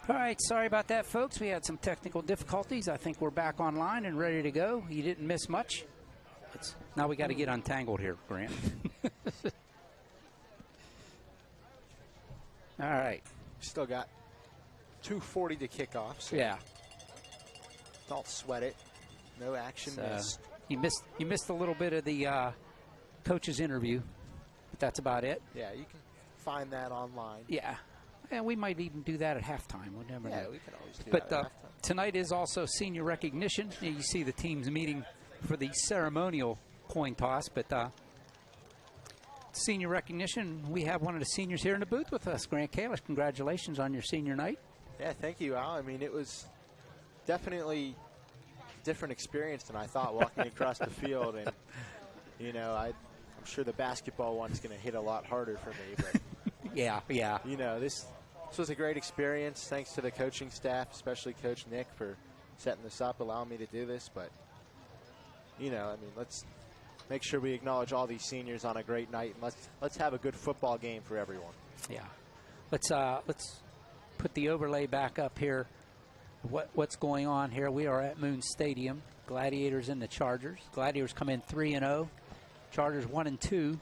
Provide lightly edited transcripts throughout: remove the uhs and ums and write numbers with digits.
All right, sorry about that, folks. We had some technical difficulties. I think we're back online and ready to go. You didn't miss much. Now we got to get untangled here, Grant. All right. Still got 2:40 to kick off. So yeah. Don't sweat it. No action missed. You missed a little bit of the coach's interview, but that's about it. Yeah, you can find that online. Yeah. And we might even do that at halftime. We'll never know. Yeah, we can always do that at halftime. Tonight is also senior recognition. You see the teams meeting for the ceremonial coin toss, but senior recognition, we have one of the seniors here in the booth with us, Grant Kalish. Congratulations on your senior night. Yeah, thank you, Al. I mean, it was definitely a different experience than I thought walking across the field. And, you know, I'm sure the basketball one's going to hit a lot harder for me. But, yeah. You know, this was a great experience. Thanks to the coaching staff, especially Coach Nick, for setting this up, allowing me to do this. But, you know, I mean, let's make sure we acknowledge all these seniors on a great night, and let's have a good football game for everyone. Yeah. Let's put the overlay back up here. What's going on here? We are at Moon Stadium. Gladiators and the Chargers. Gladiators come in 3-0. Chargers 1-2.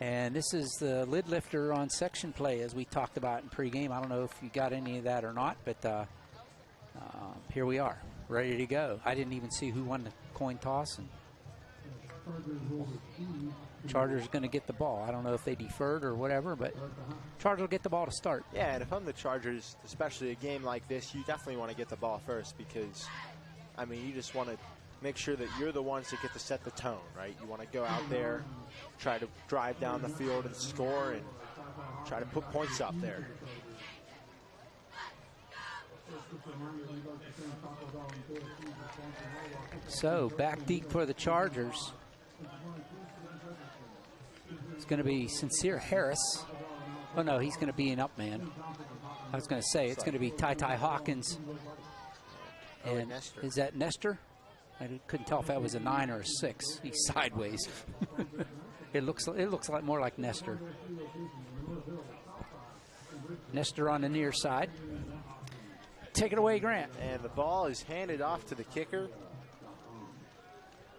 And this is the lid lifter on section play, as we talked about in pregame. I don't know if you got any of that or not, but here we are, ready to go. I didn't even see who won the coin toss. And Chargers going to get the ball. I don't know if they deferred or whatever, but Chargers will get the ball to start. Yeah, and if I'm the Chargers, especially a game like this, you definitely want to get the ball first because, I mean, you just want to make sure that you're the ones that get to set the tone, right? You want to go out there, try to drive down the field and score and try to put points up there. So, back deep for the Chargers. It's going to be Sincere Harris. Oh, no, he's going to be an up man. I was going to say, it's going to be Ty Hawkins. And is that Nestor? I couldn't tell if that was a 9 or a 6. He's sideways. It looks like more like Nestor. Nestor on the near side. Take it away, Grant. And the ball is handed off to the kicker.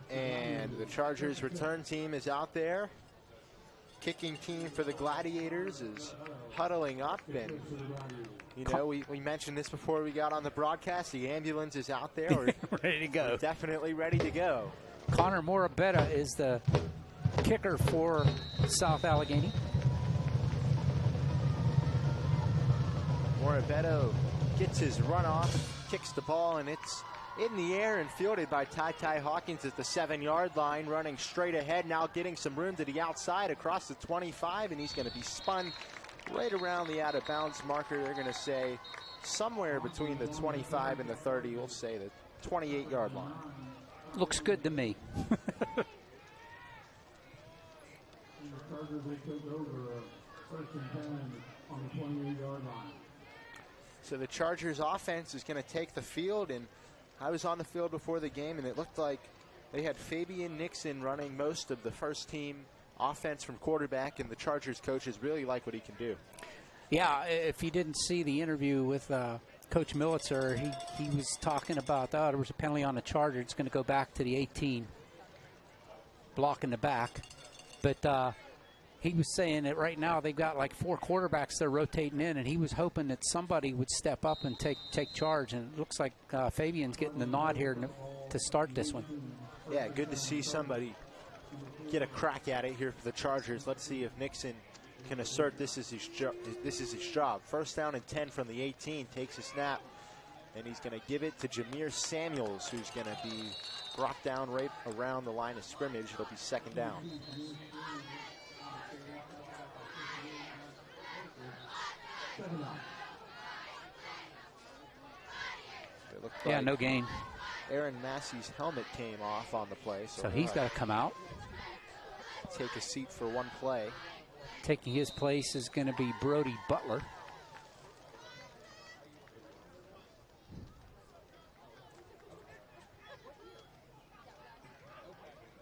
And the Chargers return team is out there. Kicking team for the Gladiators is huddling up. And, you know, we mentioned this before we got on the broadcast. The ambulance is out there. We're ready to go. We're definitely ready to go. Connor Morabetta is the kicker for South Allegheny. Morabetta gets his runoff, kicks the ball, and it's in the air and fielded by Ty Hawkins at the 7-yard line, running straight ahead, now getting some room to the outside across the 25, and he's going to be spun right around the out-of-bounds marker. They're going to say somewhere between the 25 and the 30. We'll say the 28-yard line. Looks good to me. So the Chargers offense is going to take the field, and I was on the field before the game, and it looked like they had Fabian Nixon running most of the first team offense from quarterback, and the Chargers coaches really like what he can do. Yeah, if you didn't see the interview with Coach Militzer, he was talking about, there was a penalty on the Chargers. It's going to go back to the 18, blocking the back. But he was saying that right now they've got like 4 quarterbacks they're rotating in, and he was hoping that somebody would step up and take charge. And it looks like Fabian's getting the nod here to start this one. Yeah, good to see somebody get a crack at it here for the Chargers. Let's see if Nixon can assert this is his job. First down and 10 from the 18, takes a snap, and he's going to give it to Jameer Samuels, who's going to be brought down right around the line of scrimmage. It'll be second down. Yeah, no gain. Aaron Massey's helmet came off on the play. So he's got to come out. Take a seat for one play. Taking his place is going to be Brody Butler.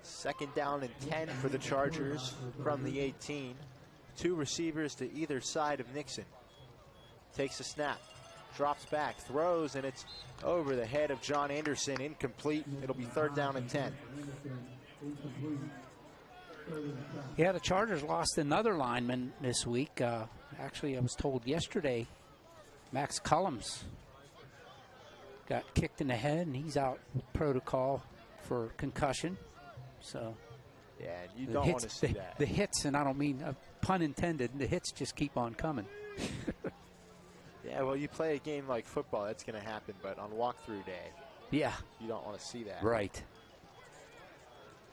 Second down and 10 for the Chargers from the 18. 2 receivers to either side of Nixon. Takes a snap. drops back, throws, and it's over the head of John Anderson, incomplete. It'll be 3rd down and 10. Yeah, the Chargers lost another lineman this week. Actually, I was told yesterday, Max Cullums got kicked in the head, and he's out with protocol for concussion. So, yeah, you don't want to see that. The hits, and I don't mean pun intended, the hits just keep on coming. Yeah, well, you play a game like football, that's going to happen, but on walkthrough day, yeah, you don't want to see that. Right.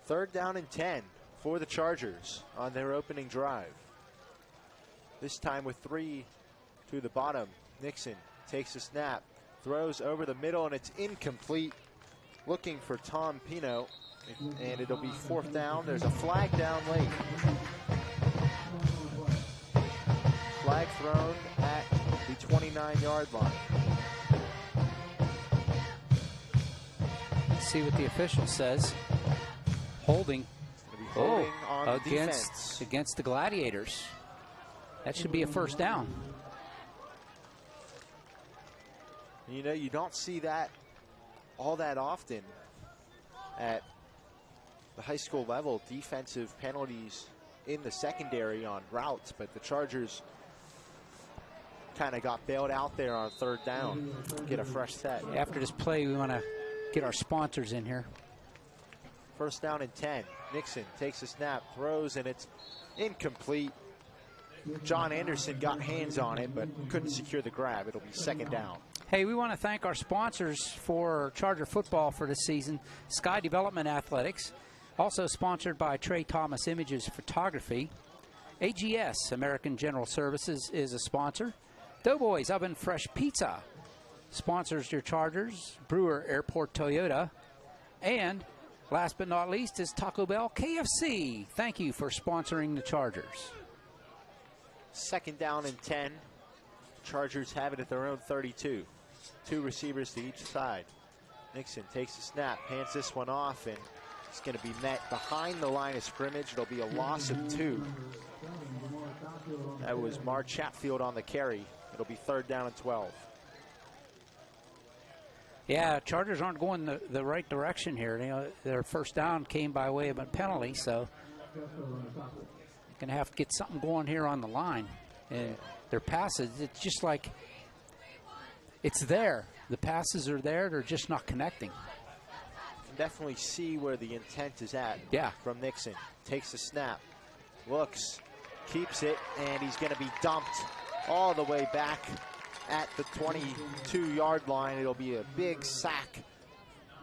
3rd down and 10 for the Chargers on their opening drive. This time with 3 to the bottom. Nixon takes a snap, throws over the middle, and it's incomplete. Looking for Tom Pino, and it'll be 4th down. There's a flag down late. Flag thrown at the 29-yard line. Let's see what the official says. Holding. Holding on defense against the Gladiators. That should be a 1st down. You know, you don't see that all that often at the high school level, defensive penalties in the secondary on routes, but the Chargers kind of got bailed out there on 3rd down. Get a fresh set. After this play, we want to get our sponsors in here. 1st down and 10. Nixon takes a snap, throws, and it's incomplete. John Anderson got hands on it, but couldn't secure the grab. It'll be 2nd down. Hey, we want to thank our sponsors for Charger football for this season. Sky Development Athletics, also sponsored by Trey Thomas Images Photography. AGS, American General Services, is a sponsor. Doughboys Oven Fresh Pizza sponsors your Chargers. Brewer Airport Toyota. And last but not least is Taco Bell KFC. Thank you for sponsoring the Chargers. 2nd down and 10. Chargers have it at their own 32. 2 receivers to each side. Nixon takes a snap, hands this one off, and it's going to be met behind the line of scrimmage. It'll be a loss of 2. That was Mar Chatfield on the carry. It'll be 3rd down and 12. Yeah, Chargers aren't going the right direction here. You know, their 1st down came by way of a penalty, so you're going to have to get something going here on the line. And their passes, it's just like it's there. The passes are there. They're just not connecting. You can definitely see where the intent is at. Yeah. From Nixon. Takes a snap. Looks. Keeps it. And he's going to be dumped all the way back at the 22-yard line. It'll be a big sack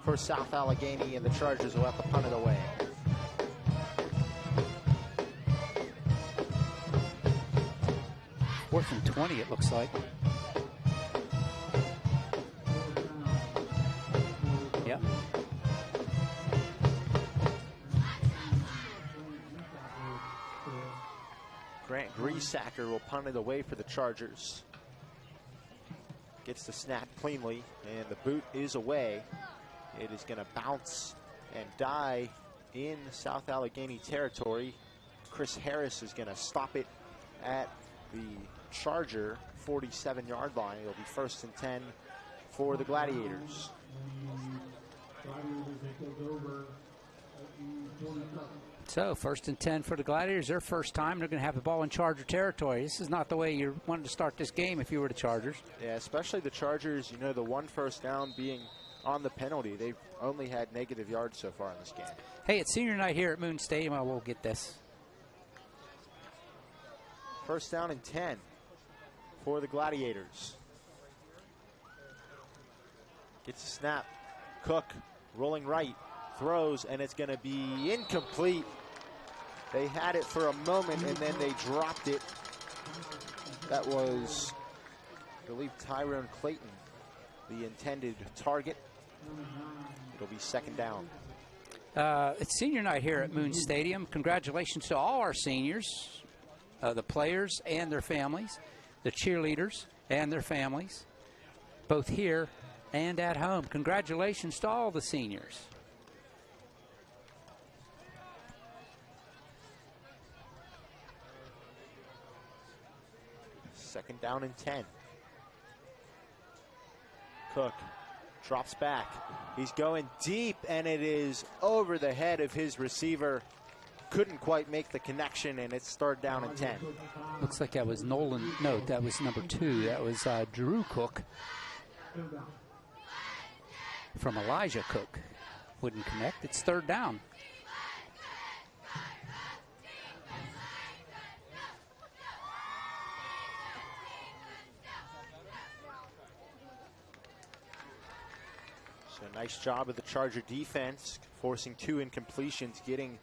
for South Allegheny, and the Chargers will have to punt it away. Fourth and 20, it looks like. Yep. Grant Griesacker will punt it away for the Chargers. Gets the snap cleanly, and the boot is away. It is going to bounce and die in South Allegheny territory. Chris Harris is going to stop it at the Charger 47-yard line. It'll be 1st and 10 for the Gladiators. So 1st and 10 for the Gladiators. Their first time. They're going to have the ball in Charger territory. This is not the way you wanted to start this game if you were the Chargers. Yeah, especially the Chargers. You know, the 1 1st down being on the penalty. They've only had negative yards so far in this game. Hey, it's senior night here at Moon Stadium. I will get this. 1st down and 10 for the Gladiators. Gets a snap. Cook rolling right. Throws, and it's going to be incomplete. They had it for a moment, and then they dropped it. That was, I believe, Tyrone Clayton, the intended target. It'll be 2nd down. It's senior night here at Moon Stadium. Congratulations to all our seniors, the players and their families, the cheerleaders and their families, both here and at home. Congratulations to all the seniors. Second down and 10. Cook drops back. He's going deep, and it is over the head of his receiver. Couldn't quite make the connection, and it's third down and 10. Looks like that was Nolan. No, that was number 2. That was Drew Cook from Elijah Cook. Wouldn't connect. It's third down. So nice job of the Charger defense, forcing 2 incompletions, getting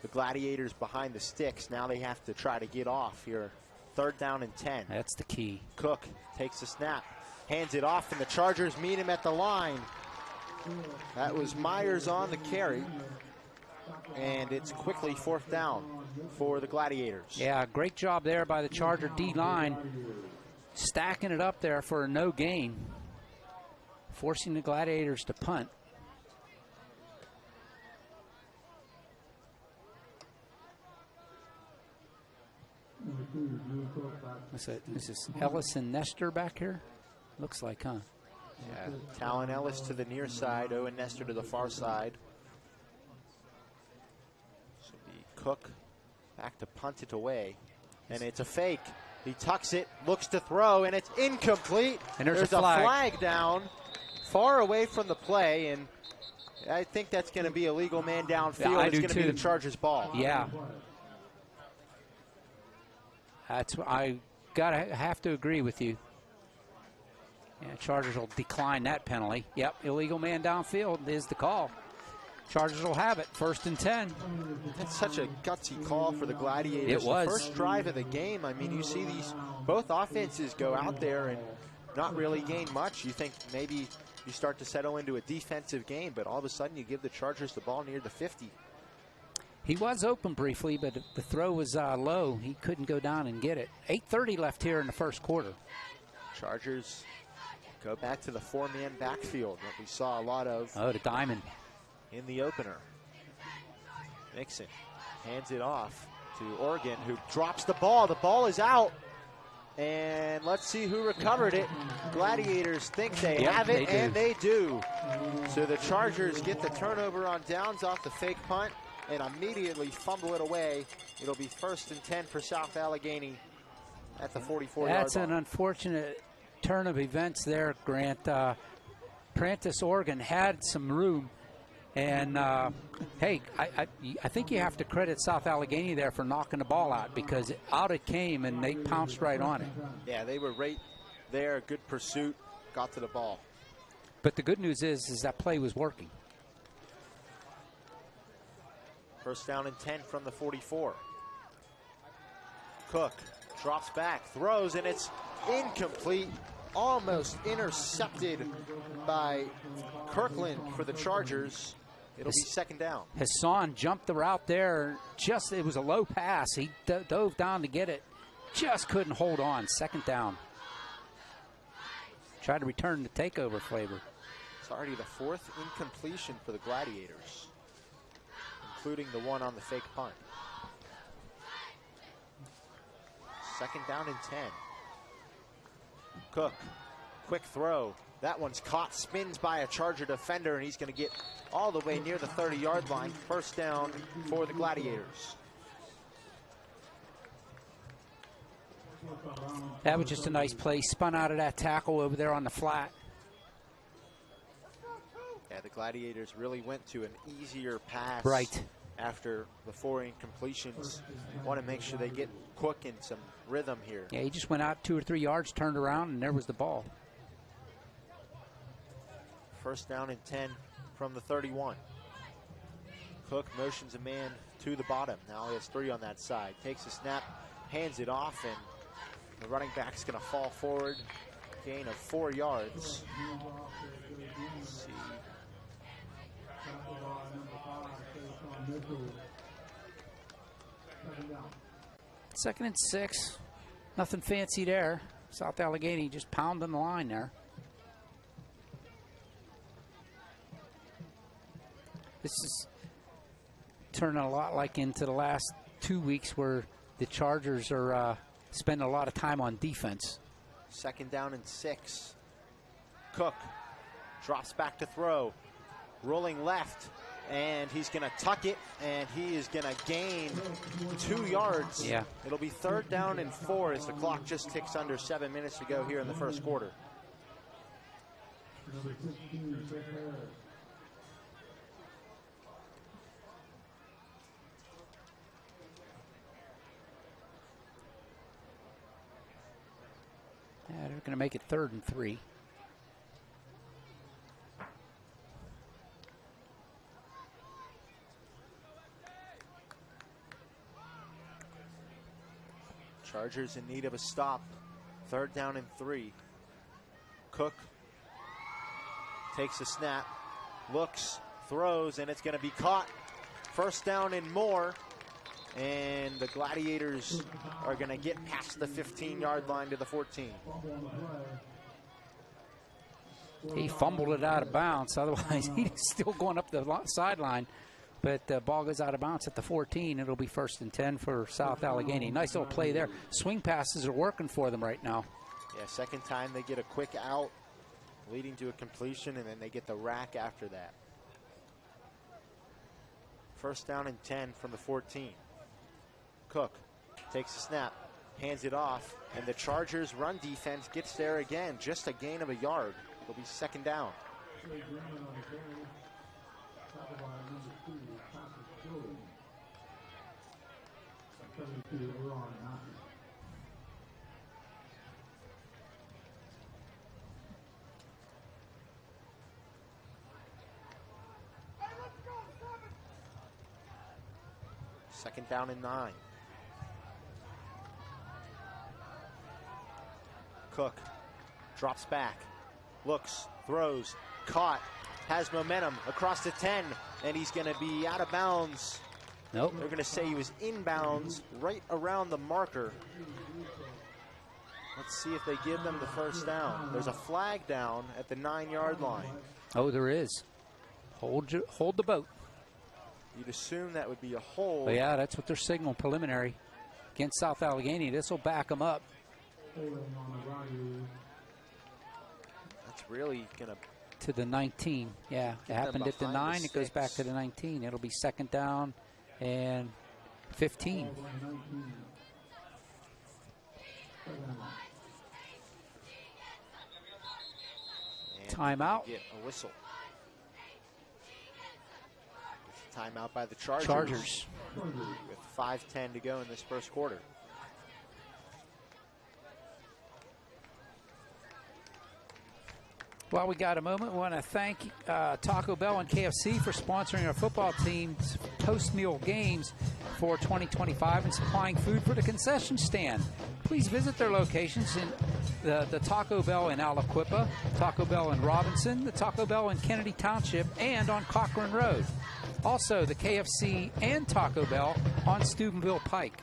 the Gladiators behind the sticks. Now they have to try to get off here. Third down and 10. That's the key. Cook takes the snap, hands it off, and the Chargers meet him at the line. That was Myers on the carry, and it's quickly fourth down for the Gladiators. Yeah, great job there by the Charger D-line, stacking it up there for a no gain, forcing the Gladiators to punt. This is Ellis and Nestor back here? Looks like, huh? Yeah, Talon Ellis to the near side, Owen Nestor to the far side. So the Cook back to punt it away, and it's a fake. He tucks it, looks to throw, and it's incomplete. And there's a flag down far away from the play, and I think that's going to be a legal man downfield. Yeah, it's going to be the Chargers' ball. Yeah. I have to agree with you. Yeah, Chargers will decline that penalty. Yep, illegal man downfield is the call. Chargers will have it, first and 10. That's such a gutsy call for the Gladiators. It was. The first drive of the game, I mean, you see these both offenses go out there and not really gain much. You think maybe you start to settle into a defensive game, but all of a sudden you give the Chargers the ball near the 50. He was open briefly, but the throw was low. He couldn't go down and get it. 8:30 left here in the first quarter. Chargers go back to the 4-man backfield that we saw a lot of. Oh, the diamond. In the opener. Nixon hands it off to Oregon, who drops the ball. The ball is out. And let's see who recovered it. Gladiators think they have it, and they do. So the Chargers get the turnover on downs off the fake punt and immediately fumble it away. It'll be first and 10 for South Allegheny at the 44-yard line. That's an unfortunate turn of events there, Grant. Prentice, Oregon had some room. And, hey, I think you have to credit South Allegheny there for knocking the ball out, because out it came and they pounced right on it. Yeah, they were right there. Good pursuit. Got to the ball. But the good news is that play was working. First down and 10 from the 44. Cook drops back, throws, and it's incomplete. Almost intercepted by Kirkland for the Chargers. It'll be second down. Hassan jumped the route there. It was a low pass. He dove down to get it. Just couldn't hold on. Second down. Tried to return the takeover flavor. It's already the fourth incompletion for the Gladiators, including the one on the fake punt. Second down and 10. Cook, quick throw. That one's caught, spins by a Charger defender, and he's going to get all the way near the 30-yard line. First down for the Gladiators. That was just a nice play. Spun out of that tackle over there on the flat. Yeah, the Gladiators really went to an easier pass. Right. After the 4 incompletions. Want to make sure they get Cook in some rhythm here. Yeah, he just went out 2 or 3 yards, turned around, and there was the ball. First down and 10 from the 31. Cook motions a man to the bottom. Now he has 3 on that side. Takes a snap, hands it off, and the running back's going to fall forward. Gain of 4 yards. Let's see. Second and 6. Nothing fancy there. South Allegheny just pounding the line there. This is turning a lot like into the last 2 weeks where the Chargers are spending a lot of time on defense. Second down and 6. Cook drops back to throw, rolling left, and he's going to tuck it, and he is going to gain 2 yards. Yeah. It'll be 3rd down and 4 as the clock just ticks under 7 minutes to go here in the first quarter. Yeah, they're going to make it 3rd and 3. Chargers in need of a stop. 3rd down and 3. Cook takes a snap, looks, throws, and it's going to be caught. 1st down and more. And the Gladiators are going to get past the 15-yard line to the 14. He fumbled it out of bounds. Otherwise, he's still going up the sideline. But the ball goes out of bounds at the 14. It'll be 1st and 10 for South Allegheny. Nice little play there. Swing passes are working for them right now. Yeah, 2nd time they get a quick out, leading to a completion, and then they get the rack after that. 1st down and 10 from the 14. Cook takes a snap, hands it off, and the Chargers' run defense gets there again. Just a gain of a yard. It'll be 2nd down. Second down and 9. Cook drops back, looks, throws, caught, has momentum across the 10, and he's going to be out of bounds. Nope. They're going to say he was inbounds right around the marker. Let's see if they give them the 1st down. There's a flag down at the 9-yard line. Oh, there is. Hold the boat. You'd assume that would be a hold. But yeah, that's what they're signaling preliminary against South Allegheny. This will back them up. That's really going to the 19. Yeah, it happened at the 9. It goes back to the 19. It'll be 2nd down and 15. And timeout. Get a whistle. It's a timeout by the Chargers. With 5:10 to go in this first quarter. While we got a moment, we want to thank Taco Bell and KFC for sponsoring our football team's post-meal games for 2025 and supplying food for the concession stand. Please visit their locations in the Taco Bell in Aliquippa, Taco Bell in Robinson, the Taco Bell in Kennedy Township, and on Cochran Road. Also, the KFC and Taco Bell on Steubenville Pike.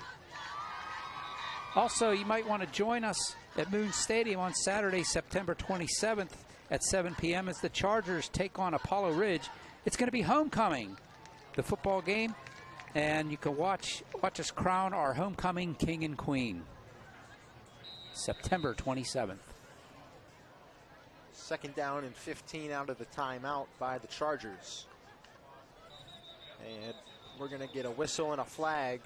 Also, you might want to join us at Moon Stadium on Saturday, September 27th at 7 p.m. as the Chargers take on Apollo Ridge. It's going to be homecoming, the football game, and you can watch us crown our homecoming king and queen. September 27th. 2nd down and 15 out of the timeout by the Chargers. And we're going to get a whistle and a flag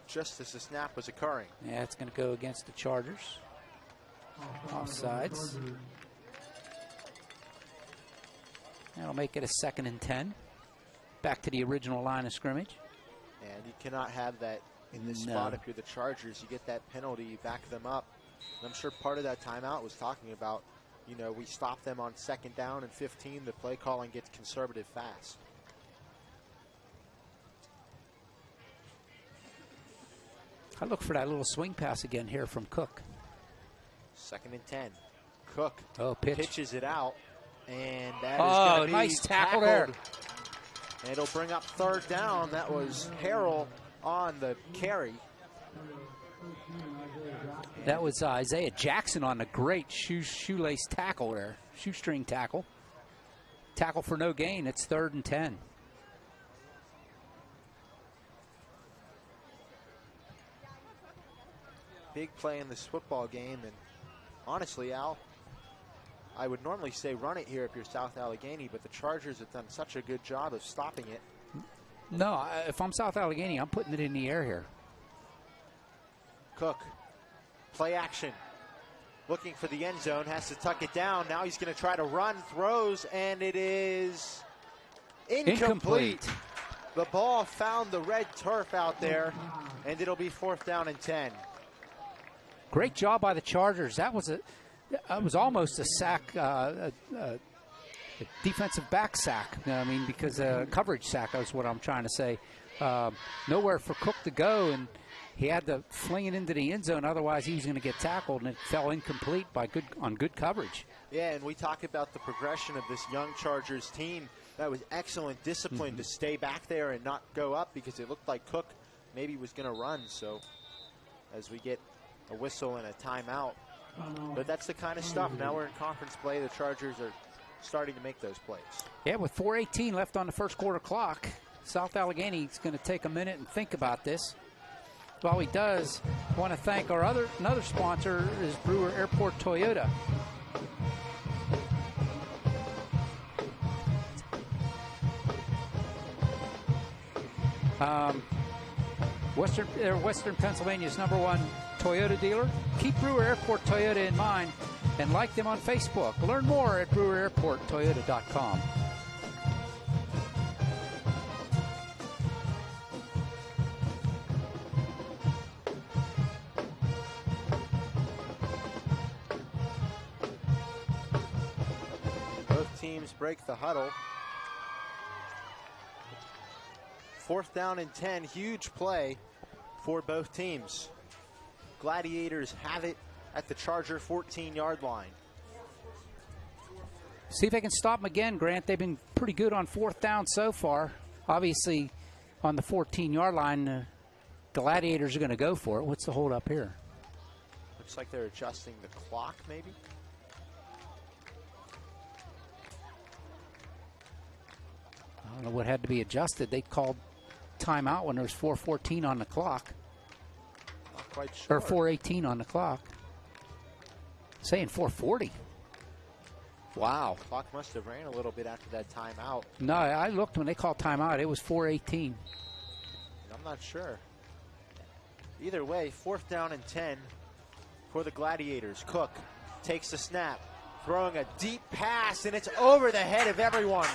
just as the snap was occurring. Yeah, it's going to go against the Chargers. Offsides. That'll make it a 2nd and 10. Back to the original line of scrimmage. And you cannot have that in this spot if you're the Chargers. You get that penalty, you back them up. And I'm sure part of that timeout was talking about, you know, we stop them on 2nd down and 15. The play calling gets conservative fast. I look for that little swing pass again here from Cook. 2nd and 10. Cook pitches it out. And that is going to be nice tackle there. And it'll bring up 3rd down. That was Harrell on the carry. That was Isaiah Jackson on a great shoelace tackle there. Shoestring tackle. Tackle for no gain. It's 3rd and 10. Big play in this football game. And honestly, Al, I would normally say run it here if you're South Allegheny, but the Chargers have done such a good job of stopping it. No, if I'm South Allegheny, I'm putting it in the air here. Cook, play action. Looking for the end zone, has to tuck it down. Now he's going to try to run, throws, and it is incomplete. The ball found the red turf out there, and it'll be 4th down and 10. Great job by the Chargers. That was almost a sack, a defensive back sack. I mean, because coverage sack is what I'm trying to say. Nowhere for Cook to go, and he had to fling it into the end zone. Otherwise, he was going to get tackled, and it fell incomplete on good coverage. Yeah, and we talk about the progression of this young Chargers team. That was excellent discipline to stay back there and not go up, because it looked like Cook maybe was going to run. So as we get a whistle and a timeout. But that's the kind of stuff. Now we're in conference play. The Chargers are starting to make those plays. Yeah, with 4:18 left on the first quarter clock, South Allegheny is going to take a minute and think about this. While he does, I want to thank our another sponsor is Brewer Airport Toyota. Western Pennsylvania's #1 Toyota dealer. Keep Brewer Airport Toyota in mind and like them on Facebook. Learn more at brewerairporttoyota.com. Both teams break the huddle. 4th down and 10, huge play for both teams. Gladiators have it at the Charger 14-yard line. See if they can stop them again, Grant. They've been pretty good on 4th down so far. Obviously, on the 14-yard line, the Gladiators are going to go for it. What's the hold up here? Looks like they're adjusting the clock, maybe. I don't know what had to be adjusted. They called timeout when there was 4:14 on the clock. Not quite sure. Or 4:18 on the clock. Saying 4:40. Wow. The clock must have ran a little bit after that timeout. No, I looked when they called timeout. It was 4:18. I'm not sure. Either way, 4th down and 10 for the Gladiators. Cook takes the snap, throwing a deep pass, and it's over the head of everyone.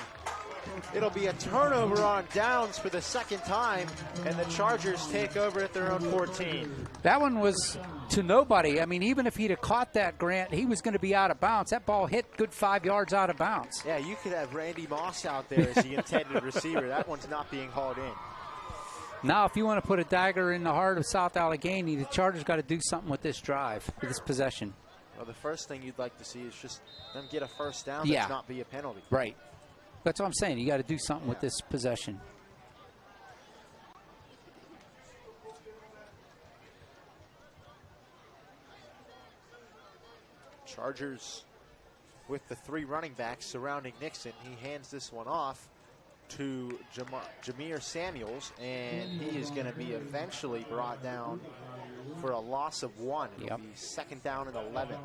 It'll be a turnover on downs for the second time, and the Chargers take over at their own 14. That one was to nobody. I mean, even if he'd have caught that, Grant, he was going to be out of bounds. That ball hit good 5 yards out of bounds. Yeah, you could have Randy Moss out there as the intended receiver. That one's not being hauled in. Now, if you want to put a dagger in the heart of South Allegheny, the Chargers got to do something with this drive, with this possession. Well, the first thing you'd like to see is just them get a first down, that's not be a penalty. Right. That's what I'm saying. You got to do something with this possession. Chargers with the 3 running backs surrounding Nixon. He hands this one off to Jameer Samuels, and he is going to be eventually brought down for a loss of 1. It'll be 2nd down and 11.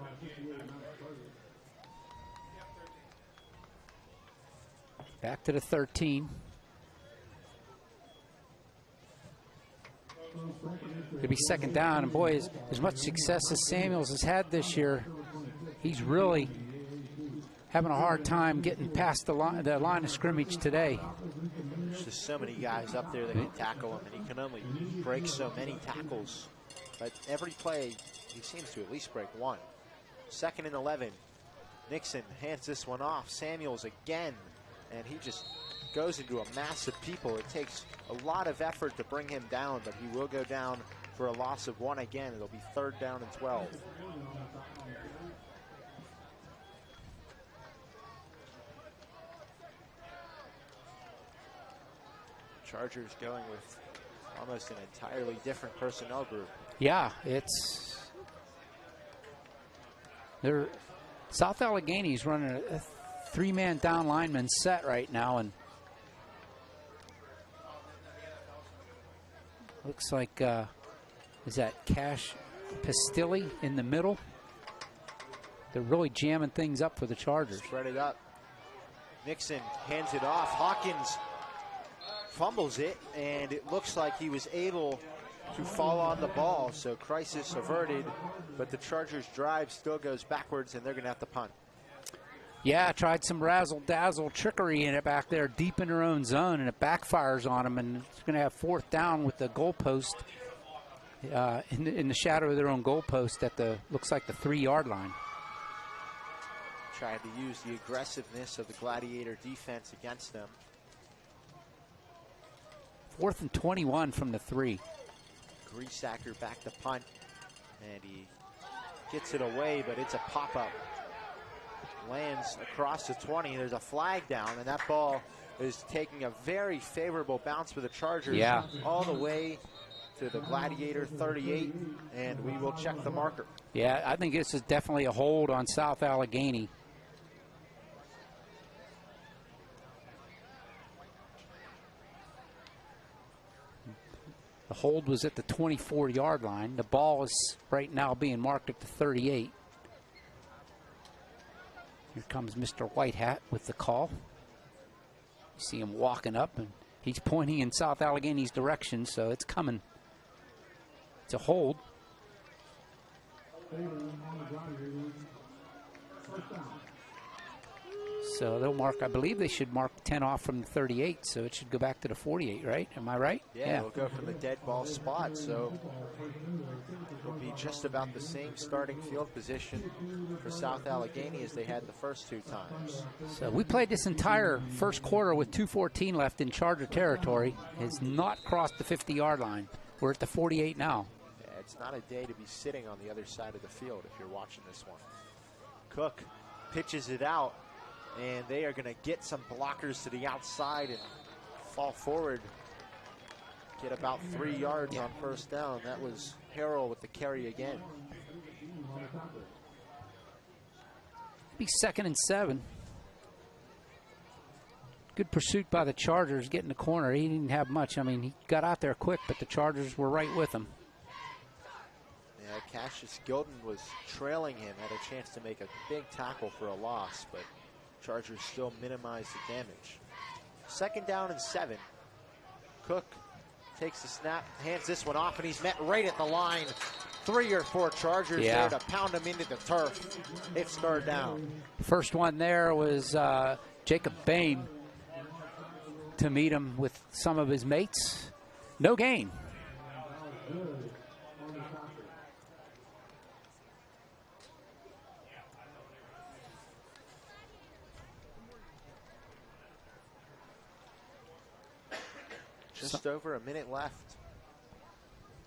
Back to the 13. It'll be 2nd down, and boy, as much success as Samuels has had this year, he's really having a hard time getting past the line of scrimmage today. There's just so many guys up there that can tackle him, and he can only break so many tackles. But every play, he seems to at least break 1. 2nd and 11. Nixon hands this one off. Samuels again, and he just goes into a mass of people. It takes a lot of effort to bring him down, but he will go down for a loss of 1 again. It'll be 3rd down and 12. Chargers going with almost an entirely different personnel group. Yeah, South Allegheny's running a 3-man down lineman set right now, and looks like is that Cash Pastilli in the middle? They're really jamming things up for the Chargers. Spread it up. Nixon hands it off. Hawkins fumbles it, and it looks like he was able to fall on the ball, so crisis averted, but the Chargers' drive still goes backwards, and they're going to have to punt. Yeah, tried some razzle-dazzle trickery in it back there deep in their own zone, and it backfires on them, and it's going to have 4th down with the goalpost in the shadow of their own goalpost at the, looks like the 3-yard line. Tried to use the aggressiveness of the Gladiator defense against them. 4th and 21 from the 3. Griesacker back to punt, and he gets it away, but it's a pop-up. Lands across the 20. There's a flag down, and that ball is taking a very favorable bounce for the Chargers. Yeah. All the way to the Gladiator 38, and we will check the marker. Yeah, I think this is definitely a hold on South Allegheny. The hold was at the 24-yard line. The ball is right now being marked at the 38. Here comes Mr. Whitehat with the call. You see him walking up, and he's pointing in South Allegheny's direction, so it's coming. It's a hold. So they'll mark, I believe they should mark 10 off from the 38, so it should go back to the 48, right? Am I right? Yeah, it'll go from the dead ball spot, so it'll be just about the same starting field position for South Allegheny as they had the first 2 times. So we played this entire first quarter with 2:14 left in Charger territory. Has not crossed the 50-yard line. We're at the 48 now. Yeah, it's not a day to be sitting on the other side of the field if you're watching this one. Cook pitches it out, and they are going to get some blockers to the outside and fall forward. Get about 3 yards on first down. That was Harrell with the carry again. Be 2nd and 7. Good pursuit by the Chargers getting the corner. He didn't have much. I mean, he got out there quick, but the Chargers were right with him. Yeah, Cassius Gilden was trailing him, had a chance to make a big tackle for a loss, but Chargers still minimize the damage. 2nd down and 7. Cook takes the snap, hands this one off, and he's met right at the line. 3 or 4 Chargers there to pound him into the turf. It's 3rd down. First one there was Jacob Bain to meet him with some of his mates. No gain. Just over a minute left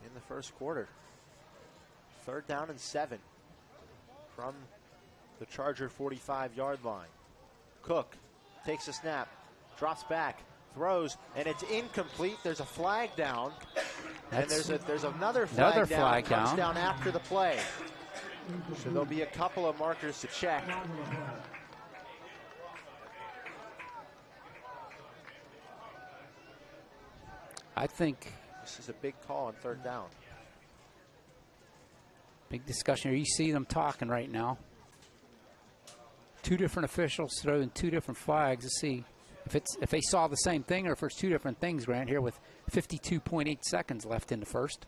in the first quarter. 3rd down and 7 from the Charger 45-yard line. Cook takes a snap, drops back, throws, and it's incomplete. There's a flag down, and there's another flag down. Comes down after the play. So there'll be a couple of markers to check. I think this is a big call on 3rd down. Big discussion here. You see them talking right now. 2 different officials throwing 2 different flags to see if they saw the same thing or if there's 2 different things, Grant, here with 52.8 seconds left in the first.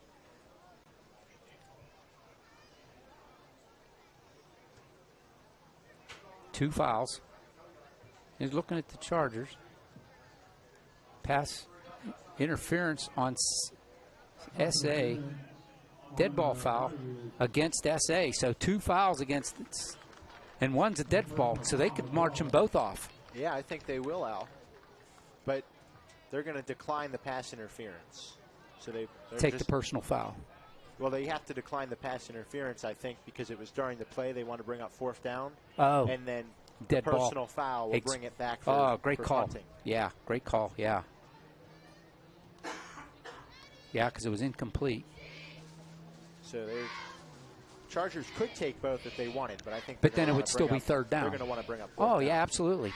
Two fouls. He's looking at the Chargers. Pass interference on SA. Dead ball foul against SA. So 2 fouls against it. And one's a dead ball, so they could march them both off. Yeah, I think they will, Al. But they're going to decline the pass interference. So they're take the personal foul. Well, they have to decline the pass interference, I think, because it was during the play. They want to bring up 4th down. Oh. And then dead personal foul will bring it back for great call. Punting. Yeah, great call, yeah. Yeah, because it was incomplete. So they Chargers could take both if they wanted, but I think. But then it would still be 3rd down. They're going to want to bring up. Oh yeah, absolutely.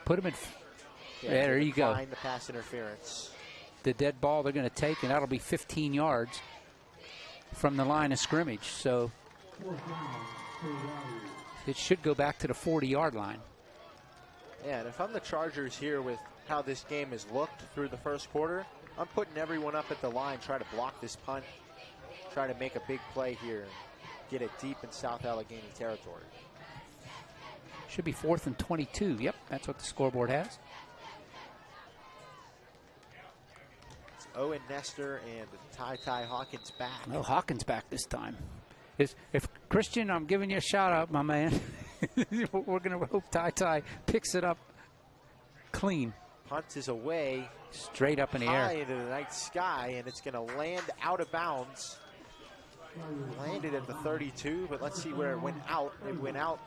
Put them in. Yeah, there you go. Find the pass interference. The dead ball they're going to take, and that'll be 15 yards from the line of scrimmage. So It should go back to the 40-yard line. Yeah, and if I'm the Chargers here with how this game has looked through the first quarter, I'm putting everyone up at the line, try to block this punt, try to make a big play here and get it deep in South Allegheny territory. Should be 4th and 22. Yep, that's what the scoreboard has. It's Owen Nestor and Ty Hawkins back. No, Hawkins back this time. If Christian, I'm giving you a shout out, my man. We're going to hope Ty picks it up clean. Punt is away. Straight up in the air. High into the night sky, and it's going to land out of bounds. Landed at the 32, but let's see where it went out. It went out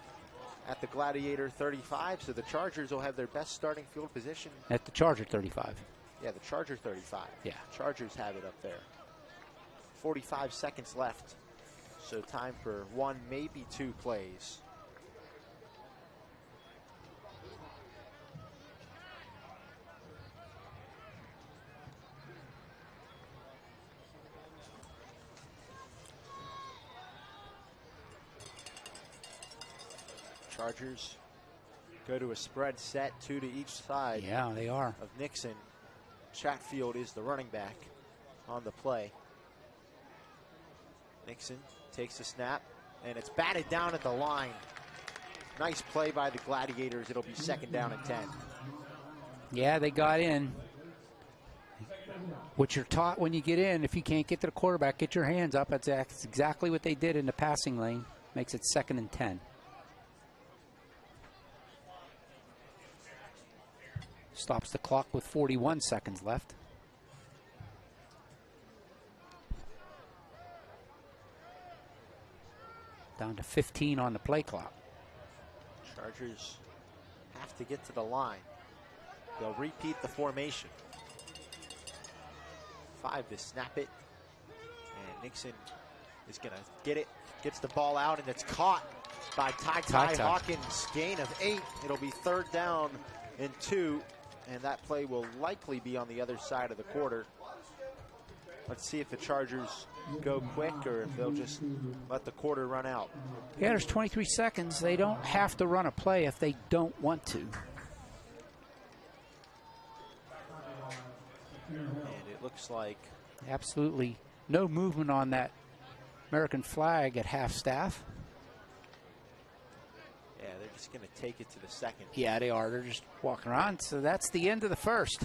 at the Gladiator 35, so the Chargers will have their best starting field position. At the Charger 35. Yeah, the Charger 35. Yeah. Chargers have it up there. 45 seconds left, so time for one, maybe two plays. Chargers go to a spread set, 2 to each side. Yeah, they are. Of Nixon. Chatfield is the running back on the play. Nixon takes a snap, and it's batted down at the line. Nice play by the Gladiators. It'll be 2nd down and 10. Yeah, they got in. What you're taught when you get in, if you can't get to the quarterback, get your hands up. That's exactly what they did in the passing lane. Makes it 2nd and 10. Stops the clock with 41 seconds left. Down to 15 on the play clock. Chargers have to get to the line. They'll repeat the formation. 5 to snap it. And Nixon is going to get it. Gets the ball out, and it's caught by Ty Hawkins. Gain of 8. It'll be 3rd down and 2. And that play will likely be on the other side of the quarter. Let's see if the Chargers go quick or if they'll just let the quarter run out. Yeah, there's 23 seconds. They don't have to run a play if they don't want to. And it looks like absolutely no movement on that American flag at half staff. Yeah, they're just going to take it to the 2nd. Yeah, they are. They're just walking around. So that's the end of the first.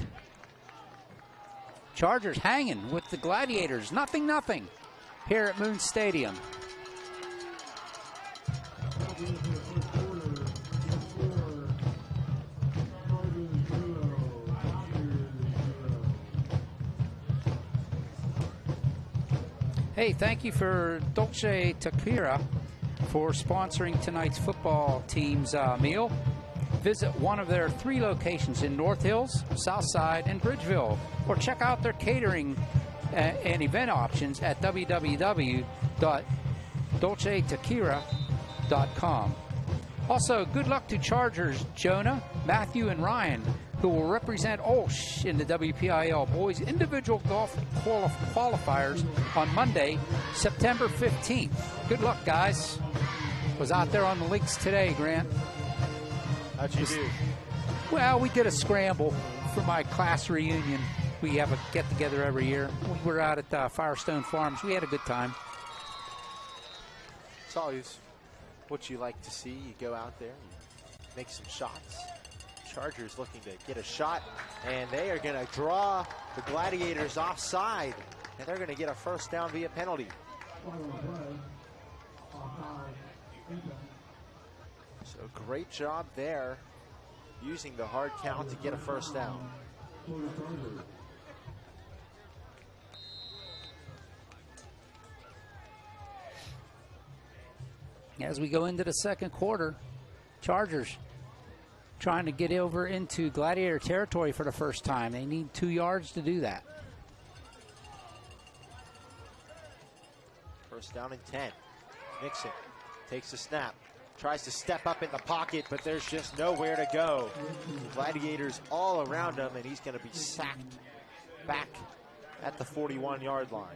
Chargers hanging with the Gladiators. 0-0 here at Moon Stadium. Hey, thank you for Dolce Tequila for sponsoring tonight's football team's meal. Visit one of their 3 locations in North Hills, Southside, and Bridgeville, or check out their catering and event options at www.dolcetequila.com. Also, good luck to Chargers Jonah, Matthew, and Ryan, who will represent OLSH in the WPIL Boys Individual Golf Qualifiers on Monday, September 15th. Good luck, guys. Was out there on the links today, Grant. How'd you do? Well, we did a scramble for my class reunion. We have a get-together every year. We were out at Firestone Farms. We had a good time. It's always what you like to see. You go out there, you make some shots. Chargers looking to get a shot, and they are going to draw the Gladiators offside, and they're going to get a 1st down via penalty. So great job there, using the hard count to get a 1st down. As we go into the 2nd quarter, Chargers trying to get over into Gladiator territory for the first time. They need 2 yards to do that. 1st down and 10. Nixon takes a snap, tries to step up in the pocket, but there's just nowhere to go. Gladiators all around him, and he's going to be sacked back at the 41-yard line.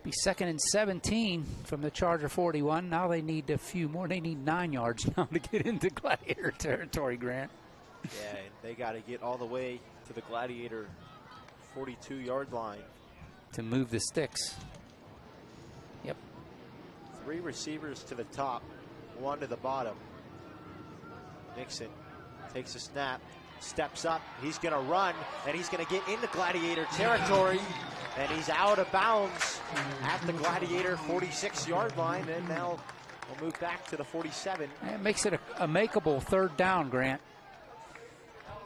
Be 2nd and 17 from the Charger 41. Now they need a few more. They need 9 yards now to get into Gladiator territory, Grant. Yeah, and they got to get all the way to the Gladiator 42-yard line to move the sticks. Yep. 3 receivers to the top, 1 to the bottom. Nixon takes a snap, steps up, he's going to run, and he's going to get into Gladiator territory, and he's out of bounds at the Gladiator 46-yard line, and now we'll move back to the 47. It makes it a makeable 3rd down, Grant.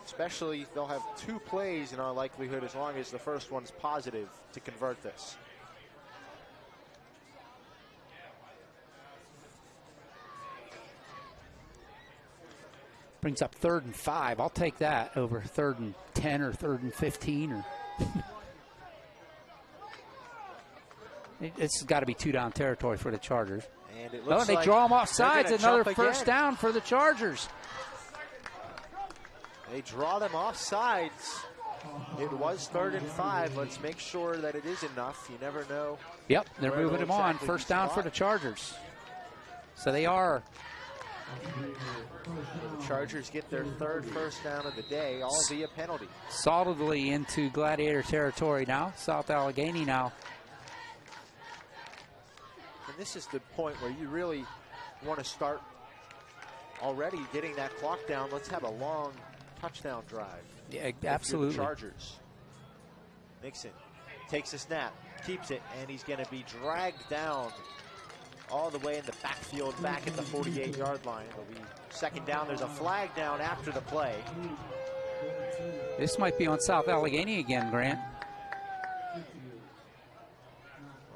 Especially, they'll have 2 plays in all likelihood as long as the first one's positive to convert this. Brings up 3rd and 5. I'll take that over 3rd and 10 or 3rd and 15. Or It's got to be 2-down territory for the Chargers. And it looks they like draw them off sides. Another first again. down for the Chargers. They draw them off sides. It was 3rd and 5. Let's make sure that it is enough. You never know. Yep, they're moving them on. First down for the Chargers. So they are. The Chargers get their 3rd first down of the day, all via penalty. Solidly into Gladiator territory now. South Allegheny now. And this is the point where you really want to start already getting that clock down. Let's have a long touchdown drive. Yeah, absolutely. The Chargers. Nixon takes a snap, keeps it, and he's going to be dragged down all the way in the backfield back at the 48-yard line. It'll be 2nd down. There's a flag down after the play. This might be on South Allegheny again, Grant. We'll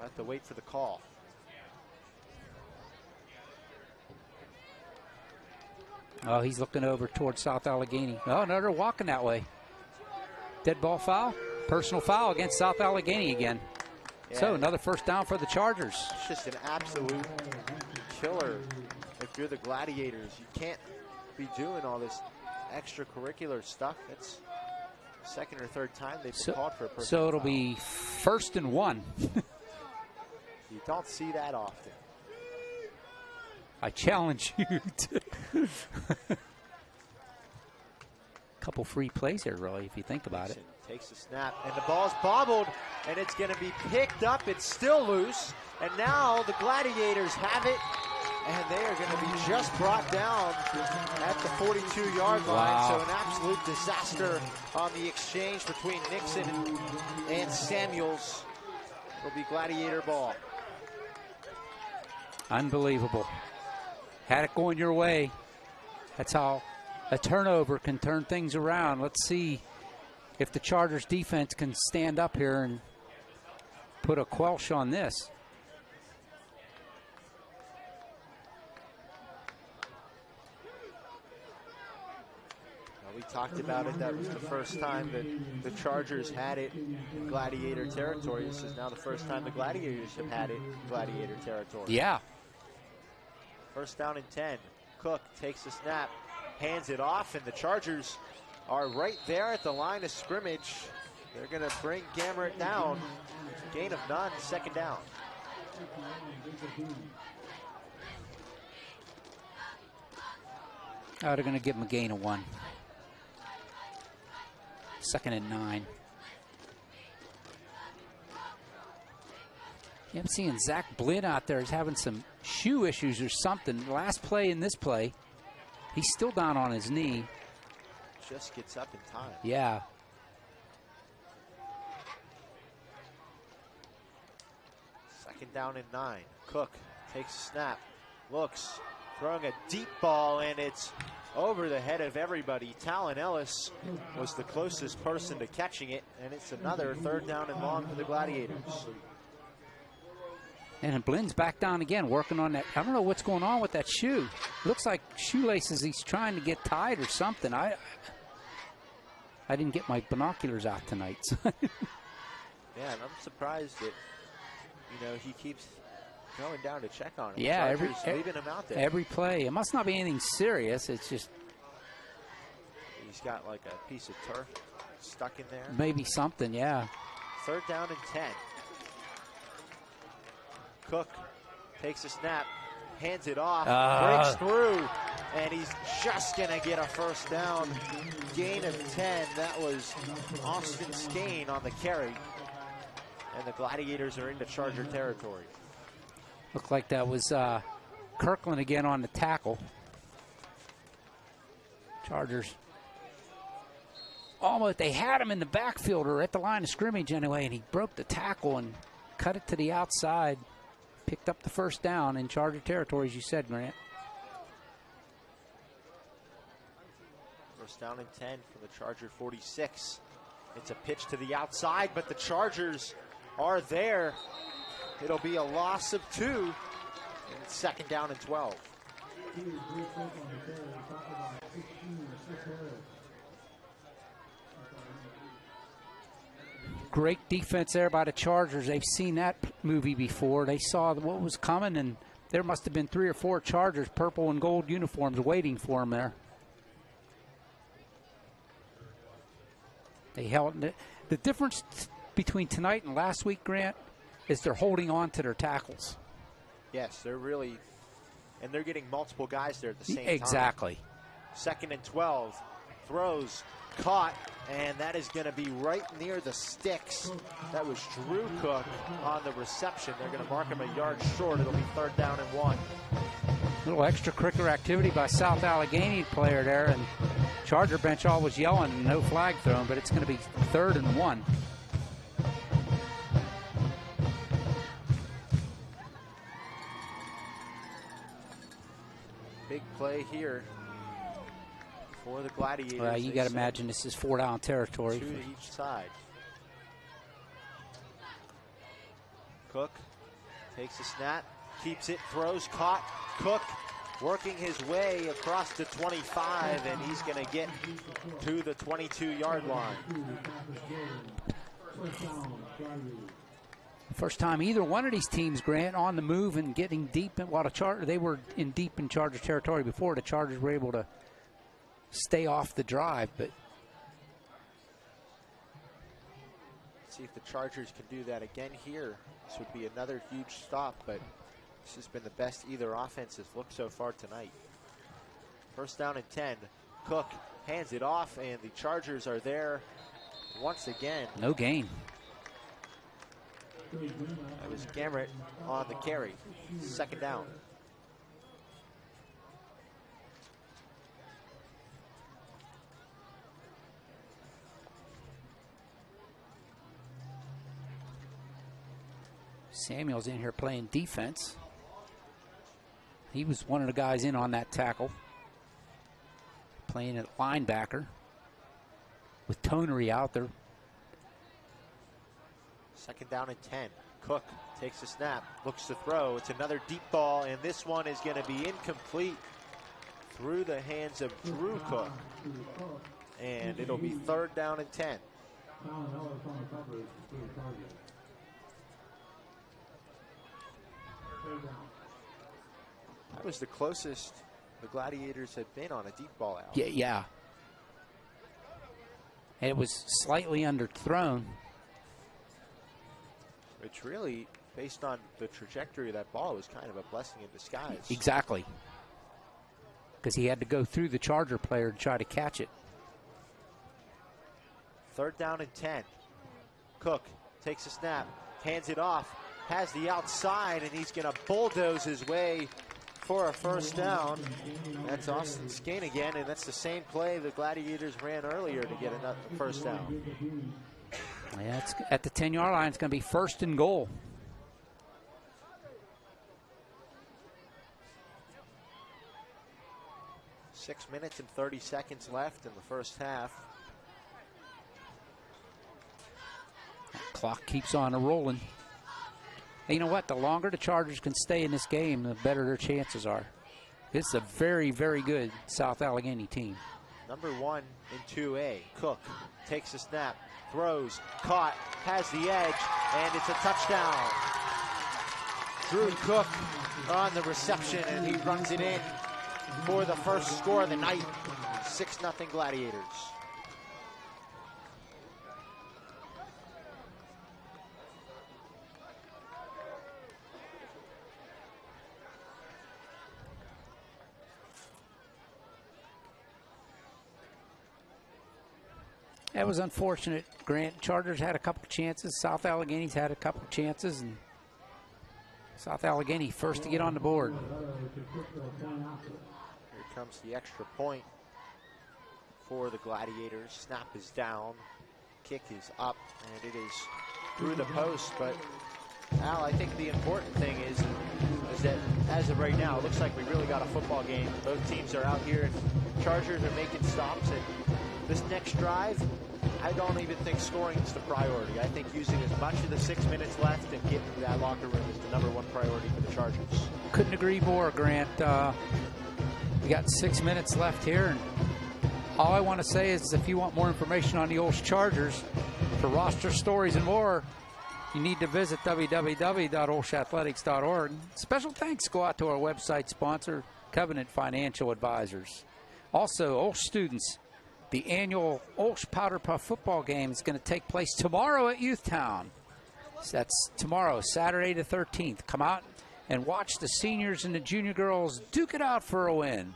have to wait for the call. Oh, he's looking over towards South Allegheny. Oh, no, they're walking that way. Dead ball foul. Personal foul against South Allegheny again. Yeah. So another first down for the Chargers. It's just an absolute killer if you're the Gladiators. You can't be doing all this extracurricular stuff. It's 2nd or 3rd time they've been called for a personal So it'll foul. be 1st and 1. You don't see that often. I challenge you to. Couple free plays here, really, if you think about it. Takes a snap, and the ball's bobbled, and it's going to be picked up. It's still loose, and now the Gladiators have it, and they are going to be just brought down at the 42-yard line. Wow. So an absolute disaster on the exchange between Nixon and Samuels. It'll be Gladiator ball. Unbelievable. Had it going your way. That's how a turnover can turn things around. Let's see if the Chargers defense can stand up here and put a quelch on this. We talked about it. That was the first time that the Chargers had it in Gladiator territory. This is now the first time the Gladiators have had it in Gladiator territory. Yeah. First down and 10. Cook takes a snap, hands it off, and the Chargers are right there at the line of scrimmage. They're going to bring Gamrot down. Gain of none, 2nd down. Oh, they're going to give him a gain of 1. 2nd and 9. Yeah, I'm seeing Zach Blinn out there. He's having some shoe issues or something. Last play in this play, he's still down on his knee. Just gets up in time. Yeah. Second down and 9. Cook takes a snap, looks, throwing a deep ball, and it's over the head of everybody. Talon Ellis was the closest person to catching it, and it's another 3rd down and long for the Gladiators. And Blinn's back down again, working on that. I don't know what's going on with that shoe. Looks like shoelaces he's trying to get tied or something. I didn't get my binoculars out tonight. So. Yeah, and I'm surprised that, he keeps going down to check on him. Yeah, leaving him out there. Every play. It must not be anything serious. It's just he's got like a piece of turf stuck in there. Maybe something, yeah. 3rd down and 10. Cook takes a snap, hands it off, breaks through, and he's just going to get a first down. Gain of 10. That was Austin Skane on the carry. And the Gladiators are into Charger territory. Looked like that was Kirkland again on the tackle. Chargers almost, they had him in the backfield or at the line of scrimmage anyway, and he broke the tackle and cut it to the outside. Picked up the first down in Charger territory, as you said, Grant. First down and 10 from the Charger 46. It's a pitch to the outside, but the Chargers are there. It'll be a loss of 2, and it's second down and 12. Great defense there by the Chargers. They've seen that movie before. They saw what was coming, and there must have been 3 or 4 Chargers, purple and gold uniforms, waiting for them there. They held it. The difference between tonight and last week, Grant, is they're holding on to their tackles. Yes, they're really, and they're getting multiple guys there at the same time. Exactly. Second and 12, throws, caught, and that is going to be right near the sticks. That was Drew Cook on the reception. They're going to mark him a yard short. It'll be third down and 1. Little extracurricular activity by South Allegheny player there, and Charger bench all was yelling and no flag thrown, but it's going to be third and 1. Big play here for the Gladiators. You got to imagine this is 4-down territory. 2 to each side. Cook takes a snap, keeps it, throws, caught. Cook working his way across the 25, and he's going to get to the 22-yard line. First time either one of these teams, Grant, on the move and getting deep. While they were deep in Charger territory before, the Chargers were able to stay off the drive. But see if the Chargers can do that again here. This would be another huge stop, but this has been the best either offense has looked so far tonight. First down and 10. Cook hands it off, and the Chargers are there once again. No gain. That was Gamrett on the carry. Second down. Samuel's in here playing defense. He was one of the guys in on that tackle, playing at linebacker with Tonery out there. Second down and 10. Cook takes a snap, looks to throw. It's another deep ball, and this one is going to be incomplete through the hands of Drew Cook. And it'll be third down and 10. That was the closest the Gladiators had been on a deep ball out. Yeah. And it was slightly underthrown. Which really, based on the trajectory of that ball, was kind of a blessing in disguise. Exactly. Because he had to go through the Charger player to try to catch it. Third down and 10. Cook takes a snap, hands it off, has the outside, and he's going to bulldoze his way for a first down. That's Austin Skane again, and that's the same play the Gladiators ran earlier to get another first down. Yeah, it's at the 10-yard line. It's going to be first and goal. Six minutes and 30 seconds left in the first half. Clock keeps on rolling. And you know what? The longer the Chargers can stay in this game, the better their chances are. It's a very, very good South Allegheny team. Number 1 in 2A. Cook takes a snap, throws, caught, has the edge, and it's a touchdown. Drew Cook on the reception, and he runs it in for the first score of the night. 6-0 Gladiators. That was unfortunate, Grant. Chargers had a couple chances. South Allegheny's had a couple chances, and South Allegheny first to get on the board. Here comes the extra point for the Gladiators. Snap is down, kick is up, and it is through the post. But Al, I think the important thing is that as of right now, it looks like we really got a football game. Both teams are out here, and Chargers are making stops. And this next drive, I don't even think scoring is the priority. I think using as much of the 6 minutes left and getting to that locker room is the #1 priority for the Chargers. Couldn't agree more, Grant. We got 6 minutes left here, and all I want to say is if you want more information on the OLSH Chargers, for roster stories and more, you need to visit www.olshathletics.org. Special thanks go out to our website sponsor, Covenant Financial Advisors. Also, OLSH students, the annual OLSH Powder Puff football game is going to take place tomorrow at Youthtown. So that's tomorrow, Saturday the 13th. Come out and watch the seniors and the junior girls duke it out for a win.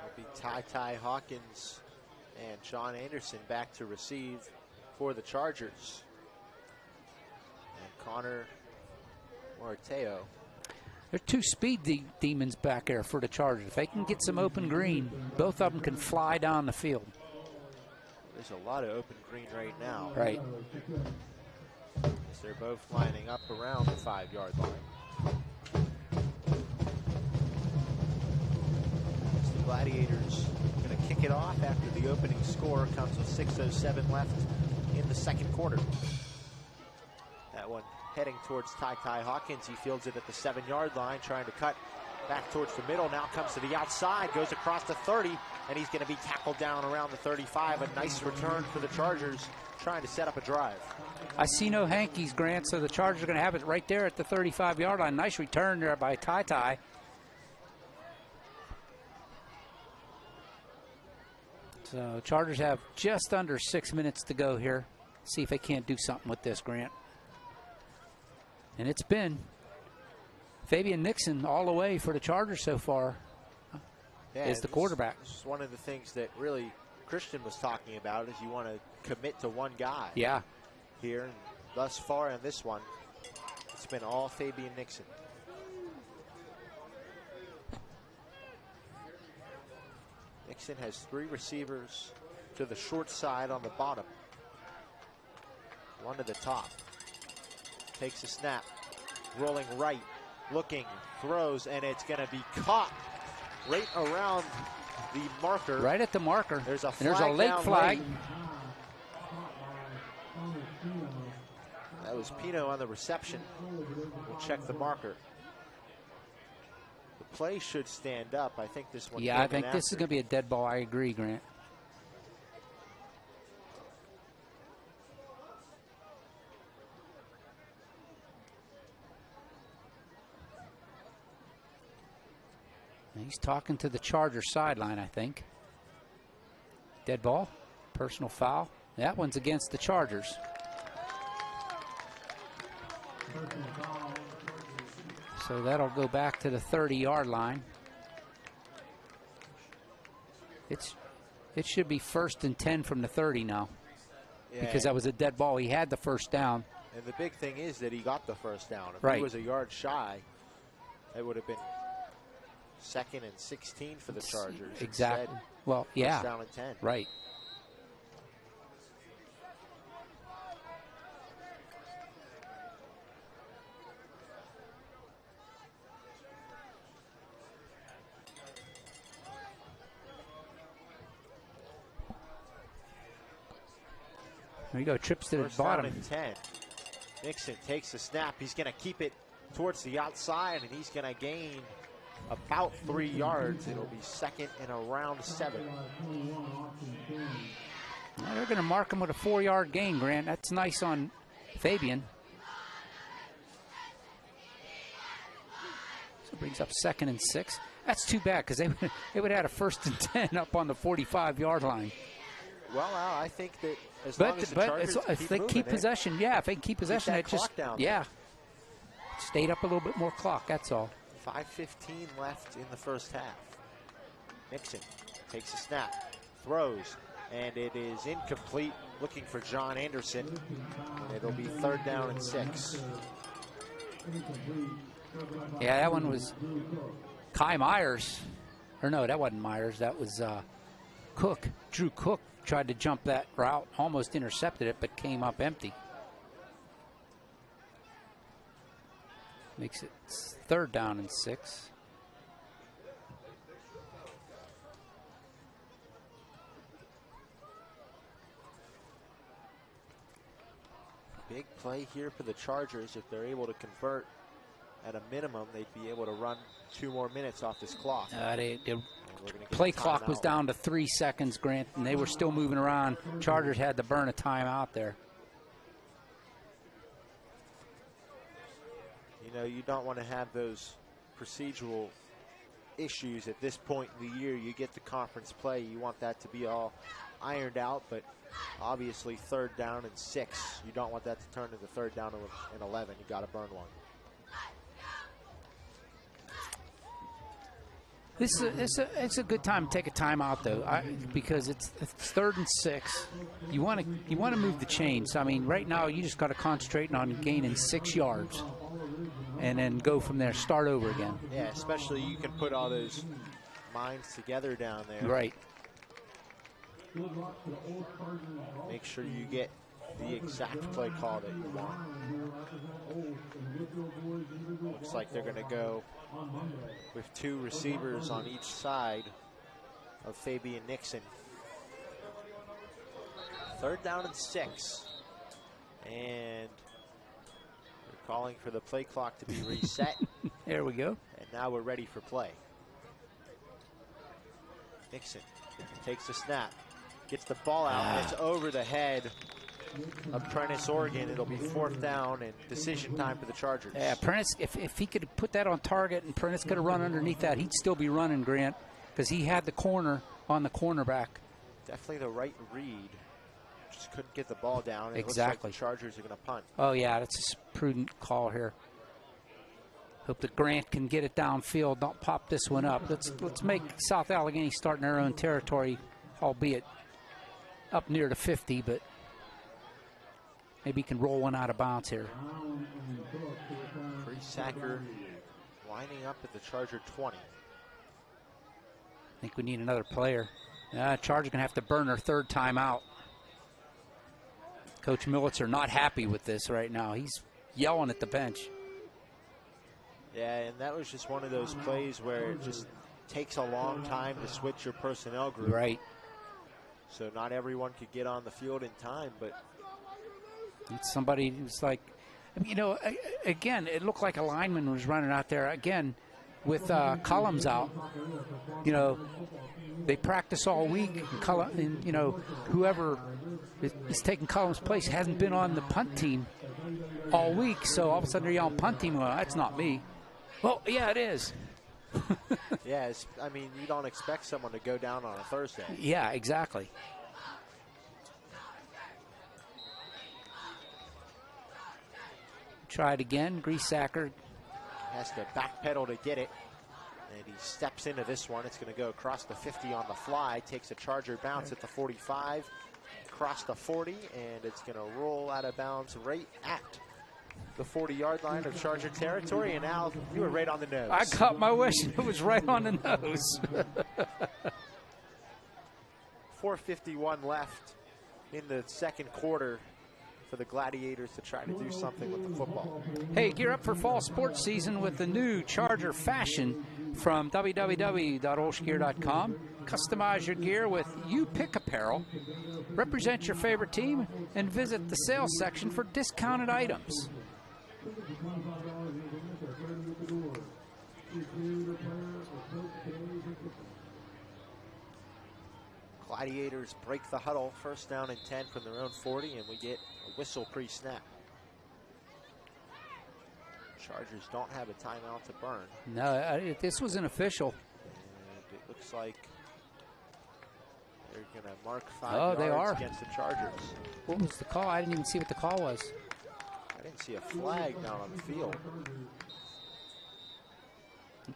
It'll be Ty Hawkins and Sean Anderson back to receive for the Chargers. And Connor Morateo. There are two speed demons back there for the Chargers. If they can get some open green, both of them can fly down the field. There's a lot of open green right now. Right. As they're both lining up around the 5-yard line. As the Gladiators going to kick it off after the opening score comes with 6:07 left in the second quarter. That one heading towards Ty Hawkins. He fields it at the 7-yard line, trying to cut back towards the middle. Now comes to the outside, goes across the 30, and he's going to be tackled down around the 35. A nice return for the Chargers, trying to set up a drive. I see no hankies, Grant, so the Chargers are going to have it right there at the 35-yard line. Nice return there by Ty. So Chargers have just under 6 minutes to go here. See if they can't do something with this, Grant. And it's been Fabian Nixon all the way for the Chargers so far. Is the quarterback. This is one of the things that really Christian was talking about, is you want to commit to one guy. Yeah. Here, and thus far in this one, it's been all Fabian Nixon. Nixon has 3 receivers to the short side on the bottom. One to the top. Takes a snap, rolling right, looking, throws, and it's going to be caught right around the marker. Right at the marker. There's a late flag. That was Pino on the reception. We'll check the marker. The play should stand up. I think this one. Yeah, I think this is going to be a dead ball. I agree, Grant. He's talking to the Charger sideline, I think. Dead ball, personal foul. That one's against the Chargers. So that'll go back to the 30-yard line. It should be 1st and 10 from the 30 now. Yeah, because that was a dead ball. He had the first down. And the big thing is that he got the first down. If right. He was a yard shy, it would have been 2nd and 16 for the Chargers. Exactly. Instead, well, yeah. First down and 10. Right. There you go, trips to the bottom. 1st down and 10. Nixon takes the snap. He's going to keep it towards the outside, and he's going to gain about 3 yards. It'll be 2nd and around 7. Now they're going to mark him with a 4-yard gain, Grant. That's nice on Fabian. So it brings up 2nd and 6. That's too bad, because they would have had a 1st and 10 up on the 45-yard line. Well, I think that as long as the Chargers if they keep possession, yeah, if they can keep possession, it just stayed up a little bit more clock. That's all. 5:15 left in the first half. Nixon takes a snap, throws, and it is incomplete. Looking for John Anderson, and it'll be 3rd down and 6. Yeah, that one was Kai Myers. Or no, that wasn't Myers. That was Cook. Drew Cook tried to jump that route, almost intercepted it, but came up empty. Makes it 3rd down and 6. Big play here for the Chargers. If they're able to convert at a minimum, they'd be able to run 2 more minutes off this clock. The play clock was down to 3 seconds, Grant, and they were still moving around. Chargers had to burn a timeout there. You know, you don't want to have those procedural issues at this point in the year. You get the conference play. You want that to be all ironed out, but obviously 3rd down and 6. You don't want that to turn into 3rd down and 11. You got to burn one. It's a good time to take a timeout though, because it's 3rd and 6. You want to move the chains. I mean, right now you just got to concentrate on gaining 6 yards, and then go from there. Start over again. Yeah, especially you can put all those minds together down there. Right. Make sure you get the exact play call that you want. Looks like they're going to go with 2 receivers on each side of Fabian Nixon. 3rd down and 6. And they're calling for the play clock to be reset. There we go. And now we're ready for play. Nixon takes the snap, gets the ball out, and it's over the head of Prentice Oregon. It'll be 4th down and decision time for the Chargers. Yeah, Prentice, if he could put that on target and Prentice could have run underneath that, he'd still be running, Grant, because he had the corner on the cornerback. Definitely the right read. Just couldn't get the ball down. It Exactly. looks like the Chargers are going to punt. Oh, yeah, that's a prudent call here. Hope that Grant can get it downfield, don't pop this one up. Let's make South Allegheny start in their own territory, albeit up near the 50, but maybe he can roll one out of bounds here. Sacker lining up at the Charger 20. I think we need another player. Chargers going to have to burn their 3rd timeout. Coach Millitzer not happy with this right now. He's yelling at the bench. Yeah, and that was just one of those plays where it just takes a long time to switch your personnel group. Right. So not everyone could get on the field in time, but it's somebody who's like, you know, again, it looked like a lineman was running out there again with Cullums out. You know, they practice all week, and you know, whoever is taking Cullums' place hasn't been on the punt team all week, so all of a sudden they're yelling punt team. Well, that's not me. Well, yeah, it is. Yeah, I mean, you don't expect someone to go down on a Thursday. Yeah, exactly. Try it again. Griesacker has to backpedal to get it. And he steps into this one. It's going to go across the 50 on the fly. Takes a Charger bounce at the 45. Across the 40. And it's going to roll out of bounds right at the 40-yard line of Charger territory. And now you were right on the nose. I got my wish. It was right on the nose. 4:51 left in the 2nd quarter for the Gladiators to try to do something with the football. Hey, gear up for fall sports season with the new Charger fashion from www.olshgear.com. Customize your gear with You Pick apparel. Represent your favorite team and visit the sales section for discounted items. Gladiators break the huddle, 1st down and 10 from their own 40, and we get a whistle pre-snap. Chargers don't have a timeout to burn. No, this was an official. And it looks like they're going to mark 5 they yards are against the Chargers. What was the call? I didn't even see what the call was. I didn't see a flag down on the field.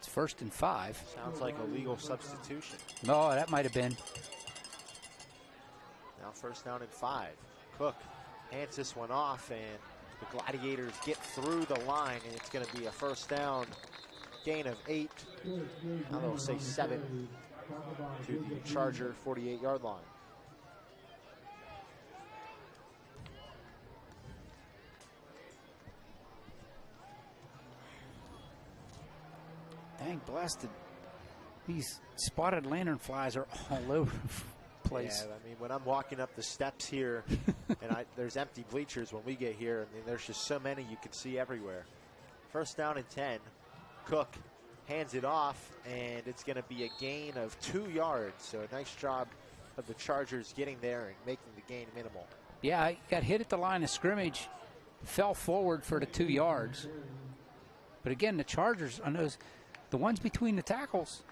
It's 1st and 5. Sounds like a legal substitution. No, that might have been. Now 1st down and 5. Cook hands this one off, and the Gladiators get through the line, and it's going to be a 1st down, gain of 8. Now they'll say 7 to the Charger 48-yard line. Dang blasted. These spotted lanternflies are all over the place. Yeah, I mean, when I'm walking up the steps here, and there's empty bleachers when we get here, I mean, there's just so many you can see everywhere. 1st down and 10. Cook hands it off, and it's going to be a gain of 2 yards. So a nice job of the Chargers getting there and making the gain minimal. Yeah, I got hit at the line of scrimmage, fell forward for the 2 yards. But again, the Chargers, on those, the ones between the tackles,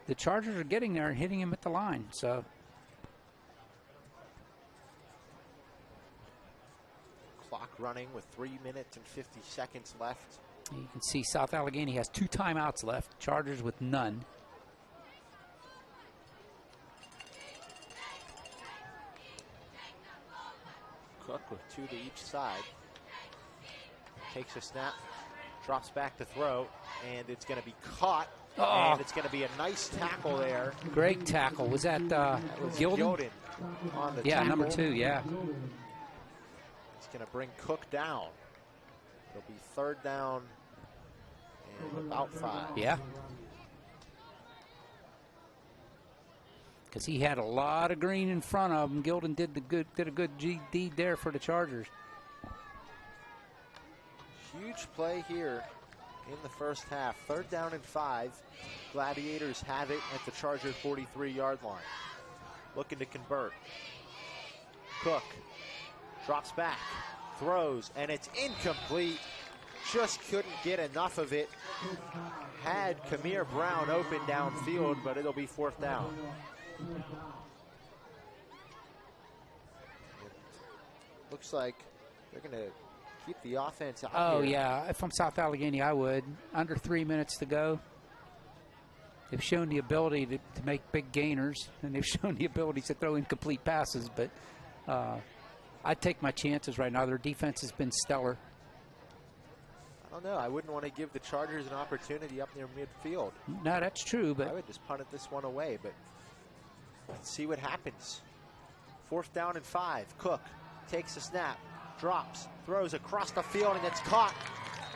the Chargers are getting there and hitting him at the line. So clock running with 3 minutes and 50 seconds left. you can see South Allegheny has 2 timeouts left, Chargers with none. Cook with 2 to each side. Takes a snap, drops back to throw, and it's going to be caught. Oh. And it's going to be a nice tackle there. Great tackle. Was that Gilden? On the yeah, tackle. number 2, yeah. It's going to bring Cook down. It'll be 3rd down and about 5. Yeah. Because he had a lot of green in front of him. Gilden did a good deed there for the Chargers. Huge play here in the 1st half. 3rd down and 5. Gladiators have it at the Charger 43-yard line. Looking to convert. Cook drops back, throws, and it's incomplete. Just couldn't get enough of it. Had Kamir Brown open downfield, but it'll be 4th down. Looks like they're going to keep the offense out. Oh, here. yeah. If I'm South Allegheny, I would. Under 3 minutes to go. They've shown the ability to make big gainers, and they've shown the ability to throw incomplete passes, but I'd take my chances right now. Their defense has been stellar. I don't know. I wouldn't want to give the Chargers an opportunity up near midfield. No, that's true, but I would just punt this one away, but let's see what happens. 4th down and 5. Cook takes a snap, drops, throws across the field, and it's caught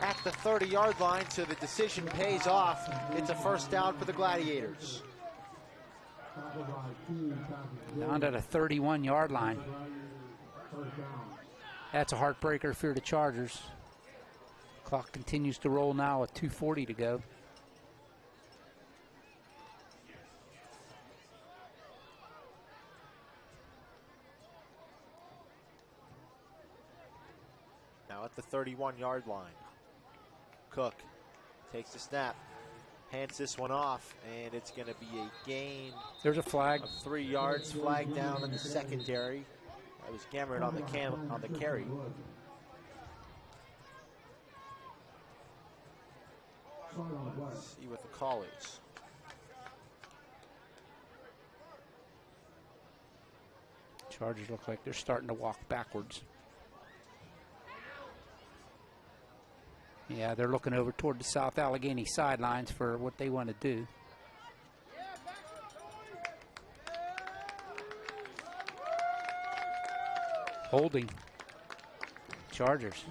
at the 30-yard line, so the decision pays off. It's a 1st down for the Gladiators. down to the 31-yard line. That's a heartbreaker for the Chargers. Clock continues to roll now with 2:40 to go. Now at the 31-yard line. Cook takes the snap, hands this one off, and it's going to be a gain. There's a flag. Of 3 yards, flag down in the secondary. That was Gamrot on the carry. Let's see what the call is. Chargers look like they're starting to walk backwards. Yeah, they're looking over toward the South Allegheny sidelines for what they want to do. Holding. Chargers.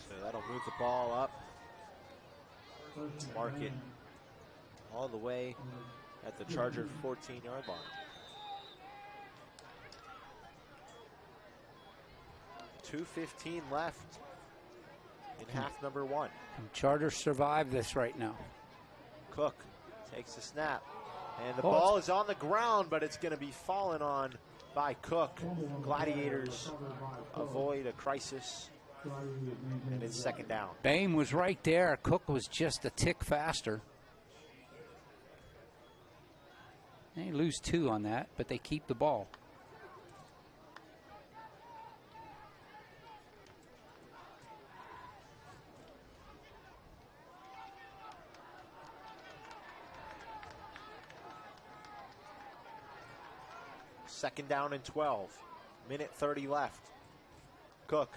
So that'll move the ball up. Mark it all the way at the Charger 14-yard line. 2:15 left in half number 1. And Chargers survive this right now. Cook takes the snap, and the ball is on the ground, but it's going to be fallen on by Cook. Gladiators avoid a crisis, and it's 2nd down. Bame was right there. Cook was just a tick faster. They lose 2 on that, but they keep the ball. 2nd down and 12. Minute 30 left. Cook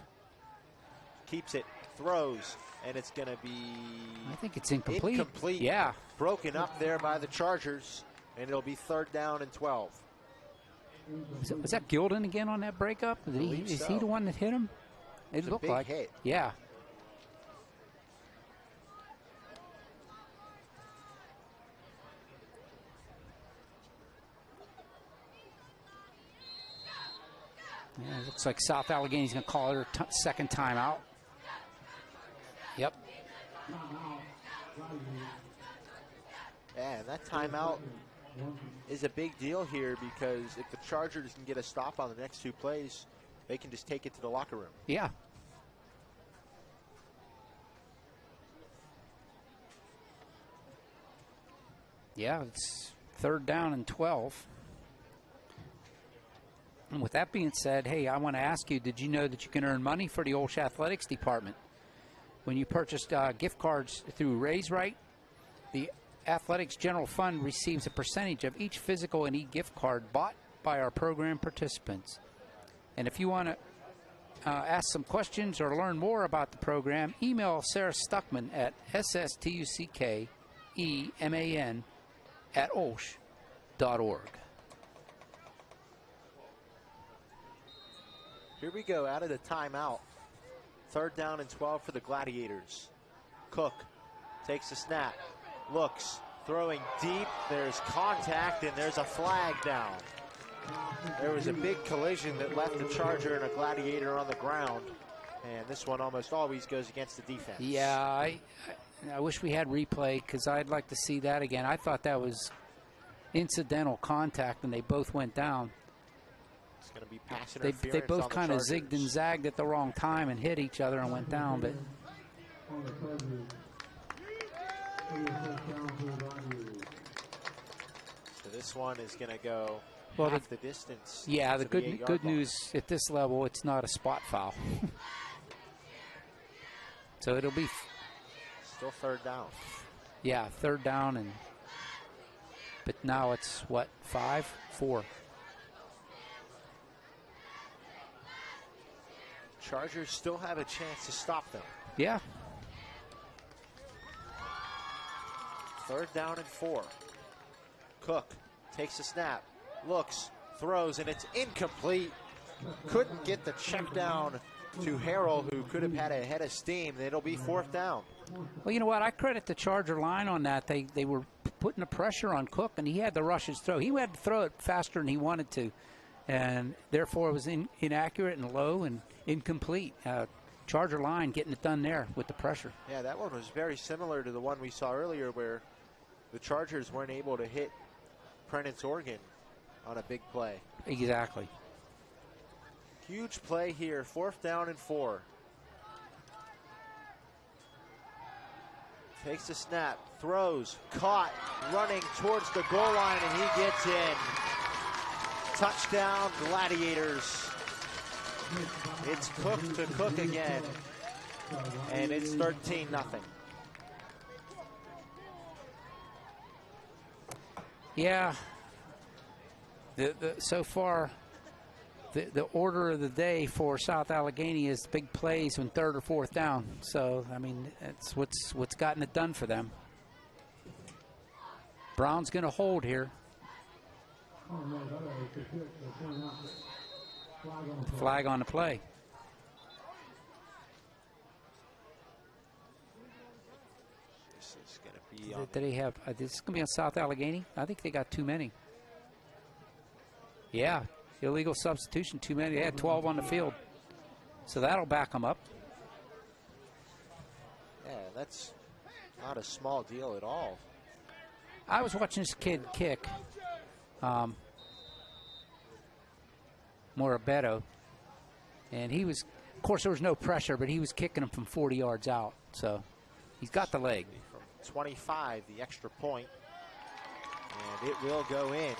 keeps it, throws, and it's going to be... I think it's incomplete. Incomplete. Yeah. Broken up there by the Chargers, and it'll be 3rd down and 12. Was that Gilden again on that breakup? Is he the one that hit him? It looked like hit. Yeah. Yeah, it looks like South Allegheny's going to call their second timeout. Yep. Yeah, and that timeout is a big deal here because if the Chargers can get a stop on the next 2 plays, they can just take it to the locker room. Yeah. Yeah, it's 3rd down and 12. And with that being said, hey, I want to ask you, did you know that you can earn money for the OLSH Athletics Department? When you purchased gift cards through Raise Right, the Athletics General Fund receives a percentage of each physical and e-gift card bought by our program participants. And if you want to ask some questions or learn more about the program, email Sarah Stuckman at sstuckman@olsh.org. Here we go, out of the timeout. 3rd down and 12 for the Gladiators. Cook takes a snap, looks, throwing deep. There's contact, and there's a flag down. There was a big collision that left the Charger and a Gladiator on the ground, and this one almost always goes against the defense. Yeah, I wish we had replay because I'd like to see that again. I thought that was incidental contact, and they both went down. It's going to be pass interference. They both kind of zigged and zagged at the wrong time and hit each other and went down. But so this one is going to go half the distance. Yeah, the good news at this level, it's not a spot foul. So it'll be still 3rd down. Yeah, 3rd down, but now it's what, 4? Chargers still have a chance to stop them. Yeah. 3rd down and 4. Cook takes a snap, looks, throws, and it's incomplete. Couldn't get the check down to Harrell, who could have had a head of steam. It'll be 4th down. Well, you know what? I credit the Charger line on that. They were putting the pressure on Cook, and he had to rush his throw. He had to throw it faster than he wanted to, and therefore it was inaccurate and low and incomplete. Charger line getting it done there with the pressure. Yeah, that one was very similar to the one we saw earlier where the Chargers weren't able to hit Prentice Organ on a big play. Exactly. Huge play here, 4th down and 4. Takes a snap, throws, caught, running towards the goal line, and he gets in. Touchdown, Gladiators. It's Cook to Cook again, and it's 13-0. Yeah. So far, the order of the day for South Allegheny is big plays on 3rd or 4th down. So, I mean, that's what's gotten it done for them. Brown's going to hold here. Flag on the play. This is going to be on. Did they have? This is going to be on South Allegheny. I think they got too many. Yeah, illegal substitution, too many. They had 12 on the field, so that'll back them up. Yeah, that's not a small deal at all. I was watching this kid kick. Morabetto, and he was, of course there was no pressure, but he was kicking him from 40 yards out, so he's got the leg. From 25, the extra point, and it will go in, and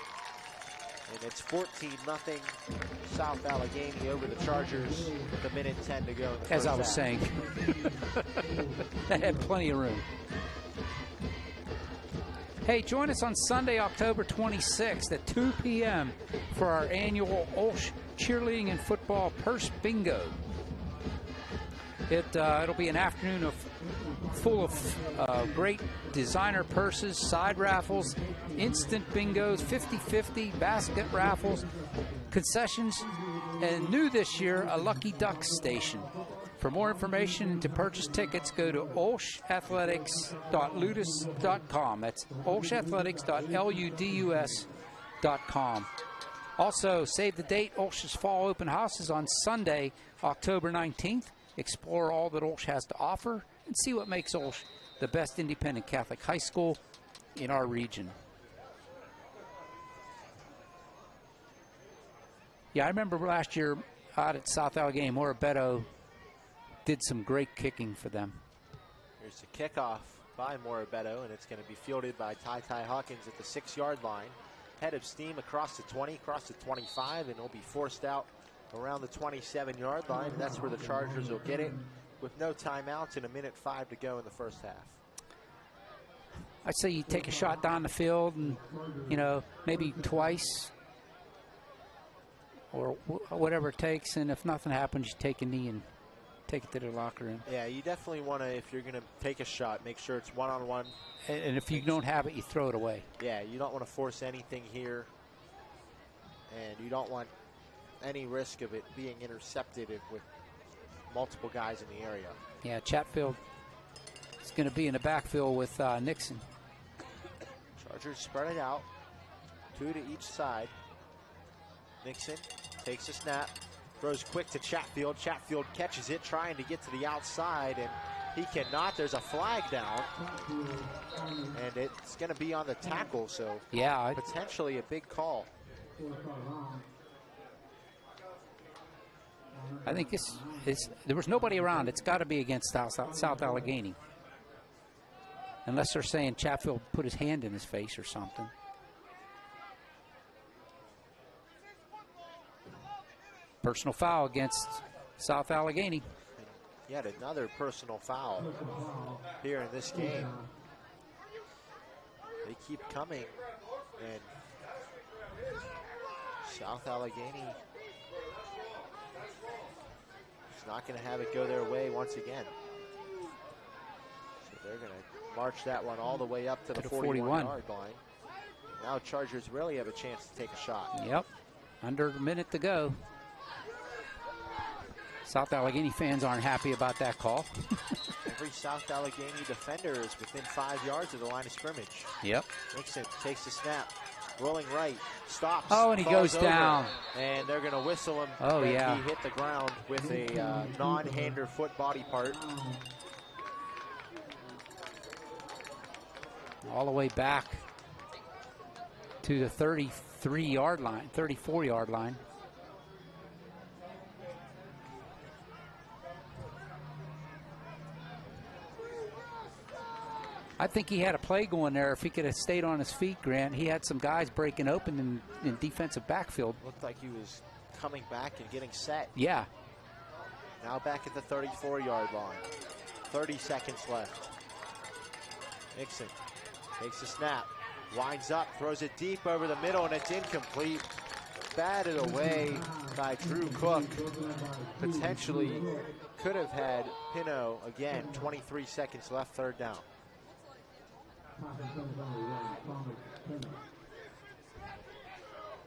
it's 14-0 South Allegheny over the Chargers with 1:10 to go in the first As I was half. saying, that had plenty of room. Hey, join us on Sunday, October 26th at 2 p.m. for our annual OLSH Cheerleading and Football Purse Bingo. It'll be an afternoon full of great designer purses, side raffles, instant bingos, 50-50, basket raffles, concessions, and new this year, a Lucky Duck station. For more information and to purchase tickets, go to olshathletics.ludus.com. That's olshathletics.ludus.com. Also, save the date. OLSH's Fall Open House is on Sunday, October 19th. Explore all that OLSH has to offer and see what makes OLSH the best independent Catholic high school in our region. Yeah, I remember last year out at South Allegheny, Morabito did some great kicking for them. Here's the kickoff by Morabito, and it's going to be fielded by Ty Hawkins at the 6-yard line. Head of steam across the 20, across the 25, and it'll be forced out around the 27-yard line. And that's where the Chargers will get it with no timeouts and 1:05 to go in the first half. I'd say you take a shot down the field and, maybe twice or whatever it takes. And if nothing happens, you take a knee and take it to the locker room. Yeah, you definitely want to, if you're going to take a shot, make sure it's one-on-one. And if you don't have it, you throw it away. Yeah, you don't want to force anything here. And you don't want any risk of it being intercepted with multiple guys in the area. Yeah, Chatfield is going to be in the backfield with Nixon. Chargers spread it out, 2 to each side. Nixon takes a snap, throws quick to Chatfield. Chatfield catches it, trying to get to the outside, and he cannot. There's a flag down, and it's going to be on the tackle, so yeah, potentially a big call. I think there was nobody around. It's got to be against South Allegheny. Unless they're saying Chatfield put his hand in his face or something. Personal foul against South Allegheny. Yet another personal foul here in this game. They keep coming, and South Allegheny is not going to have it go their way once again. So they're going to march that one all the way up to the 41-yard line. Now Chargers really have a chance to take a shot. Yep, under a minute to go. South Allegheny fans aren't happy about that call. Every South Allegheny defender is within 5 yards of the line of scrimmage. Yep. Nixon takes the snap, rolling right, stops. Oh, and he goes down. And they're going to whistle him. Oh, yeah. He hit the ground with a non-hander foot body part. All the way back to the 33-yard line, 34-yard line. I think he had a play going there. If he could have stayed on his feet, Grant, he had some guys breaking open in defensive backfield. Looked like he was coming back and getting set. Yeah. Now back at the 34-yard line. 30 seconds left. Nixon takes a snap, winds up, throws it deep over the middle, and it's incomplete. Batted away by Drew Cook. Potentially could have had Pino again. 23 seconds left, third down.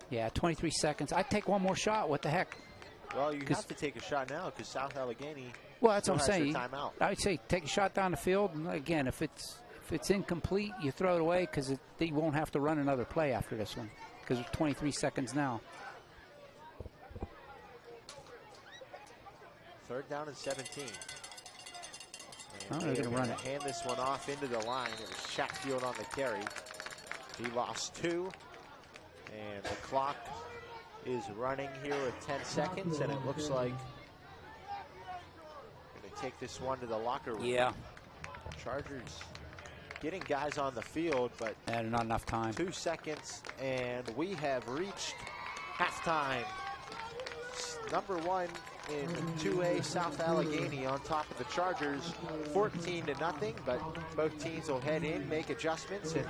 Yeah, 23 seconds. I'd take one more shot. What the heck? Well, you have to take a shot now because South Allegheny. Well, that's what I'm saying. Timeout. I'd say take a shot down the field. And again, if it's incomplete, you throw it away because they won't have to run another play after this one because it's 23 seconds now. Third down and 17. Oh, they're going to run it. Hand this one off into the line. It was Chatfield on the carry. He lost 2. And the clock is running here with 10 seconds. And it looks like we're going to take this one to the locker room. Yeah. Chargers getting guys on the field, but not enough time. 2 seconds, and we have reached halftime. Number 1 in 2A South Allegheny on top of the Chargers 14-0, but both teams will head in, make adjustments, and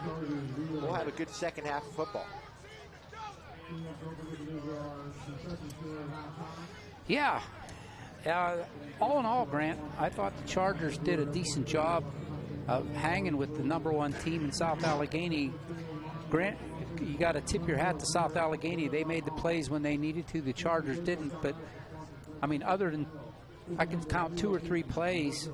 we'll have a good second half of football. Yeah. All in all, Grant, I thought the Chargers did a decent job of hanging with the #1 team in South Allegheny. Grant, you got to tip your hat to South Allegheny. They made the plays when they needed to. The Chargers didn't, but I mean, other than I can count 2 or 3 plays,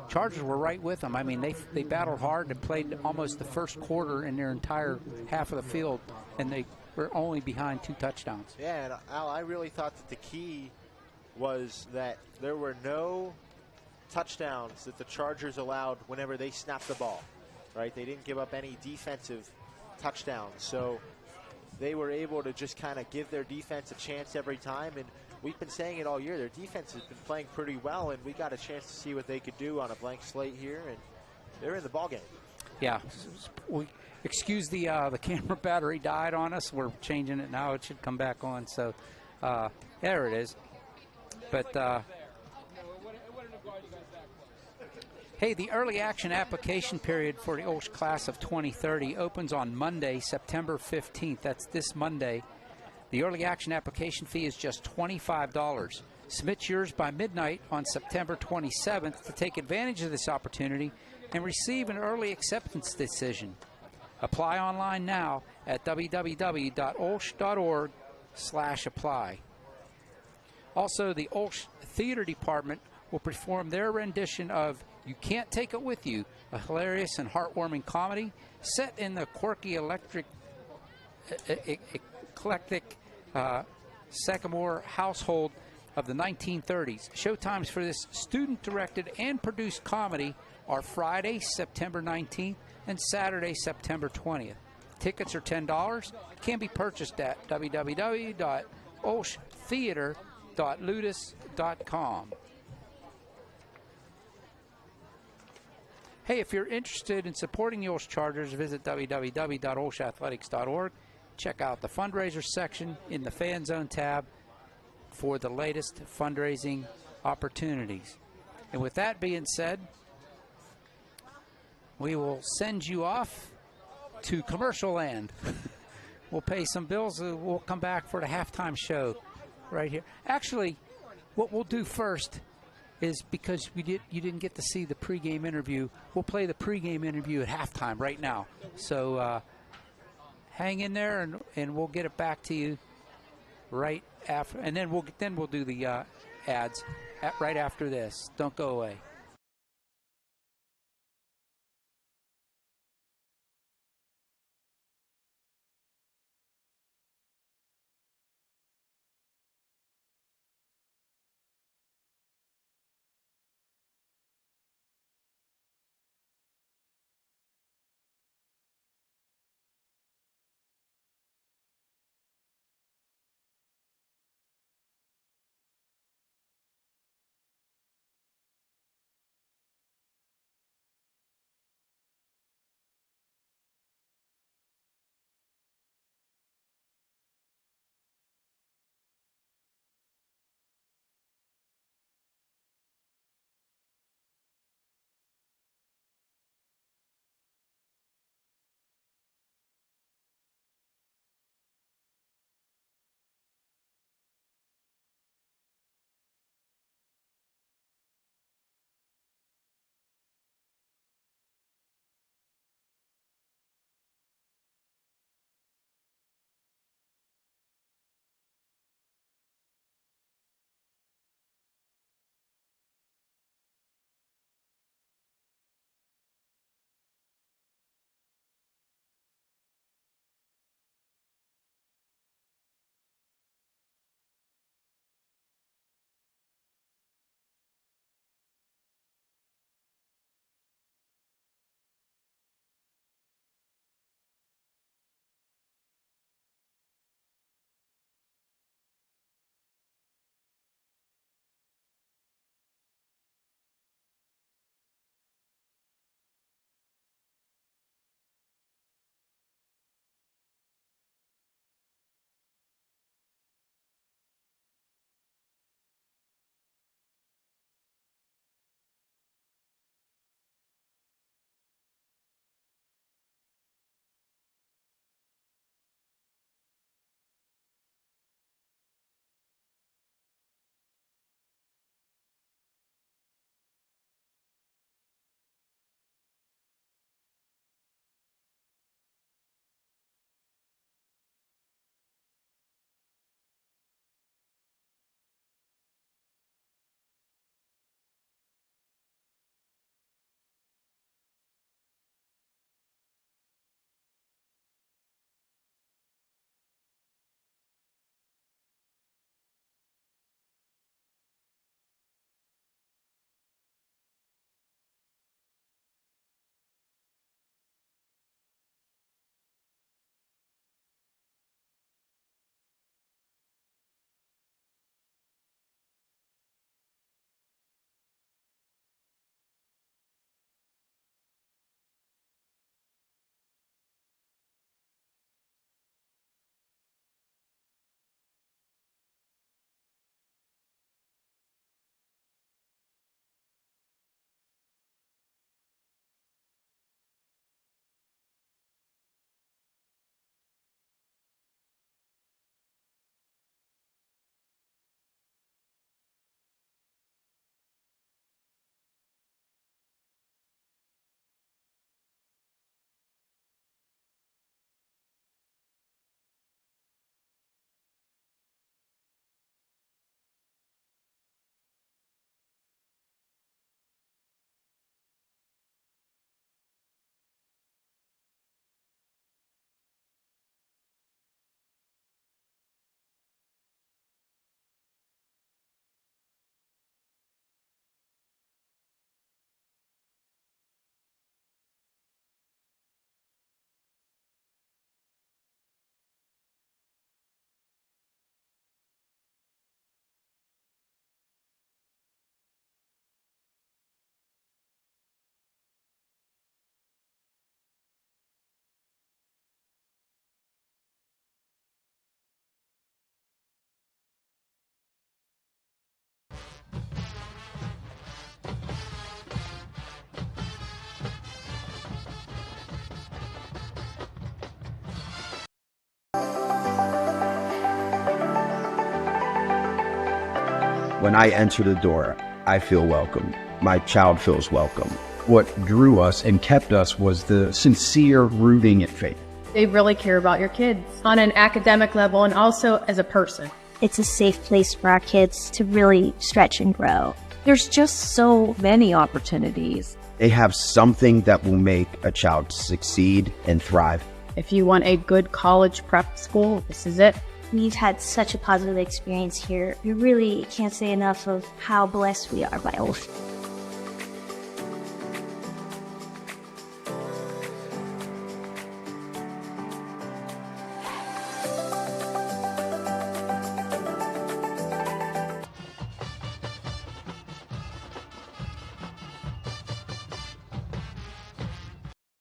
Chargers were right with them. I mean, they battled hard and played almost the first quarter in their entire half of the field, and they were only behind 2 touchdowns. Yeah, and Al, I really thought that the key was that there were no touchdowns that the Chargers allowed whenever they snapped the ball, right? They didn't give up any defensive touchdowns, so they were able to just kind of give their defense a chance every time, and we've been saying it all year. Their defense has been playing pretty well, and we got a chance to see what they could do on a blank slate here, and they're in the ballgame. Yeah. Excuse the camera battery died on us. We're changing it now. It should come back on. So there it is. But hey, the early action application period for the OLSH class of 2030 opens on Monday, September 15th. That's this Monday. The early action application fee is just $25. Submit yours by midnight on September 27th to take advantage of this opportunity and receive an early acceptance decision. Apply online now at www.olsh.org/apply. Also, the OLSH Theater Department will perform their rendition of You Can't Take It With You, a hilarious and heartwarming comedy set in the quirky eclectic Sycamore household of the 1930s. Showtimes for this student-directed and produced comedy are Friday, September 19th, and Saturday, September 20th. Tickets are $10. Can be purchased at www.olshtheater.ludus.com. Hey, if you're interested in supporting the OLSH Chargers, visit www.olshathletics.org. Check out the fundraiser section in the Fan Zone tab for the latest fundraising opportunities. And with that being said, we will send you off to commercial land. We'll pay some bills. We'll come back for the halftime show right here. Actually, what we'll do first is, because you didn't get to see the pregame interview, we'll play the pregame interview at halftime right now. So hang in there, and we'll get it back to you right after, and then we'll do the ads right after this. Don't go away. When I enter the door, I feel welcome. My child feels welcome. What drew us and kept us was the sincere rooting in faith. They really care about your kids on an academic level and also as a person. It's a safe place for our kids to really stretch and grow. There's just so many opportunities. They have something that will make a child succeed and thrive. If you want a good college prep school, this is it. We've had such a positive experience here. We really can't say enough of how blessed we are by OLSH.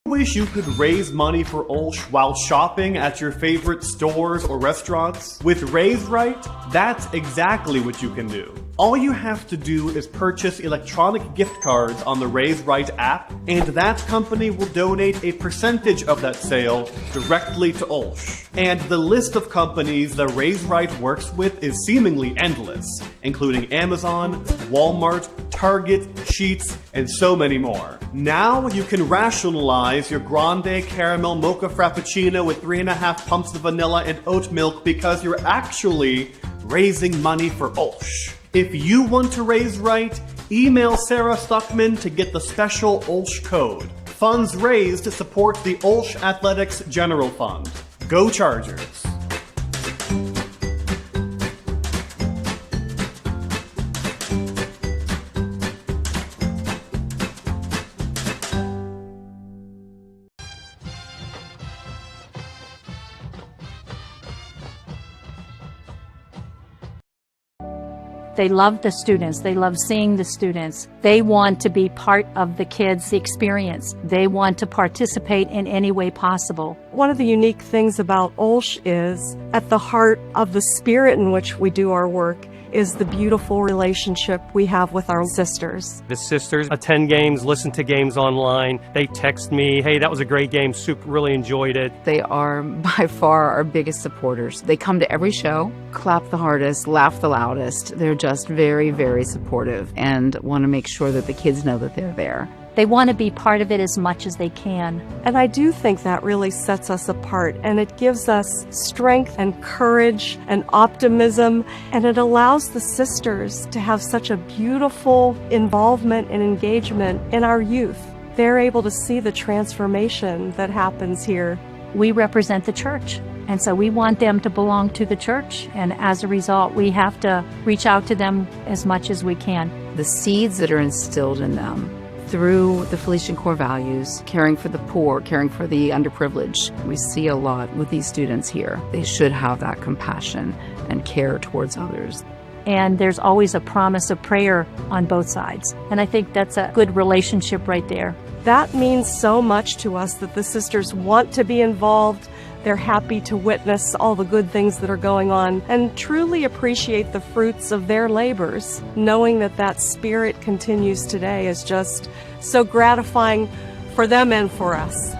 Wish you could raise money for OLSH while shopping at your favorite stores or restaurants? With Raise Right, that's exactly what you can do. All you have to do is purchase electronic gift cards on the Raise Right app, and that company will donate a percentage of that sale directly to OLSH. And the list of companies that Raise Right works with is seemingly endless, including Amazon, Walmart, Target, Sheetz, and so many more. Now you can rationalize your grande caramel mocha frappuccino with 3.5 pumps of vanilla and oat milk because you're actually raising money for OLSH. If you want to raise right, email Sarah Stuckman to get the special OLSH code. Funds raised to support the OLSH Athletics General Fund. Go Chargers! They love the students. They love seeing the students. They want to be part of the kids' experience. They want to participate in any way possible. One of the unique things about OLSH is, at the heart of the spirit in which we do our work, is the beautiful relationship we have with our sisters. The sisters attend games, listen to games online. They text me, hey, that was a great game, really enjoyed it. They are by far our biggest supporters. They come to every show, clap the hardest, laugh the loudest. They're just very, very supportive and want to make sure that the kids know that they're there. They want to be part of it as much as they can. And I do think that really sets us apart, and it gives us strength and courage and optimism, and it allows the sisters to have such a beautiful involvement and engagement in our youth. They're able to see the transformation that happens here. We represent the church, and so we want them to belong to the church, and as a result, we have to reach out to them as much as we can. The seeds that are instilled in them through the Felician core values, caring for the poor, caring for the underprivileged. We see a lot with these students here. They should have that compassion and care towards others. And there's always a promise of prayer on both sides. And I think that's a good relationship right there. That means so much to us that the sisters want to be involved. They're happy to witness all the good things that are going on and truly appreciate the fruits of their labors. Knowing that that spirit continues today is just so gratifying for them and for us.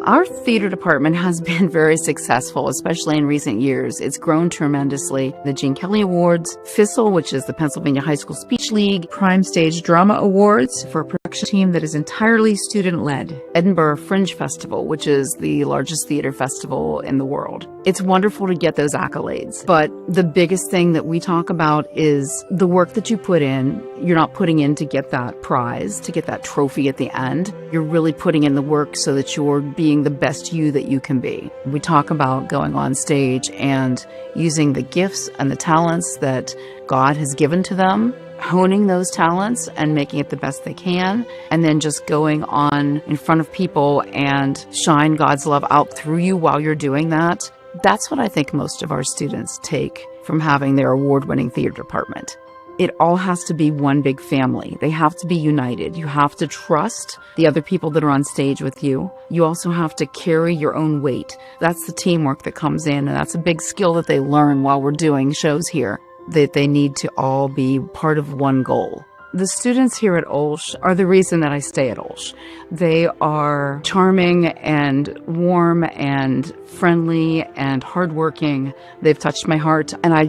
Our theater department has been very successful, especially in recent years. It's grown tremendously. The Gene Kelly Awards, FISL, which is the Pennsylvania High School Speech League, Prime Stage Drama Awards for a production team that is entirely student-led, Edinburgh Fringe Festival, which is the largest theater festival in the world. It's wonderful to get those accolades, but the biggest thing that we talk about is the work that you put in. You're not putting in to get that prize, to get that trophy at the end. You're really putting in the work so that you're being the best you that you can be. We talk about going on stage and using the gifts and the talents that God has given to them, honing those talents and making it the best they can, and then just going on in front of people and shine God's love out through you while you're doing that. That's what I think most of our students take from having their award-winning theater department. It all has to be one big family. They have to be united. You have to trust the other people that are on stage with you. You also have to carry your own weight. That's the teamwork that comes in, and that's a big skill that they learn while we're doing shows here, that they need to all be part of one goal. The students here at OLSH are the reason that I stay at OLSH. They are charming and warm and friendly and hardworking. They've touched my heart, and I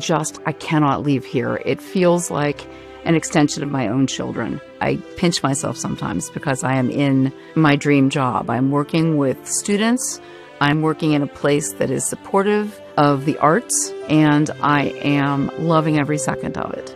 cannot leave here. It feels like an extension of my own children. I pinch myself sometimes because I am in my dream job. I'm working with students. I'm working in a place that is supportive of the arts, and I am loving every second of it.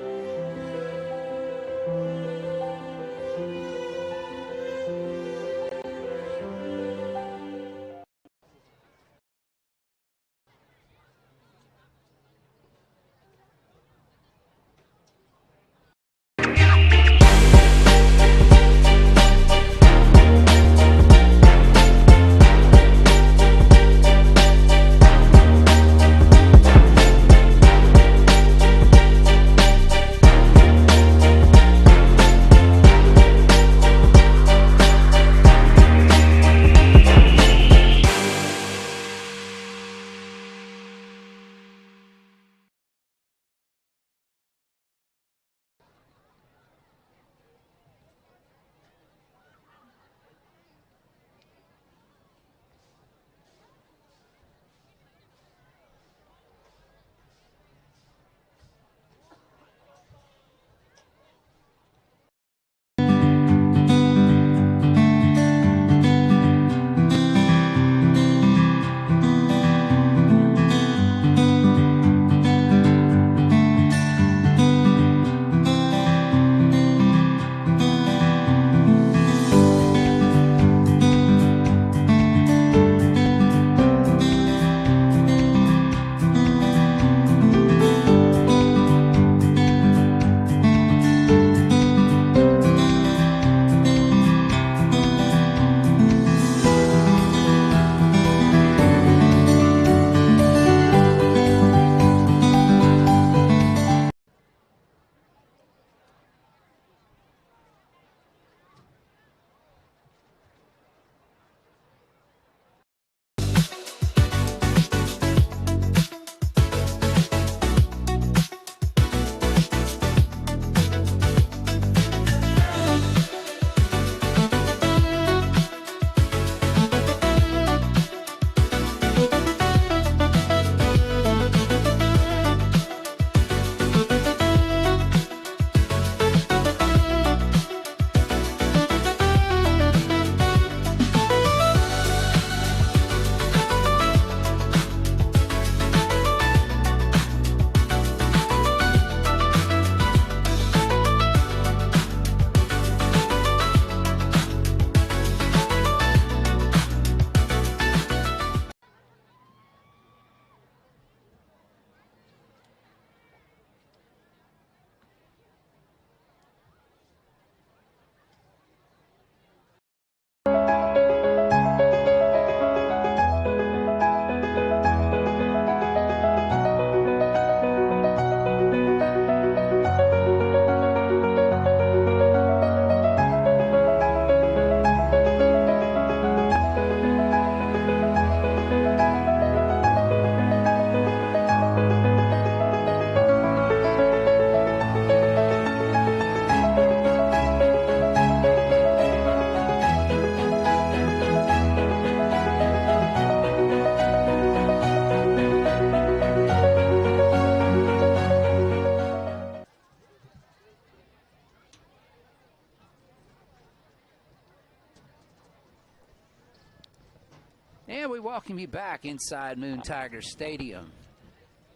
And we welcome you back inside Moon Tiger Stadium.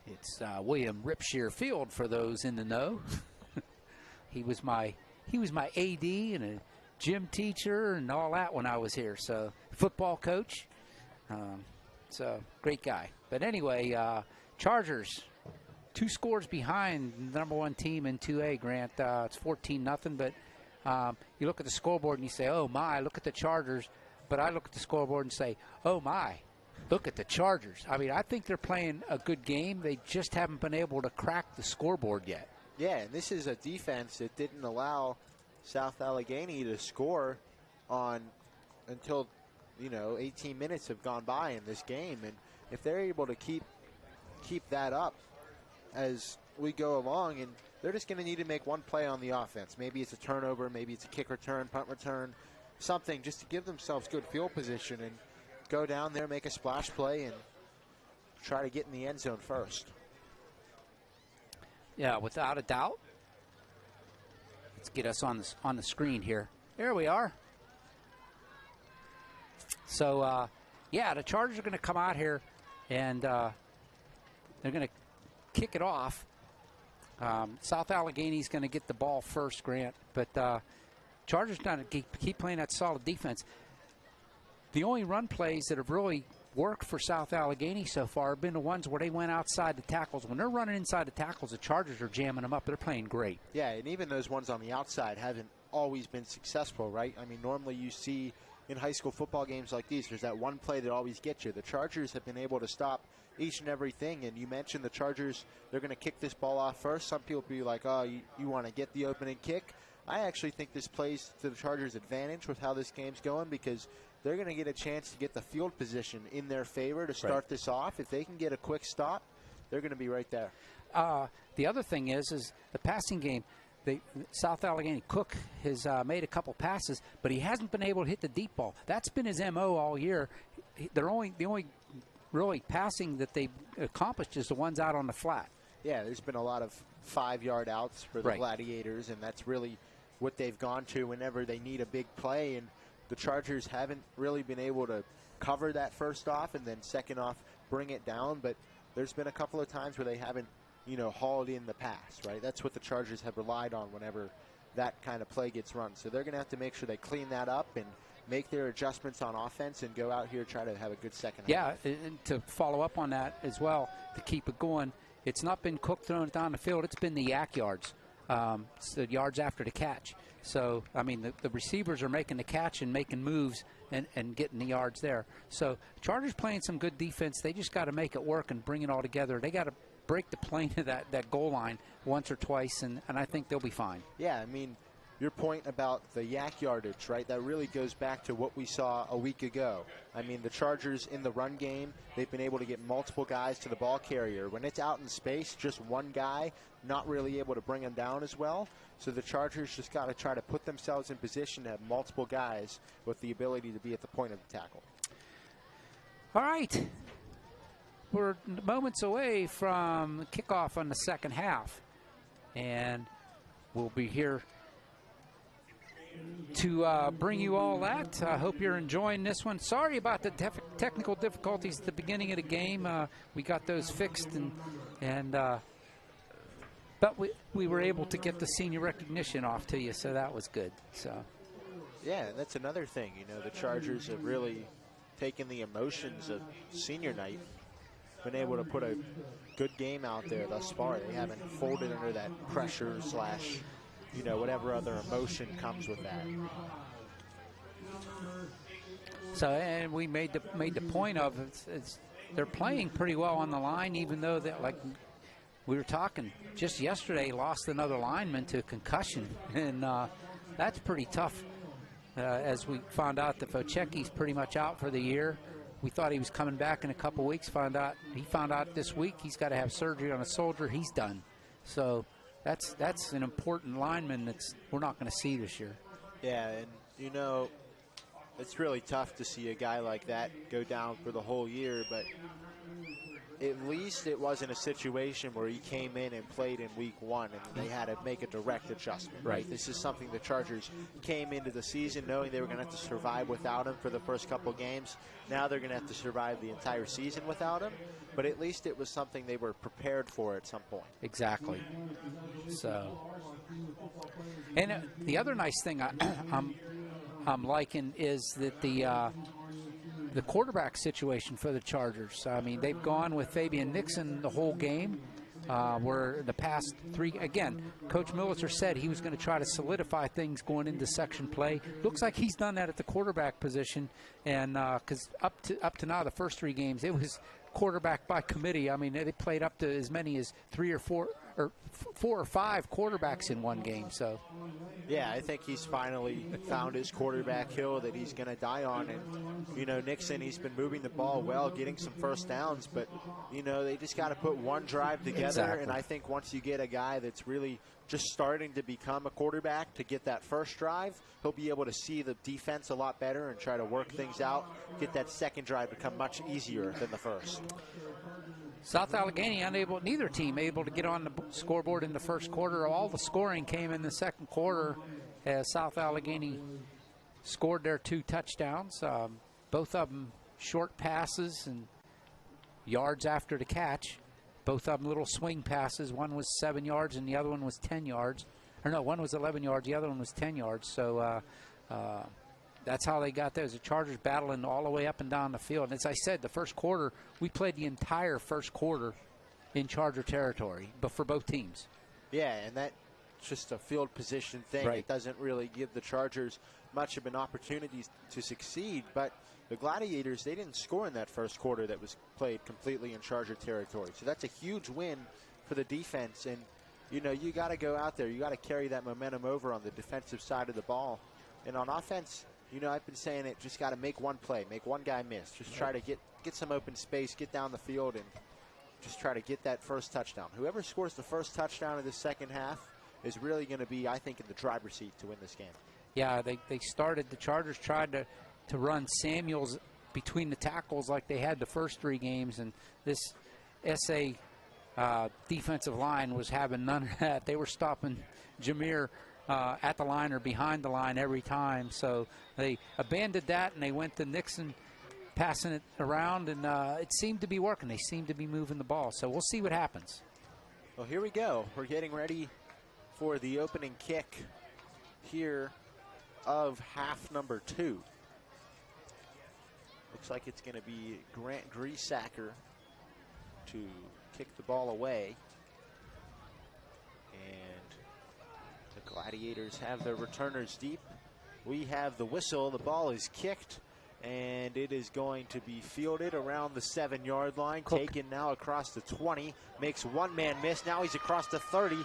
It's William Ripshear Field for those in the know. he was my AD and a gym teacher and all that when I was here. So football coach. So great guy. But anyway, Chargers 2 scores behind the number 1 team in 2A, Grant. It's 14-0. But you look at the scoreboard and you say, oh my, look at the Chargers. But I look at the scoreboard and say, oh my, look at the Chargers. I mean, I think they're playing a good game. They just haven't been able to crack the scoreboard yet. Yeah, and this is a defense that didn't allow South Allegheny to score on until, 18 minutes have gone by in this game. And if they're able to keep that up as we go along, and they're just going to need to make one play on the offense. Maybe it's a turnover, maybe it's a kick return, punt return, something just to give themselves good field position and go down there, make a splash play, and try to get in the end zone first. Yeah, without a doubt. Let's get us on the screen here. There we are. So, the Chargers are going to come out here, and they're going to kick it off. South Allegheny's going to get the ball first, Grant, but Chargers going to keep playing that solid defense. The only run plays that have really worked for South Allegheny so far have been the ones where they went outside the tackles. When they're running inside the tackles, the Chargers are jamming them up. They're playing great. Yeah, and even those ones on the outside haven't always been successful, right? I mean, normally you see in high school football games like these, there's that one play that always gets you. The Chargers have been able to stop each and everything, and you mentioned the Chargers, they're going to kick this ball off first. Some people be like, oh, you want to get the opening kick. I actually think this plays to the Chargers' advantage with how this game's going, because they're going to get a chance to get the field position in their favor to start this off. If they can get a quick stop, they're going to be right there. The other thing is the passing game. South Allegheny Cook has made a couple passes, but he hasn't been able to hit the deep ball. That's been his MO all year. The only really passing that they've accomplished is the ones out on the flat. Yeah, there's been a lot of 5-yard outs for the Gladiators, and that's really what they've gone to whenever they need a big play. And the Chargers haven't really been able to cover that first off, and then second off, bring it down. But there's been a couple of times where they haven't, hauled in the pass, right? That's what the Chargers have relied on whenever that kind of play gets run. So they're going to have to make sure they clean that up and make their adjustments on offense and go out here, try to have a good second half. Yeah, and to follow up on that as well, to keep it going, it's not been Cook throwing it down the field. It's been the yak yards, it's the yards after the catch. So, I mean, the receivers are making the catch and making moves and getting the yards there. So, Chargers playing some good defense. They just got to make it work and bring it all together. They got to break the plane of that goal line once or twice, and I think they'll be fine. Yeah, I mean, your point about the yak yardage, right, that really goes back to what we saw a week ago. I mean, the Chargers in the run game, they've been able to get multiple guys to the ball carrier. When it's out in space, just one guy, not really able to bring him down as well. So the Chargers just got to try to put themselves in position to have multiple guys with the ability to be at the point of the tackle. All right. We're moments away from kickoff on the second half, and we'll be here to bring you all that. I hope you're enjoying this one. Sorry about the technical difficulties at the beginning of the game. We got those fixed, but we were able to get the senior recognition off to you, so that was good. So, yeah, that's another thing. The Chargers have really taken the emotions of senior night, been able to put a good game out there thus far. They haven't folded under that pressure slash, whatever other emotion comes with that. So, and we made the point of they're playing pretty well on the line, even though that, like we were talking just yesterday, lost another lineman to concussion, and that's pretty tough. As we found out that Fochecki's pretty much out for the year. We thought he was coming back in a couple weeks. He found out this week he's got to have surgery on a shoulder. He's done. So that's an important lineman we're not going to see this year. Yeah, and it's really tough to see a guy like that go down for the whole year, but at least it wasn't a situation where he came in and played in week one and they had to make a direct adjustment. Right. This is something the Chargers came into the season knowing they were going to have to survive without him for the first couple games. Now they're going to have to survive the entire season without him, but at least it was something they were prepared for at some point. Exactly. So, and the other nice thing I'm liking is that the quarterback situation for the Chargers. I mean, they've gone with Fabian Nixon the whole game. Where the past three, again, Coach Militzer said he was going to try to solidify things going into section play. Looks like he's done that at the quarterback position, and because up to now, the first three games, it was quarterback by committee. I mean, they played up to as many as 3 or 4 or 4 or 5 quarterbacks in one game. So, yeah, I think he's finally found his quarterback hill that he's going to die on. And, you know, Nixon, he's been moving the ball well, getting some first downs, but, you know, they just got to put one drive together. Exactly. And I think once you get a guy that's really just starting to become a quarterback to get that first drive, he'll be able to see the defense a lot better and try to work things out, get that second drive become much easier than the first. South Allegheny neither team able to get on the scoreboard in the first quarter. All the scoring came in the second quarter as South Allegheny scored their 2 touchdowns. Both of them short passes and yards after the catch. Both of them little swing passes. One was 7 yards and the other one was 10 yards. Or no, one was 11 yards, the other one was 10 yards. So that's how they got there. The Chargers battling all the way up and down the field. And as I said, the first quarter, we played the entire first quarter in Charger territory, but for both teams. Yeah, and that's just a field position thing. Right. It doesn't really give the Chargers much of an opportunity to succeed, but the Gladiators, they didn't score in that first quarter that was played completely in Charger territory. So that's a huge win for the defense. And, you know, you got to go out there. You got to carry that momentum over on the defensive side of the ball. And on offense, you know, I've been saying it, just got to make one play, make one guy miss. Just try to get some open space, get down the field, and just try to get that first touchdown. Whoever scores the first touchdown of the second half is really going to be, I think, in the driver's seat to win this game. Yeah, they started, the Chargers tried to run Samuels between the tackles like they had the first 3 games, and this SA defensive line was having none of that. They were stopping Jameer at the line or behind the line every time. So they abandoned that and they went to Nixon passing it around, and it seemed to be working. They seemed to be moving the ball. So we'll see what happens. Well, here we go. We're getting ready for the opening kick here of half number 2. Looks like it's going to be Grant Griesacker to kick the ball away. And the Gladiators have their returners deep. We have the whistle. The ball is kicked, and it is going to be fielded around the 7-yard line. Cook. Taken now across the 20. Makes one man miss. Now he's across the 30.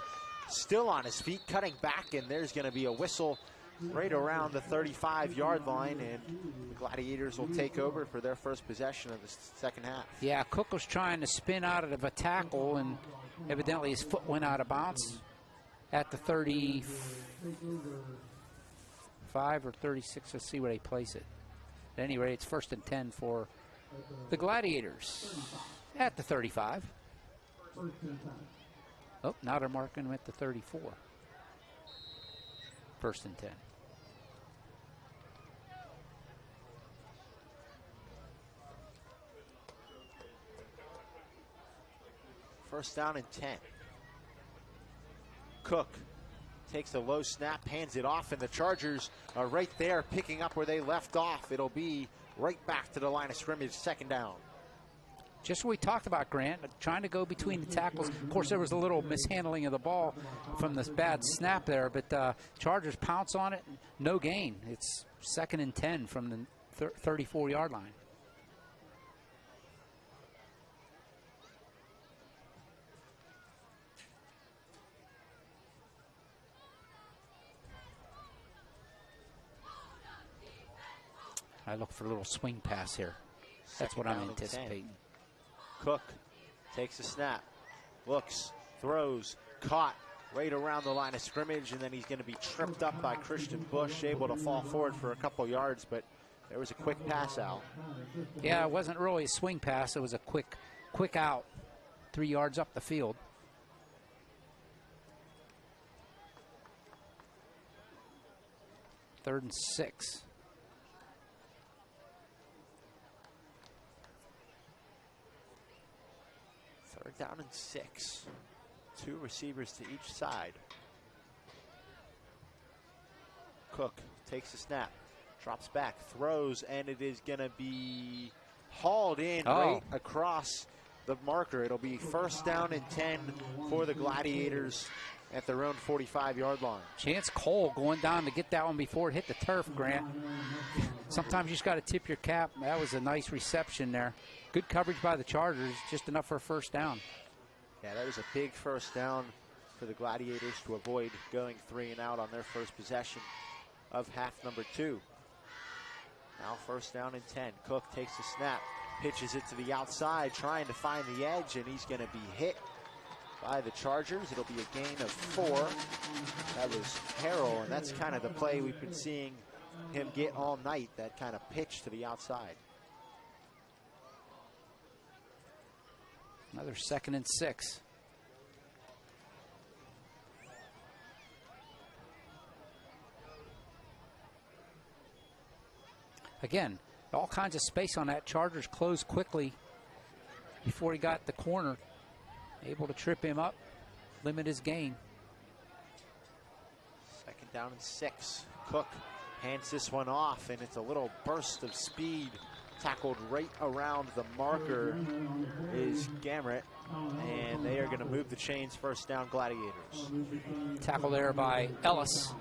Still on his feet, cutting back, and there's going to be a whistle right around the 35-yard line, and the Gladiators will take over for their first possession of the second half. Yeah, Cook was trying to spin out of a tackle, and evidently his foot went out of bounds at the 35 or 36. Let's see where they place it. At any rate, it's 1st and 10 for the Gladiators at the 35. Oh, now they're marking him at the 34. 1st and 10. First down and 10. Cook takes the low snap, hands it off, and the Chargers are right there picking up where they left off. It'll be right back to the line of scrimmage, 2nd down. Just what we talked about, Grant, trying to go between the tackles. Of course, there was a little mishandling of the ball from this bad snap there, but Chargers pounce on it, no gain. It's 2nd and 10 from the 34-yard line. I look for a little swing pass here. That's what I'm anticipating. Cook takes a snap, looks, throws, caught right around the line of scrimmage, and then he's going to be tripped up by Christian Bush, able to fall forward for a couple yards, but there was a quick pass out. Yeah, it wasn't really a swing pass. It was a quick out, 3 yards up the field. Third and 6. Third down and 6. 2 receivers to each side. Cook takes a snap, drops back, throws, and it is going to be hauled in right across the marker. It'll be 1st down and 10 for the Gladiators at their own 45-yard line. Chance Cole going down to get that one before it hit the turf, Grant. Sometimes you just got to tip your cap. That was a nice reception there. Good coverage by the Chargers, just enough for a 1st down. Yeah, that was a big 1st down for the Gladiators to avoid going 3 and out on their first possession of half number 2. Now first down and 10. Cook takes the snap, pitches it to the outside, trying to find the edge, and he's going to be hit by the Chargers. It'll be a gain of 4. That was Harrell, and that's kind of the play we've been seeing him get all night, that kind of pitch to the outside. Another 2nd and 6. Again, all kinds of space on that. Chargers closed quickly before he got the corner. Able to trip him up, limit his gain. 2nd down and 6. Cook hands this one off, and it's a little burst of speed. Tackled right around the marker is Gamrett, and they are going to move the chains. First down, Gladiators. Tackle there by Ellis.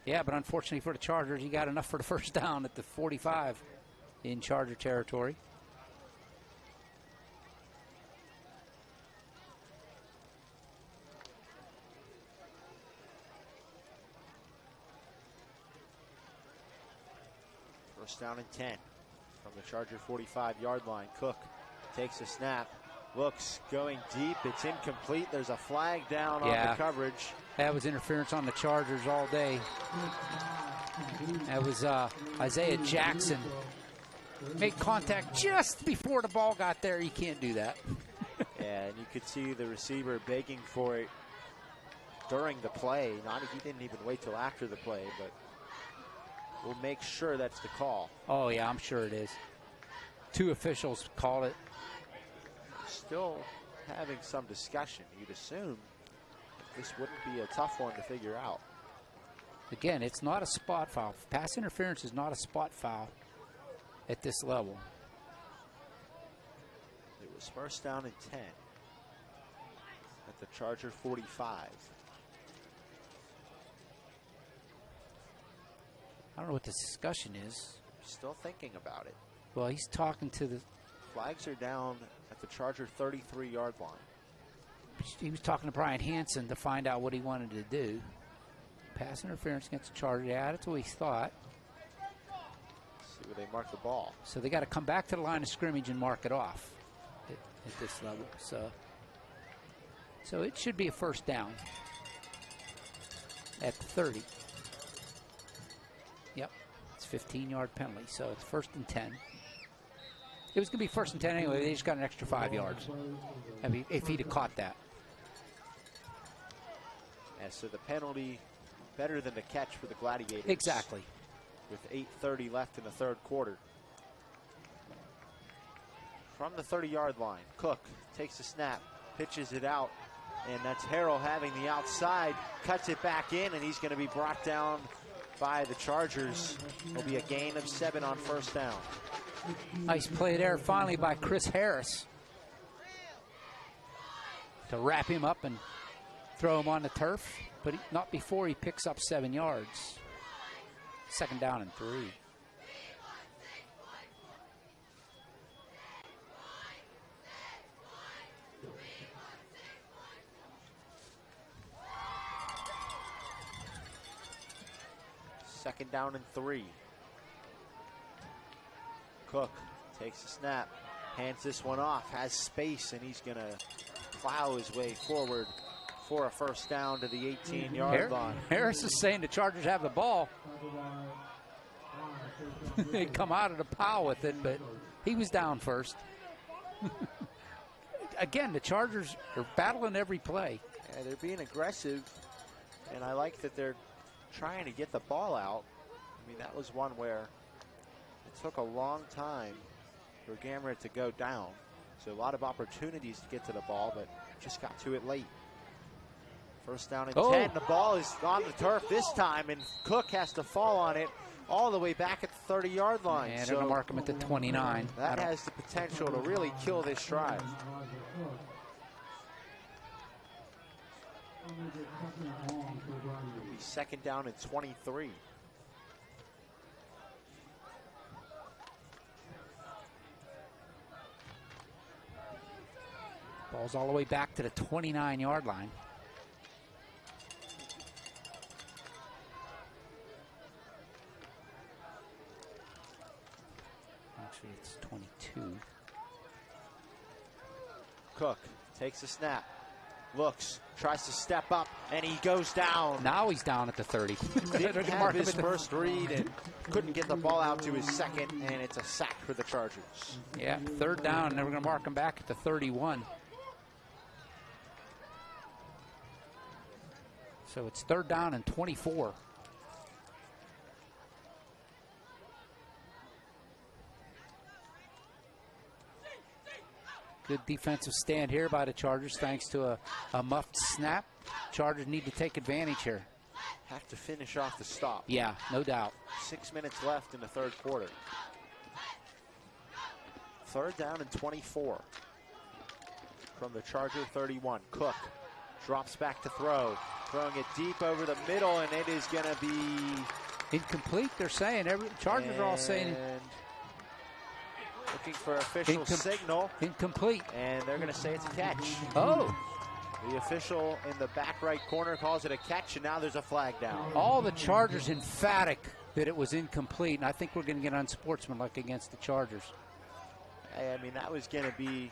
Yeah, but unfortunately for the Chargers, he got enough for the first down at the 45 in Charger territory. First down and 10 from the Charger 45-yard line. Cook takes a snap, looks, going deep. It's incomplete. There's a flag down on the coverage. That was interference on the Chargers all day. That was Isaiah Jackson. Made contact just before the ball got there. You can't do that. Yeah, and you could see the receiver begging for it during the play. He didn't even wait till after the play, but we'll make sure that's the call. Oh, yeah, I'm sure it is. 2 officials called it. Still having some discussion. You'd assume this wouldn't be a tough one to figure out. Again, it's not a spot foul. Pass interference is not a spot foul at this level. It was first down and 10 at the Charger 45. I don't know what the discussion is. Still thinking about it. Well, he's talking to the... Flags are down at the Charger 33-yard line. He was talking to Brian Hansen to find out what he wanted to do. Pass interference against the Chargers. Yeah, that's what he thought. See where they mark the ball. So they got to come back to the line of scrimmage and mark it off at this level. So it should be a first down at the 30. Yep, it's a 15-yard penalty, so it's 1st and 10. It was going to be 1st and 10 anyway. They just got an extra 5 yards. I mean, if he'd have caught that. Yeah, so the penalty better than the catch for the Gladiators. Exactly. With 8:30 left in the 3rd quarter. From the 30-yard line, Cook takes the snap, pitches it out, and that's Harrell having the outside, cuts it back in, and he's going to be brought down by the Chargers. It'll be a gain of 7 on first down. Nice play there finally by Chris Harris to wrap him up and throw him on the turf, but not before he picks up 7 yards. 2nd down and 3. Second down and 3. Cook takes the snap, hands this one off, has space, and he's going to plow his way forward for a first down to the 18-yard line. Harris is saying the Chargers have the ball. They'd come out of the pile with it, but he was down first. Again, the Chargers are battling every play. Yeah, they're being aggressive, and I like that they're trying to get the ball out. I mean, that was one where it took a long time for Gamrett to go down. So a lot of opportunities to get to the ball, but just got to it late. First down and 10. The ball is on the turf this time, and Cook has to fall on it all the way back at the 30-yard line. And they're going to mark him at the 29. That has the potential to really kill this drive. It'll be 2nd down and 23. Ball Ball's all the way back to the 29-yard line. Actually, it's 22. Cook takes a snap, looks, tries to step up, and he goes down. Now he's down at the 30. Didn't have his first read and couldn't get the ball out to his second, and it's a sack for the Chargers. Yeah, 3rd down, and we're going to mark him back at the 31. So it's 3rd down and 24. Good defensive stand here by the Chargers thanks to a muffed snap. Chargers need to take advantage here. Have to finish off the stop. Yeah, no doubt. 6 minutes left in the 3rd quarter. 3rd down and 24. From the Charger 31. Cook drops back to throw. Throwing it deep over the middle, and it is going to be incomplete. They're saying Chargers are all saying looking for official signal. Incomplete. And they're going to say it's a catch. Oh. The official in the back right corner calls it a catch, and now there's a flag down. All the Chargers emphatic that it was incomplete, and I think we're going to get unsportsmanlike against the Chargers. I mean, that was going to be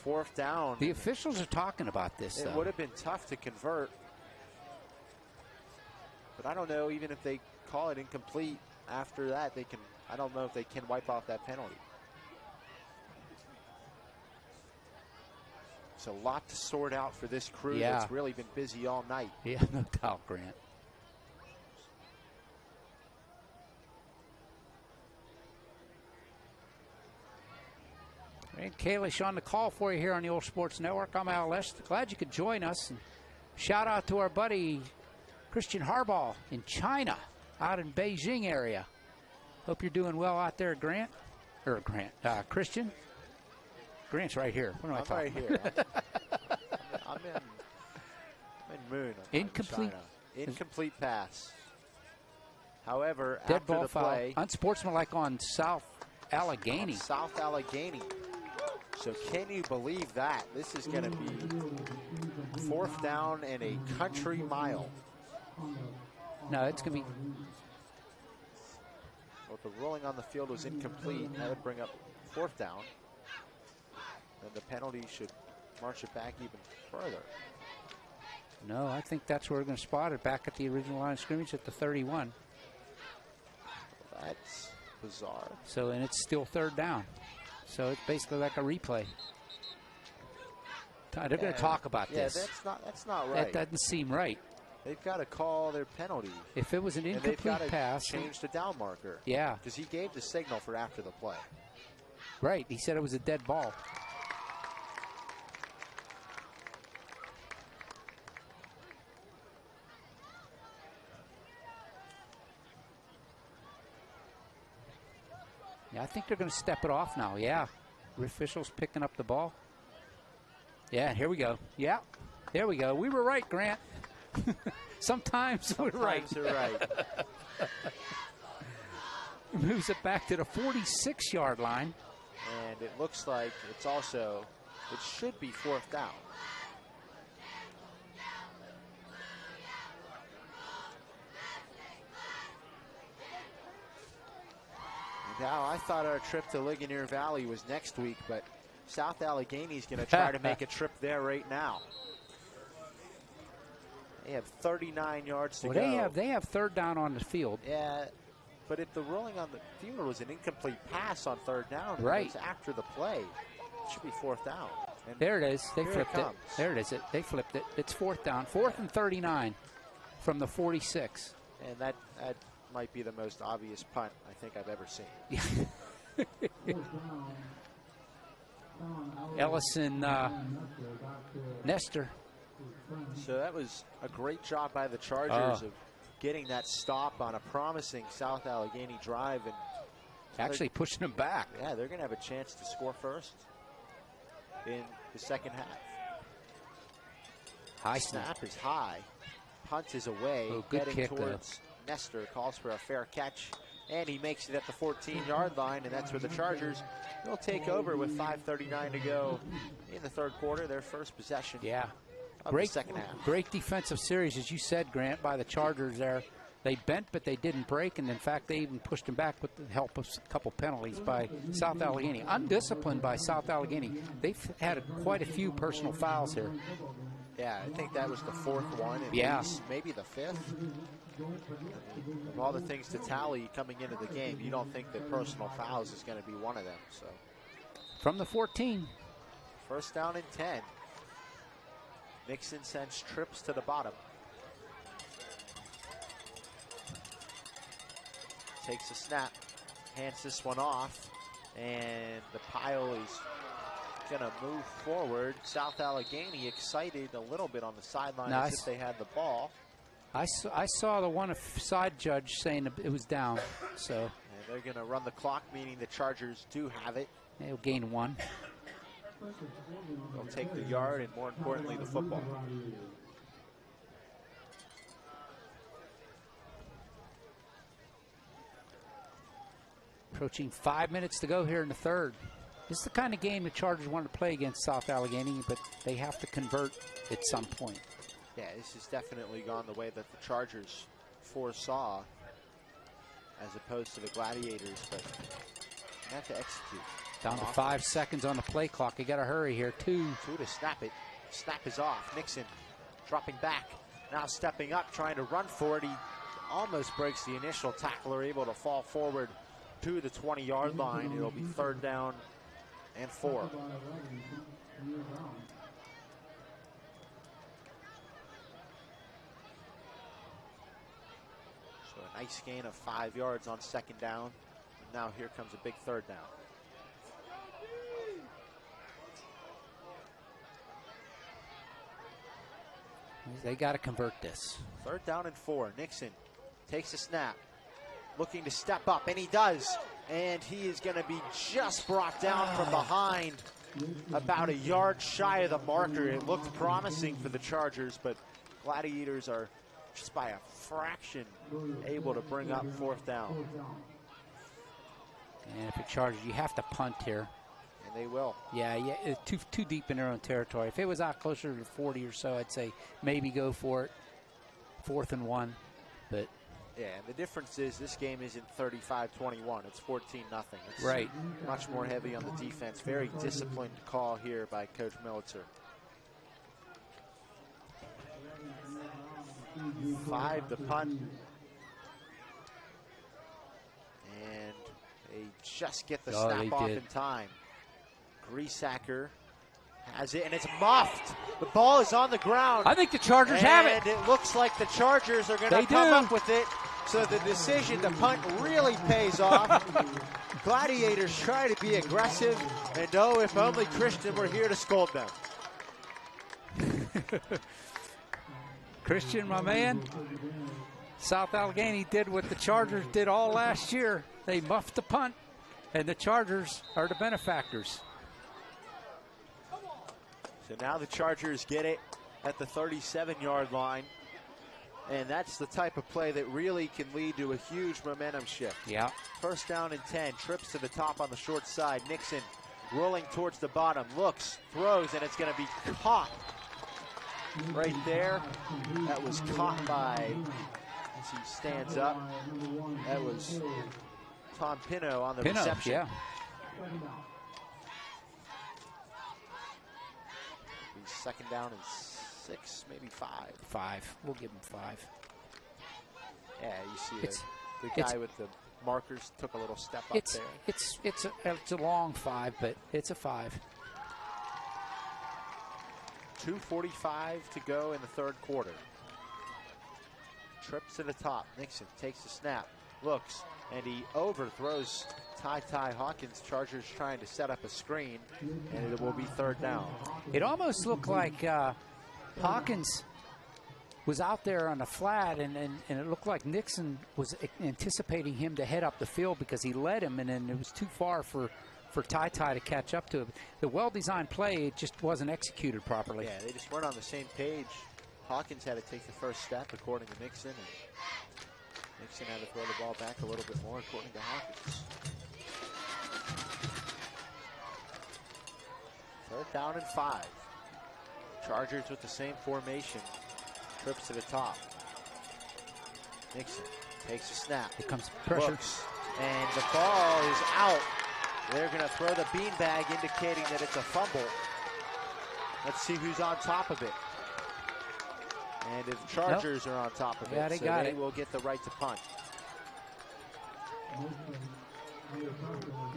4th down. The officials are talking about this, It would have been tough to convert. But I don't know, even if they call it incomplete after that, they can. I don't know if they can wipe off that penalty. It's a lot to sort out for this crew that's really been busy all night. Yeah, no doubt, Grant. Grant Kalish on the call for you here on the Old Sports Network. I'm OLSH. Glad you could join us. And shout out to our buddy Christian Harbaugh in China, out in Beijing area. Hope you're doing well out there, Grant. Or Christian. Grant's right here. What am I talking right here. I'm in Moon. Incomplete. Incomplete pass. However, dead after ball the foul. play, Unsportsmanlike on South Allegheny. South Allegheny. So can you believe that? This is going to be 4th down and a country mile. No, it's going to be. Well, if the ruling on the field was incomplete, that would bring up 4th down. And the penalty should march it back even further. No, I think that's where we're going to spot it, back at the original line of scrimmage at the 31. That's bizarre. So, and it's still 3rd down. So it's basically like a replay. They're going to talk about this. Yeah, that's not right. That doesn't seem right. They've got to call their penalty. If it was an incomplete pass. Change the down marker. Yeah. Because he gave the signal for after the play. Right. He said it was a dead ball. Yeah, I think they're going to step it off now. Yeah. Officials picking up the ball. Yeah, here we go. Yeah. There we go. We were right, Grant. Sometimes we're right. Sometimes they're right. Moves it back to the 46-yard line. And it looks like it should be 4th down. Now, I thought our trip to Ligonier Valley was next week, but South Allegheny is going to try to make a trip there right now. They have 39 yards to go. They have 3rd down on the field. Yeah, but if the ruling on the field was an incomplete pass on 3rd down, right, it's after the play, it should be 4th down. And there it is. They flipped it. There it is. They flipped it. It's 4th down. 4th and 39 from the 46. And that might be the most obvious punt I think I've ever seen. Ellison Nestor. So that was a great job by the Chargers of getting that stop on a promising South Allegheny drive and actually pushing them back. Yeah, they're going to have a chance to score first in the second half. High snap is high. Punt is away. Oh, good heading kick, towards Nestor. Calls for a fair catch. And he makes it at the 14-yard line, and that's where the Chargers will take over with 5:39 to go in the third quarter, their first possession. Yeah. Of Great, the second half. Great defensive series, as you said, Grant, by the Chargers there. They bent, but they didn't break, and in fact, they even pushed them back with the help of a couple penalties by South Allegheny. Undisciplined by South Allegheny. They've had quite a few personal fouls here. Yeah, I think that was the fourth one. And yeah. Maybe the fifth. Of all the things to tally coming into the game, you don't think that personal fouls is going to be one of them. So, from the 14. First down and 10. Nixon sends trips to the bottom. Takes a snap, hands this one off, and the pile is going to move forward. South Allegheny excited a little bit on the sideline as if they had the ball. I saw the one side judge saying it was down. So and they're going to run the clock, meaning the Chargers do have it. They'll gain one. They'll take the yard and, more importantly, the football. Approaching 5 minutes to go here in the third. This is the kind of game the Chargers want to play against South Allegheny, but they have to convert at some point. Yeah, this has definitely gone the way that the Chargers foresaw, as opposed to the Gladiators, but they have to execute. Down to 5 seconds on the play clock. They got to hurry here. Two to snap it. Snap is off. Nixon dropping back. Now stepping up, trying to run for it. He almost breaks the initial tackler, able to fall forward to the 20-yard line. It'll be third down and 4. So a nice gain of 5 yards on second down. And now here comes a big third down. They got to convert this. Third down and 4. Nixon takes a snap, looking to step up, and he does. And he is going to be just brought down from behind, about a yard shy of the marker. It looked promising for the Chargers, but Gladiators are just by a fraction able to bring up fourth down. And if you're Chargers, you have to punt here. And they will. Yeah, it's too deep in their own territory. If it was out closer to 40 or so, I'd say maybe go for it. 4th and 1, but yeah, and the difference is this game isn't 35-21. It's 14-0. It's right. Much more heavy on the defense. Very disciplined call here by Coach Militzer. 5 to punt. And they just get the snap off in time. Greasacker has it, and it's muffed. The ball is on the ground. I think the Chargers have it. And it looks like the Chargers are going to come up with it. So the decision to punt really pays off. Gladiators try to be aggressive, and oh, if only Christian were here to scold them. Christian, my man. South Allegheny did what the Chargers did all last year. They muffed the punt, and the Chargers are the benefactors. So now the Chargers get it at the 37-yard line. And that's the type of play that really can lead to a huge momentum shift. Yeah. First down and 10. Trips to the top on the short side. Nixon rolling towards the bottom. Looks, throws, and it's going to be caught right there. That was caught by, as he stands up, that was Tom Pino on the reception. Yeah. Second down and 6, maybe 5. 5. We'll give him 5. Yeah, you see the guy with the markers took a little step up there. It's a long 5, but it's a 5. 2:45 to go in the third quarter. Trips to the top. Nixon takes the snap, looks, and he overthrows Ty Hawkins. Chargers trying to set up a screen, and it will be third down. It almost looked like Hawkins was out there on the flat, and it looked like Nixon was anticipating him to head up the field because he led him, and then it was too far for Ty to catch up to him. The well-designed play, it just wasn't executed properly. Yeah, they just weren't on the same page. Hawkins had to take the first step, according to Nixon. And Nixon had to throw the ball back a little bit more, according to Hawkins. 3rd down and 5. Chargers with the same formation. Trips to the top. Nixon takes a snap. Here comes pressure. Looks, and the ball is out. They're going to throw the beanbag, indicating that it's a fumble. Let's see who's on top of it. And if Chargers are on top of it, they will get the right to punt.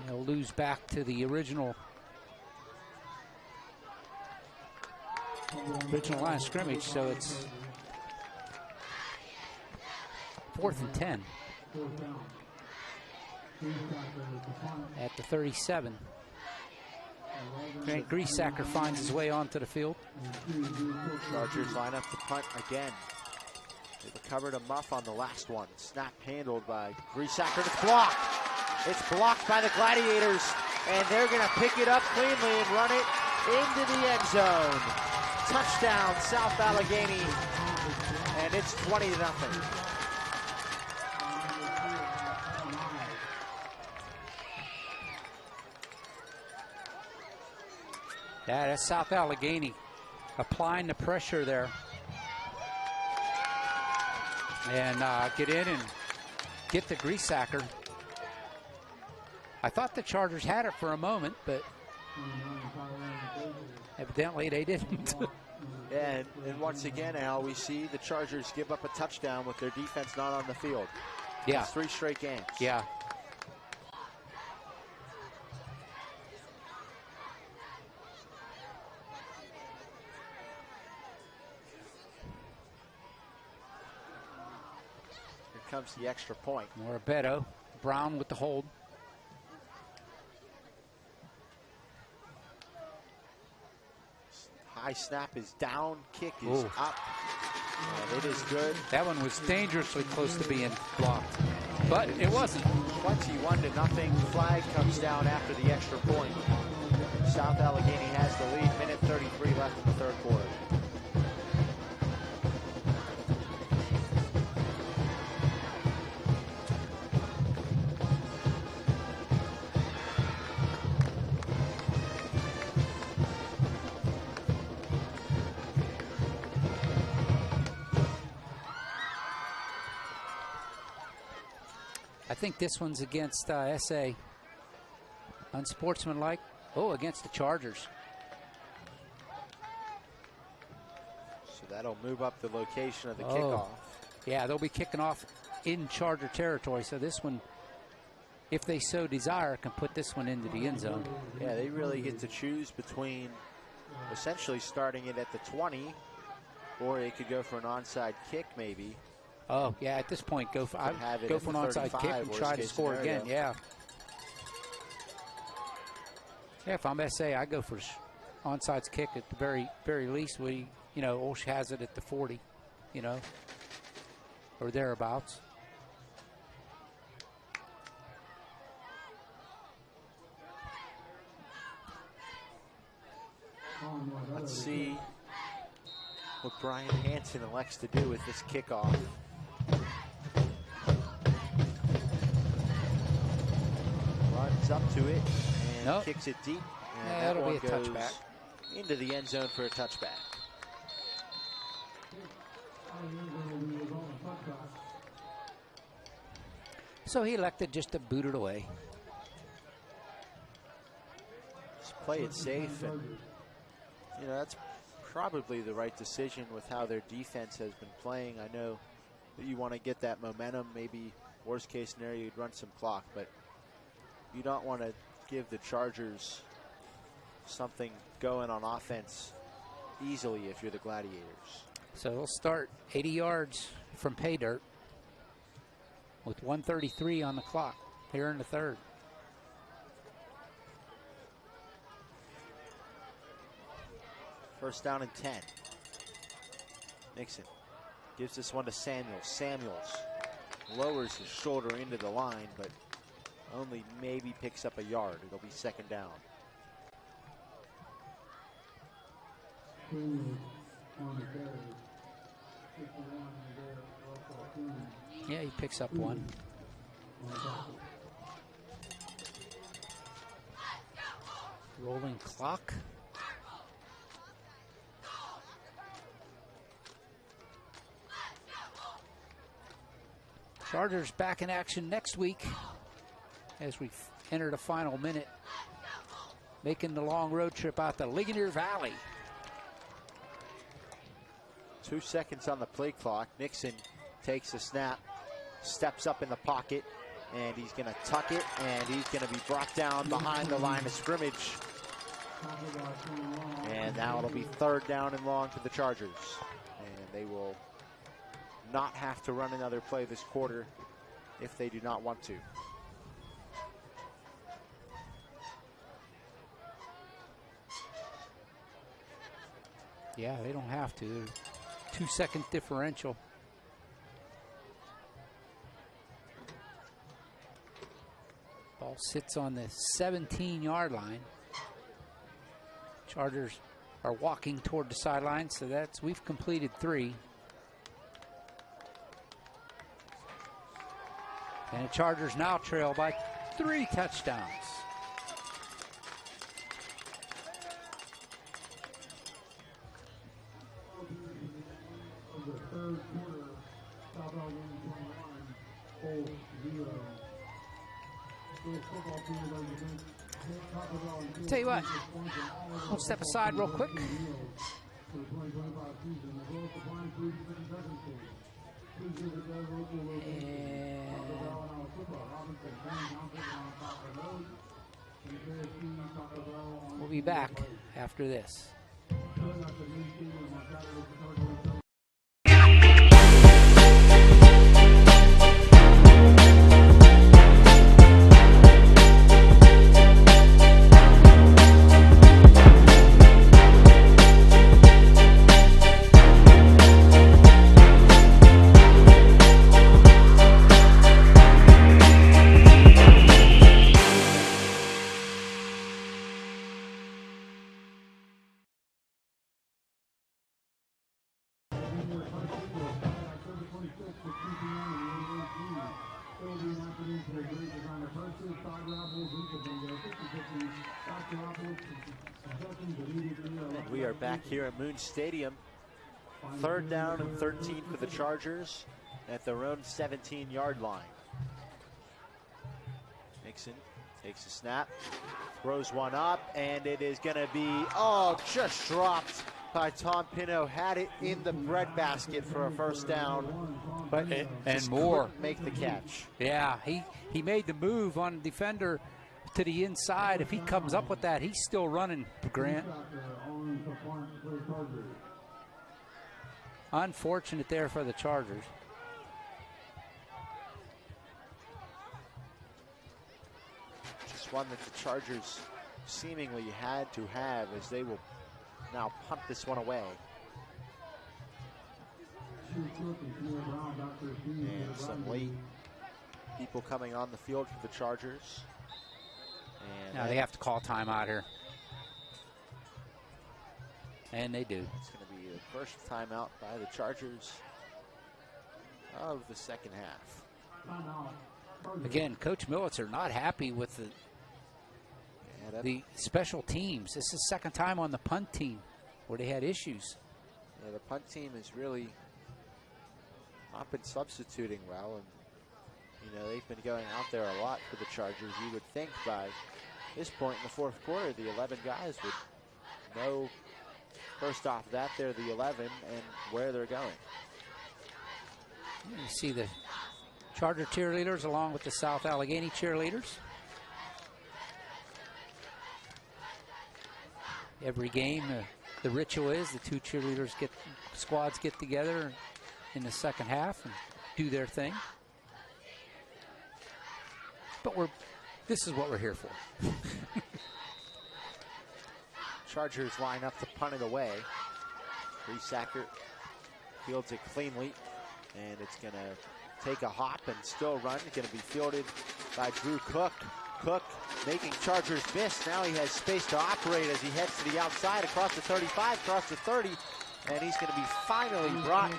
They'll lose back to the original line of scrimmage, so it's 4th and 10 at the 37. Grant Griesacker finds his way onto the field. Chargers line up to punt again. They recovered a muff on the last one. Snap handled by Griesacker. It's blocked. It's blocked by the Gladiators, and they're going to pick it up cleanly and run it into the end zone. Touchdown, South Allegheny, and it's 20-0. Yeah, that's South Allegheny applying the pressure there. And get in and get the Griesacker. I thought the Chargers had it for a moment, but evidently they didn't. And once again, Al, we see the Chargers give up a touchdown with their defense not on the field. Yeah. It's 3 straight games. Yeah. Here comes the extra point. Morabetto, Brown with the hold. High snap is down, kick is up, and it is good. That one was dangerously close to being blocked, but it wasn't. 21-0. Flag comes down after the extra point. South Allegheny has the lead. Minute 33 left in the 3rd quarter. I think this one's against SA. Unsportsmanlike. Oh, against the Chargers. So that'll move up the location of the kickoff. Yeah, they'll be kicking off in Charger territory. So this one, if they so desire, can put this one into the end zone. Yeah, they really get to choose between essentially starting it at the 20, or they could go for an onside kick maybe. Oh, yeah, at this point, go for an onside kick and try to score again, yeah. Yeah, if I'm SA, I go for onside kick at the very least. OLSH has it at the 40, or thereabouts. Let's see what Brian Hansen elects to do with this kickoff. Runs up to it and kicks it deep. And that'll that be a touchback. Into the end zone for a touchback. So he elected just to boot it away. Just play it safe, and that's probably the right decision with how their defense has been playing. I know that you want to get that momentum. Maybe worst case scenario, you'd run some clock, but you don't want to give the Chargers something going on offense easily if you're the Gladiators. So they'll start 80 yards from pay dirt with 1:33 on the clock here in the 3rd. First down and 10. Nixon gives this one to Samuels. Samuels lowers his shoulder into the line, but only maybe picks up a yard. It'll be 2nd down. Yeah, he picks up one. Rolling clock. Chargers back in action next week as we enter the final minute, making the long road trip out to Allegheny Valley. 2 seconds on the play clock. Nixon takes a snap, steps up in the pocket, and he's going to tuck it, and he's going to be brought down behind the line of scrimmage. And now it'll be 3rd down and long to the Chargers. And they will not have to run another play this quarter if they do not want to. Yeah, they don't have to. 2-second differential. Ball sits on the 17-yard line. Chargers are walking toward the sideline, so we've completed 3. And the Chargers now trail by 3 touchdowns. Tell you what, we'll step aside real quick. And we'll be back after this. And we are back here at Moon Stadium. 3rd down and 13 for the Chargers at their own 17-yard line. Nixon takes a snap, throws one up, and it is going to be, just dropped by Tom Pino. Had it in the breadbasket for a 1st down, but and more couldn't make the catch. Yeah, he made the move on the defender to the inside. If he comes up with that, he's still running, Grant. Unfortunate there for the Chargers. Just one that the Chargers seemingly had to have, as they will now punt this one away. And some late people coming on the field for the Chargers. And now they have to call timeout here. And they do. It's going to be the first timeout by the Chargers of the 2nd half. Again, Coach Millitzer not happy with the special teams. This is 2nd time on the punt team where they had issues. Yeah, the punt team has really not been substituting well, and they've been going out there a lot for the Chargers. You would think by this point in the 4th quarter, the 11 guys would know, first off, that they're the 11 and where they're going. You see the Charger cheerleaders along with the South Allegheny cheerleaders. Every game, the ritual is the 2 cheerleaders squads get together in the 2nd half and do their thing. But this is what we're here for. Chargers line up to punt it away. Resacker fields it cleanly, and it's going to take a hop and still run. It's going to be fielded by Drew Cook. Cook making Chargers miss. Now he has space to operate as he heads to the outside across the 35, across the 30, And he's going to be finally brought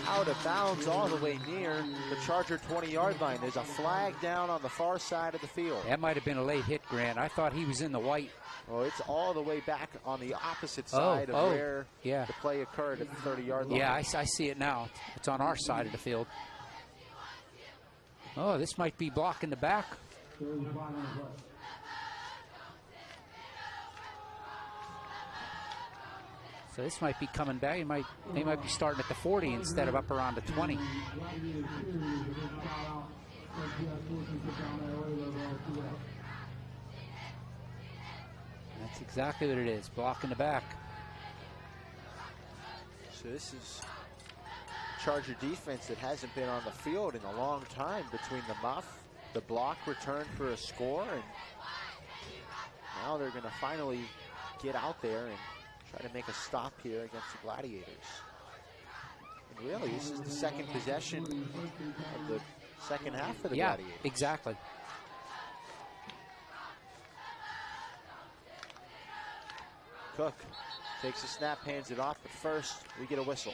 out of bounds all the way near the Charger 20-yard line. There's a flag down on the far side of the field. That might have been a late hit, Grant. I thought he was in the white. Well, it's all the way back on the opposite side of where the play occurred at the 30-yard line. Yeah, I see it now. It's on our side of the field. Oh, this might be blocking the back. So this might be coming back. They might be starting at the 40 instead of up around the 20. That's exactly what it is, blocking the back. So this is Charger defense that hasn't been on the field in a long time, between the muff, the block return for a score, and now they're going to finally get out there and try to make a stop here against the Gladiators. And really, this is the second possession of the second half for the Gladiators. Yeah, exactly. Cook takes a snap, hands it off, but first we get a whistle.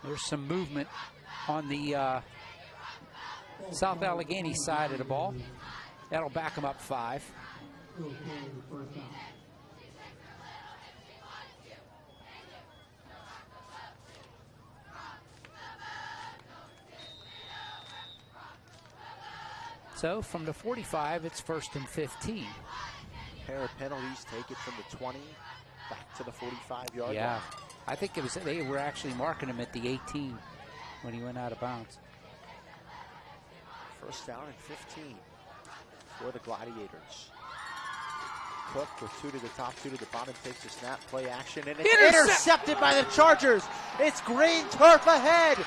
There's some movement on the South Allegheny side of the ball. That'll back them up 5. So from the 45, it's 1st and 15. Pair of penalties take it from the 20 back to the 45-yard line. Yeah, I think it was, they were actually marking him at the 18 when he went out of bounds. First down and 15 for the Gladiators. Cook with 2 to the top, 2 to the bottom, takes a snap, play action, and it's intercepted by the Chargers. It's green turf ahead.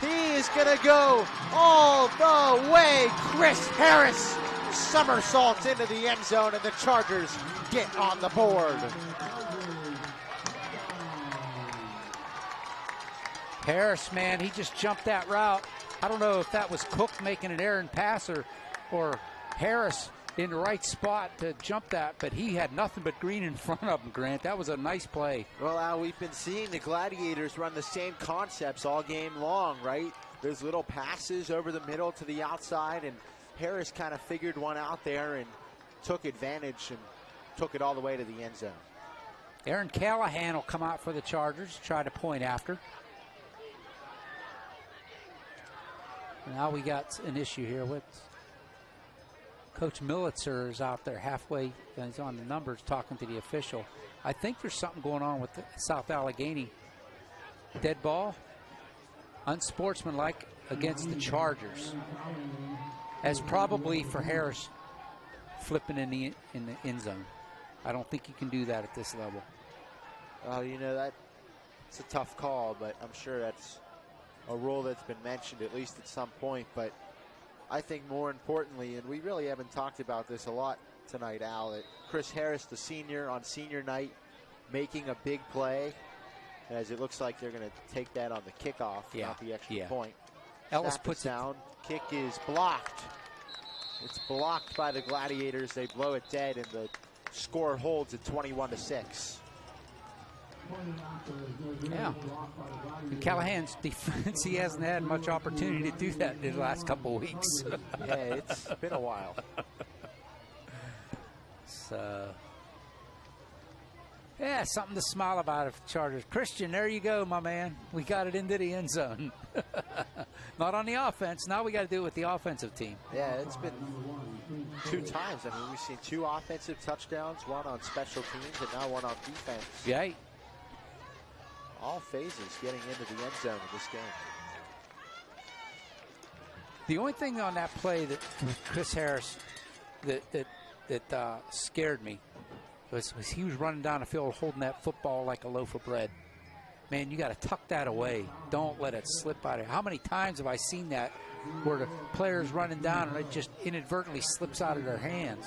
He is going to go all the way. Chris Harris somersaults into the end zone, and the Chargers get on the board. Harris, man, he just jumped that route. I don't know if that was Cook making an errant pass or Harris in the right spot to jump that, but he had nothing but green in front of him, Grant. That was a nice play. Well, Al, we've been seeing the Gladiators run the same concepts all game long, right? There's little passes over the middle to the outside, and Harris kind of figured one out there and took advantage and took it all the way to the end zone. Aaron Callahan will come out for the Chargers, try to point after. Now we got an issue here with Coach Militzer is out there halfway. He's on the numbers talking to the official. I think there's something going on with the South Allegheny. Dead ball, unsportsmanlike against the Chargers. As probably for Harris flipping in the end zone. I don't think you can do that at this level. Well, you know, it's a tough call, but I'm sure that's a rule that's been mentioned at least at some point. But I think more importantly, and we really haven't talked about this a lot tonight, Al, that Chris Harris, the senior on senior night, making a big play, as it looks like they're going to take that on the kickoff, not the extra point. Ellis puts it down. Kick is blocked. It's blocked by the Gladiators. They blow it dead, and the score holds at 21-6. Yeah. In Callahan's defense, he hasn't had much opportunity to do that in the last couple of weeks. Yeah, it's been a while. So, yeah, something to smile about if Chargers. Christian, there you go, my man. We got it into the end zone. Not on the offense. Now we got to do it with the offensive team. Yeah, it's been 2 times. I mean, we've seen 2 offensive touchdowns, 1 on special teams, and now 1 on defense. Yeah. All phases getting into the end zone in this game. The only thing on that play that Chris Harris that scared me was he was running down the field holding that football like a loaf of bread. Man, you got to tuck that away. Don't let it slip out of you. How many times have I seen that where the player's running down and it just inadvertently slips out of their hands?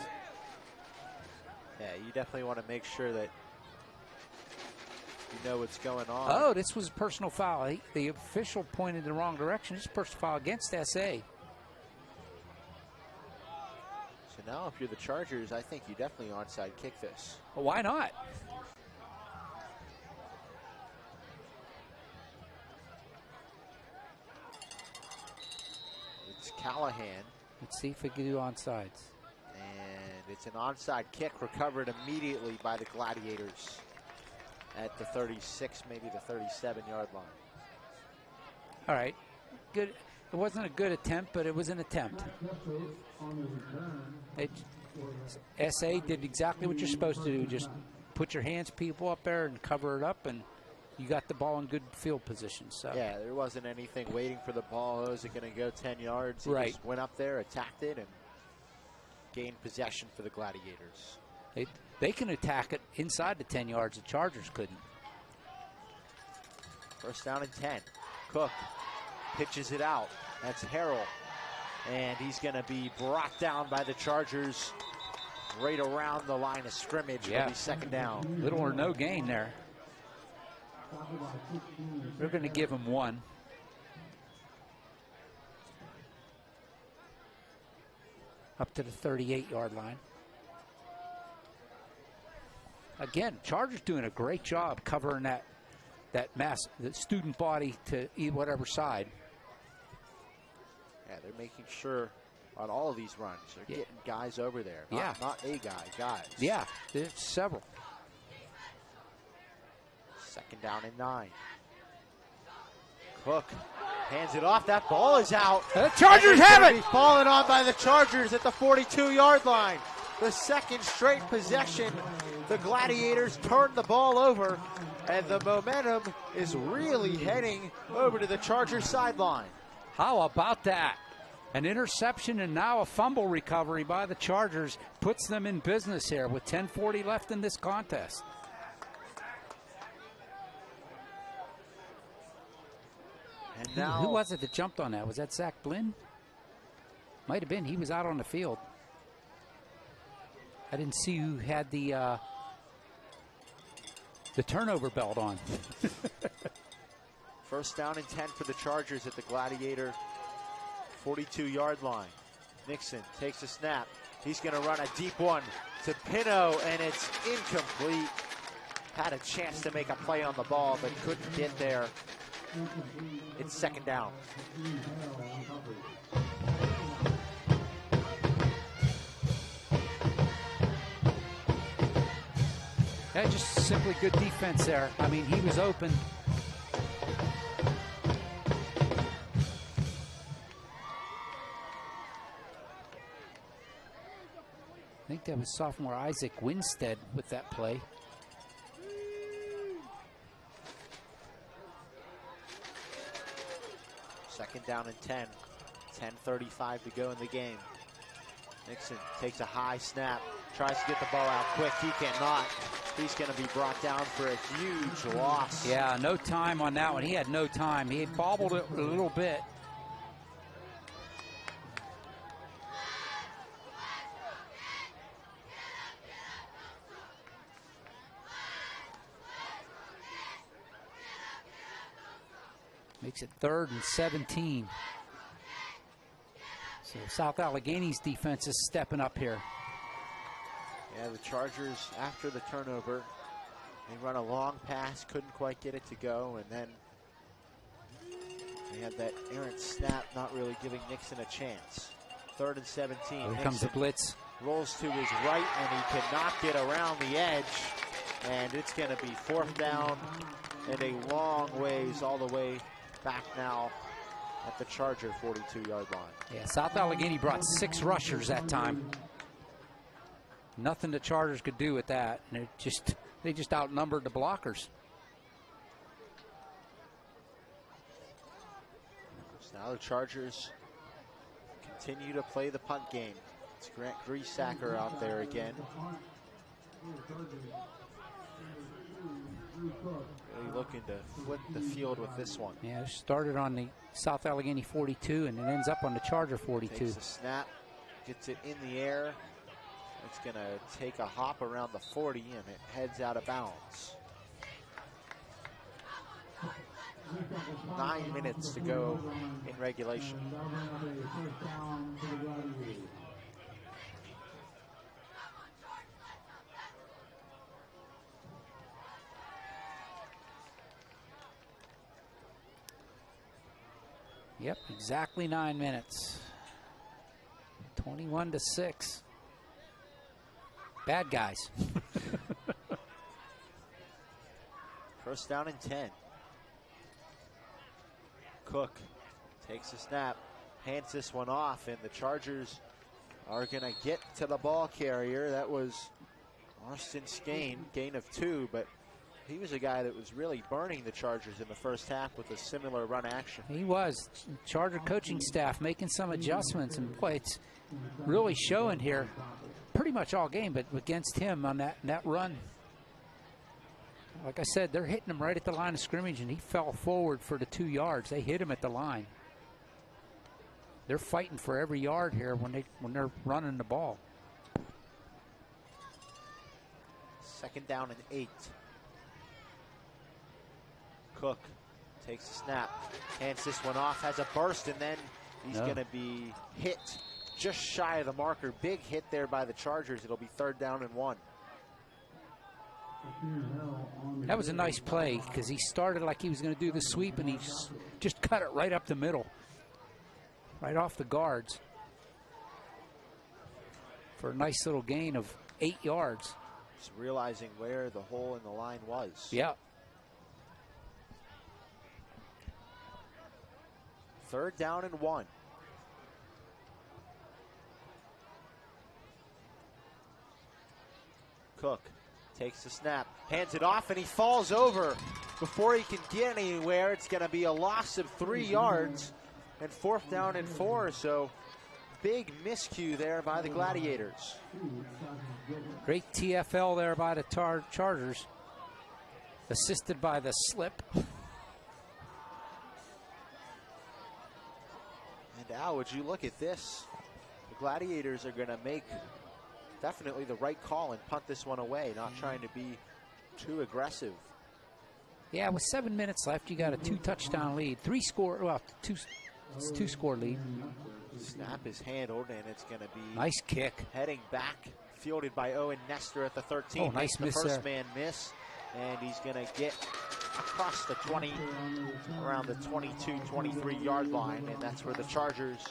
Yeah, you definitely want to make sure that you know what's going on. Oh, this was a personal foul. The official pointed in the wrong direction. It's a personal foul against SA. So now if you're the Chargers, I think you definitely onside kick this. Well, why not? Callahan. Let's see if we can do onside. And it's an onside kick recovered immediately by the Gladiators at the 36, maybe the 37-yard line. All right, good. It wasn't a good attempt, but it was an attempt. SA did exactly what you're supposed to do. Just put your hands, people up there, and cover it up, and you got the ball in good field position. So yeah, there wasn't anything waiting for the ball. Oh, is it going to go 10 yards? He right. Just went up there, attacked it, and gained possession for the Gladiators. They can attack it inside the 10 yards. The Chargers couldn't. First down and 10. Cook pitches it out. That's Harrell. And he's going to be brought down by the Chargers right around the line of scrimmage. Yeah. It'll be second down. Little or no gain there. They're going to give him one. Up to the 38-yard line. Again, Chargers doing a great job covering that mass, the student body to whatever side. Yeah, they're making sure on all of these runs they're getting guys over there. Not a guy, guys. Yeah, there's several. Second down and 9. Cook hands it off. That ball is out. The Chargers have it. Fallen on by the Chargers at the 42-yard line. The second straight possession. The Gladiators turned the ball over, and the momentum is really heading over to the Chargers sideline. How about that? An interception and now a fumble recovery by the Chargers puts them in business here with 10:40 left in this contest. And now, who was it that jumped on that? Was that Zach Blinn? Might have been. He was out on the field. I didn't see who had the turnover belt on. First down and 10 for the Chargers at the Gladiator 42-yard line. Nixon takes a snap. He's going to run a deep one to Pino, and it's incomplete. Had a chance to make a play on the ball, but couldn't get there. It's second down. Yeah, just simply good defense there. I mean, he was open. I think that was sophomore Isaac Winstead with that play. Second down and 10. 10:35 to go in the game. Nixon takes a high snap, tries to get the ball out quick. He cannot. He's going to be brought down for a huge loss. Yeah, no time on that one. He had no time. He had bobbled it a little bit. Makes it 3rd and 17. So South Allegheny's defense is stepping up here. Yeah, the Chargers, after the turnover, they run a long pass, couldn't quite get it to go, and then they had that errant snap, not really giving Nixon a chance. 3rd and 17. Here comes the blitz. Rolls to his right, and he cannot get around the edge, and it's going to be 4th down and a long ways all the way back now at the Charger 42-yard line. Yeah, South Allegheny brought 6 rushers that time. Nothing the Chargers could do with that. And they just outnumbered the blockers. So now the Chargers continue to play the punt game. It's Grant Griesacker out there again. Really looking to flip the field with this one. Yeah, it started on the South Allegheny 42 and it ends up on the Charger 42. Takes a snap, gets it in the air. It's going to take a hop around the 40 and it heads out of bounds. 9 minutes to go in regulation. Yep, exactly 9 minutes. 21-6. Bad guys. First down and 10. Cook takes a snap, hands this one off, and the Chargers are going to get to the ball carrier. That was Austin Skane, gain of 2, but he was a guy that was really burning the Chargers in the first half with a similar run action. He was. Charger coaching staff making some adjustments, and boy, it's really showing here pretty much all game, but against him on that run. Like I said, they're hitting him right at the line of scrimmage, and he fell forward for the 2 yards. They hit him at the line. They're fighting for every yard here when they're running the ball. Second down and 8. Cook takes a snap, hands this one off, has a burst, and then he's going to be hit just shy of the marker. Big hit there by the Chargers. It'll be 3rd down and 1. That was a nice play because he started like he was going to do the sweep, and he just cut it right up the middle, right off the guards for a nice little gain of 8 yards. Just realizing where the hole in the line was. Yeah. 3rd down and 1. Cook takes the snap, hands it off, and he falls over. Before he can get anywhere, it's going to be a loss of 3 yards and 4th down and 4. So big miscue there by the Gladiators. Great TFL there by the Chargers, assisted by the slip. And Al, would you look at this? The Gladiators are going to make definitely the right call and punt this one away, not trying to be too aggressive. Yeah, with 7 minutes left, you got a 2-touchdown lead. 2-score lead. Snap is handled, and it's going to be nice kick. Heading back, fielded by Owen Nestor at the 13. Oh, nice miss the first there. Man miss, and he's going to get across the 20, around the 22-23 yard line, and that's where the Chargers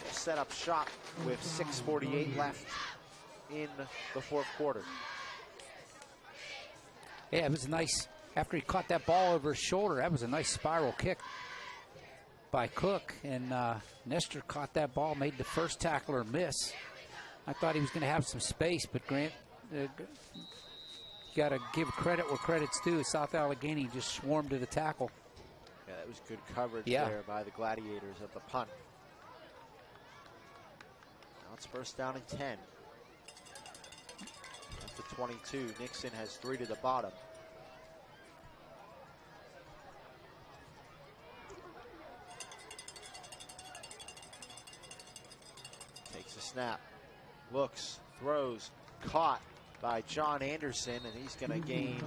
will set up shop with 6:48 left in the 4th quarter. Yeah, it was nice. After he caught that ball over his shoulder, that was a nice spiral kick by Cook, and Nestor caught that ball, made the first tackler miss. I thought he was going to have some space, but Grant, you got to give credit where credit's due. South Allegheny just swarmed to the tackle. Yeah, that was good coverage there by the Gladiators at the punt. Now it's 1st down and 10. At the 22, Nixon has 3 to the bottom. Takes a snap, looks, throws, caught by John Anderson, and he's going to gain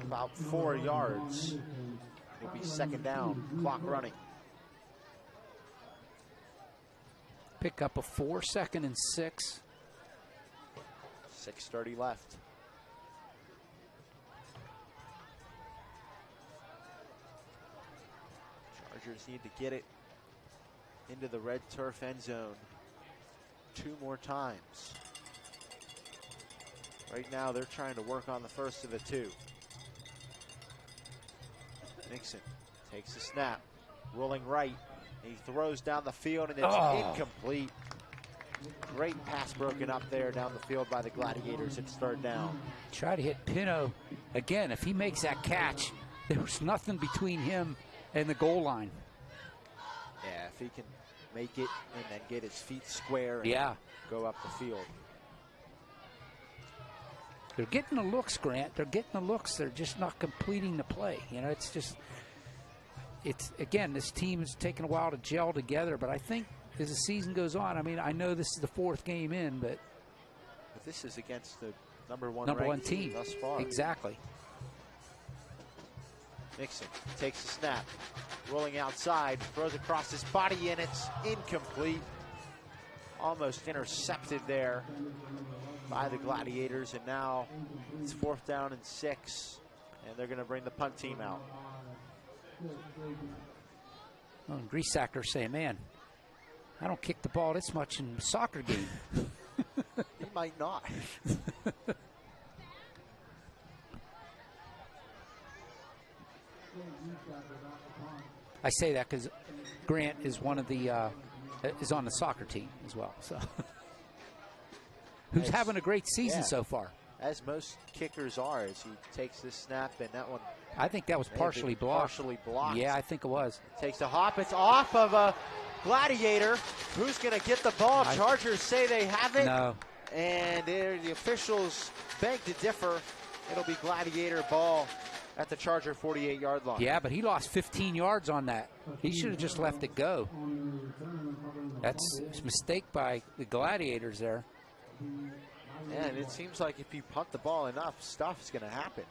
about 4 yards. It'll be 2nd down, clock running. Pick up a 4, 2nd and 6. 6:30 left. Chargers need to get it into the red turf end zone 2 more times. Right now they're trying to work on the first of the 2. Nixon takes a snap, rolling right. He throws down the field, and it's incomplete. Great pass broken up there down the field by the Gladiators. It's 3rd down. Try to hit Pino again. If he makes that catch, there was nothing between him and the goal line. Yeah, if he can make it and then get his feet square and go up the field. They're getting the looks, Grant. They're getting the looks. They're just not completing the play. You know, it's again, this team is taking a while to gel together, but I think as the season goes on, I mean, I know this is the 4th game in, but this is against the number one team thus far. Exactly. Nixon takes a snap, rolling outside, throws across his body, and it's incomplete. Almost intercepted there by the Gladiators, and now it's 4th down and 6, and they're going to bring the punt team out. Well, Griesacker saying, man, I don't kick the ball this much in a soccer game. He might not. I say that because Grant is one of the is on the soccer team as well. So, who's having a great season so far? As most kickers are, as he takes this snap, and that one. I think that was partially blocked. Partially blocked. Yeah, I think it was. Takes a hop. It's off of a Gladiator. Who's going to get the ball? Chargers say they have it. No. And the officials beg to differ. It'll be Gladiator ball at the Charger 48-yard line. Yeah, but he lost 15 yards on that. He should have just left it go. That's a mistake by the Gladiators there. Yeah, and it seems like if you punt the ball enough, stuff's going to happen.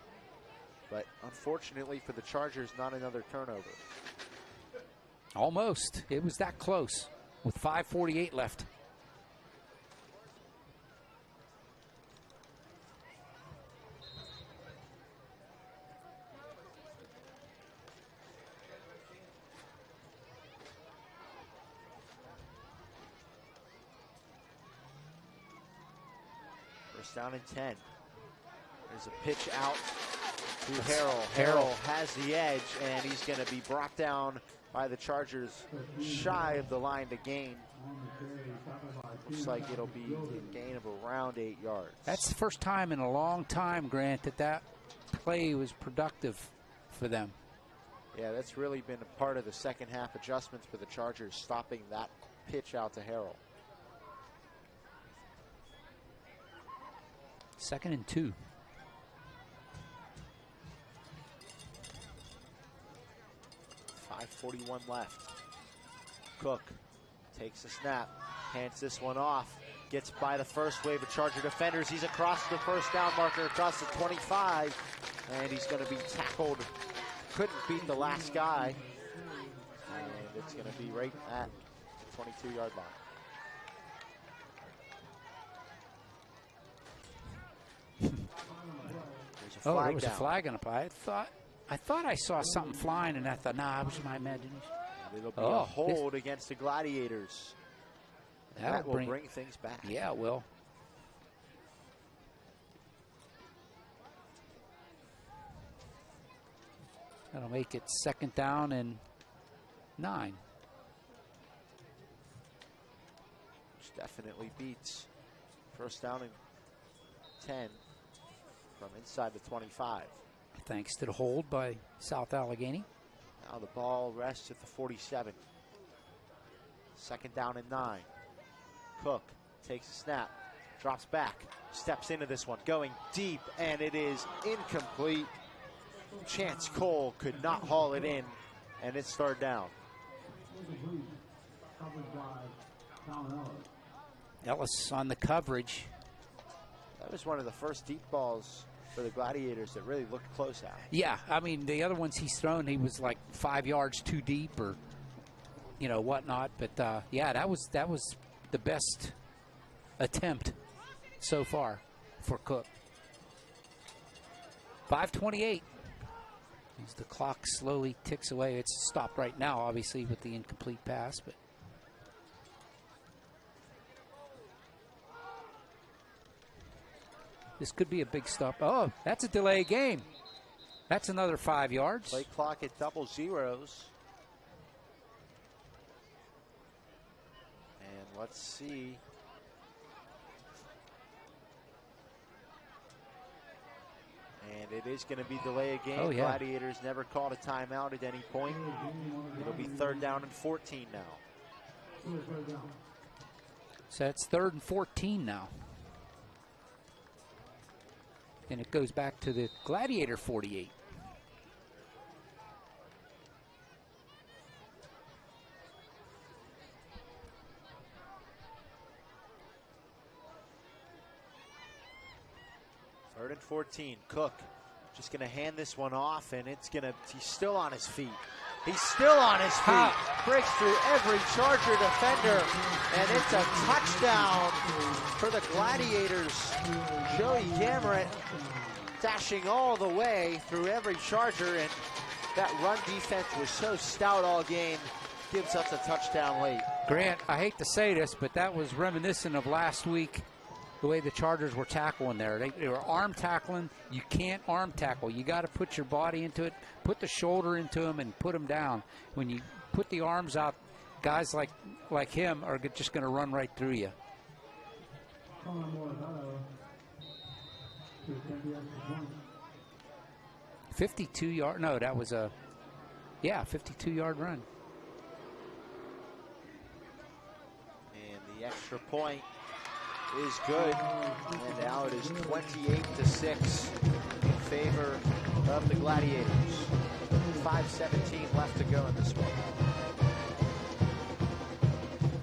But unfortunately for the Chargers, not another turnover. Almost. It was that close with 5:48 left. First down and 10. There's a pitch out to Harrell. Harrell has the edge, and he's going to be brought down by the Chargers shy of the line to gain. Looks like it'll be a gain of around 8 yards. That's the first time in a long time, Grant, that play was productive for them. Yeah, that's really been a part of the second half adjustments for the Chargers, stopping that pitch out to Harrell. 2nd and 2. .41 left. Cook takes a snap, hands this one off, gets by the first wave of Charger defenders. He's across the first down marker, across the 25, and he's going to be tackled. Couldn't beat the last guy, and it's going to be right at the 22-yard line. Oh, there was a flag on a play. I thought I saw something flying, and I thought, nah, it was my imagination. It'll be a hold against the Gladiators. That will bring things back. Yeah, it will. That'll make it 2nd down and 9. Which definitely beats first down and 10 from inside the 25. Thanks to the hold by South Allegheny. Now the ball rests at the 47. 2nd down and 9. Cook takes a snap, drops back, steps into this one, going deep, and it is incomplete. Chance Cole could not haul it in, and it's 3rd down. Ellis on the coverage. That was one of the first deep balls for the Gladiators that really looked close at. Yeah, I mean, the other ones he's thrown, he was like 5 yards too deep or, you know, whatnot. But, yeah, that was the best attempt so far for Cook. 5:28. As the clock slowly ticks away. It's stopped right now, obviously, with the incomplete pass, but this could be a big stop. Oh, that's a delay game. That's another 5 yards. Play clock at double zeros. And let's see. And it is going to be delay a game. Oh, yeah. Gladiators never called a timeout at any point. It'll be 3rd down and 14 now. So it's 3rd and 14 now. And it goes back to the Gladiator 48. Third and 14. Cook just going to hand this one off, and he's still on his feet. He's still on his feet. Breaks through every Charger defender, and it's a touchdown for the Gladiators. Joey Gamrett dashing all the way through every Charger, and that run defense was so stout all game. gives us a touchdown late. Grant, I hate to say this, but that was reminiscent of last week, the way the Chargers were tackling there. They were arm tackling. You can't arm tackle. You got to put your body into it, put the shoulder into them, and put them down. When you put the arms out, guys like him are just going to run right through you. 52-yard. No, that was a 52-yard run. And the extra point is good. And now it is 28-6 in favor of the Gladiators. 5:17 left to go in this one.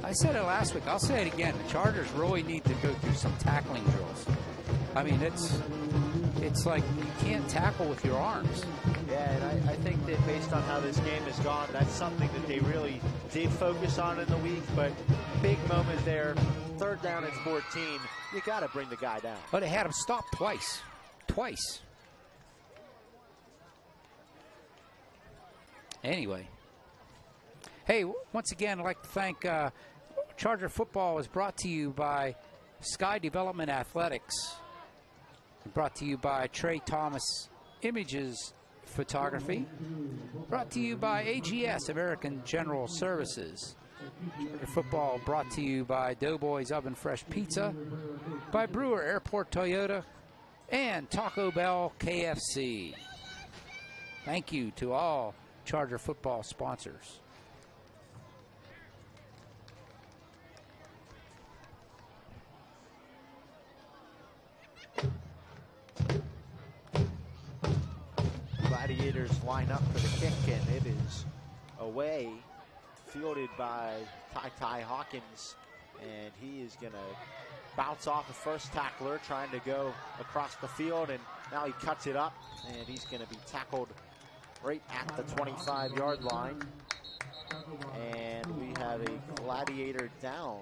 I said it last week. I'll say it again. The Chargers really need to go through some tackling drills. I mean, it's like you can't tackle with your arms. Yeah, and I think that based on how this game has gone, that's something that they really did focus on in the week. But big moment there, 3rd down and 14. You got to bring the guy down. But they had him stop twice. Anyway. Hey, once again, I'd like to thank Charger Football is brought to you by Sky Development Athletics. Brought to you by Trey Thomas Images Photography. Brought to you by AGS, American General Services. Charger Football brought to you by Doughboys Oven Fresh Pizza, by Brewer Airport Toyota, and Taco Bell KFC. Thank you to all Charger Football sponsors. Gladiators line up for the kick, and it is away, fielded by Ty Hawkins, and he is going to bounce off the first tackler trying to go across the field, and now he cuts it up, and he's going to be tackled right at the 25-yard line. And we have a Gladiator down.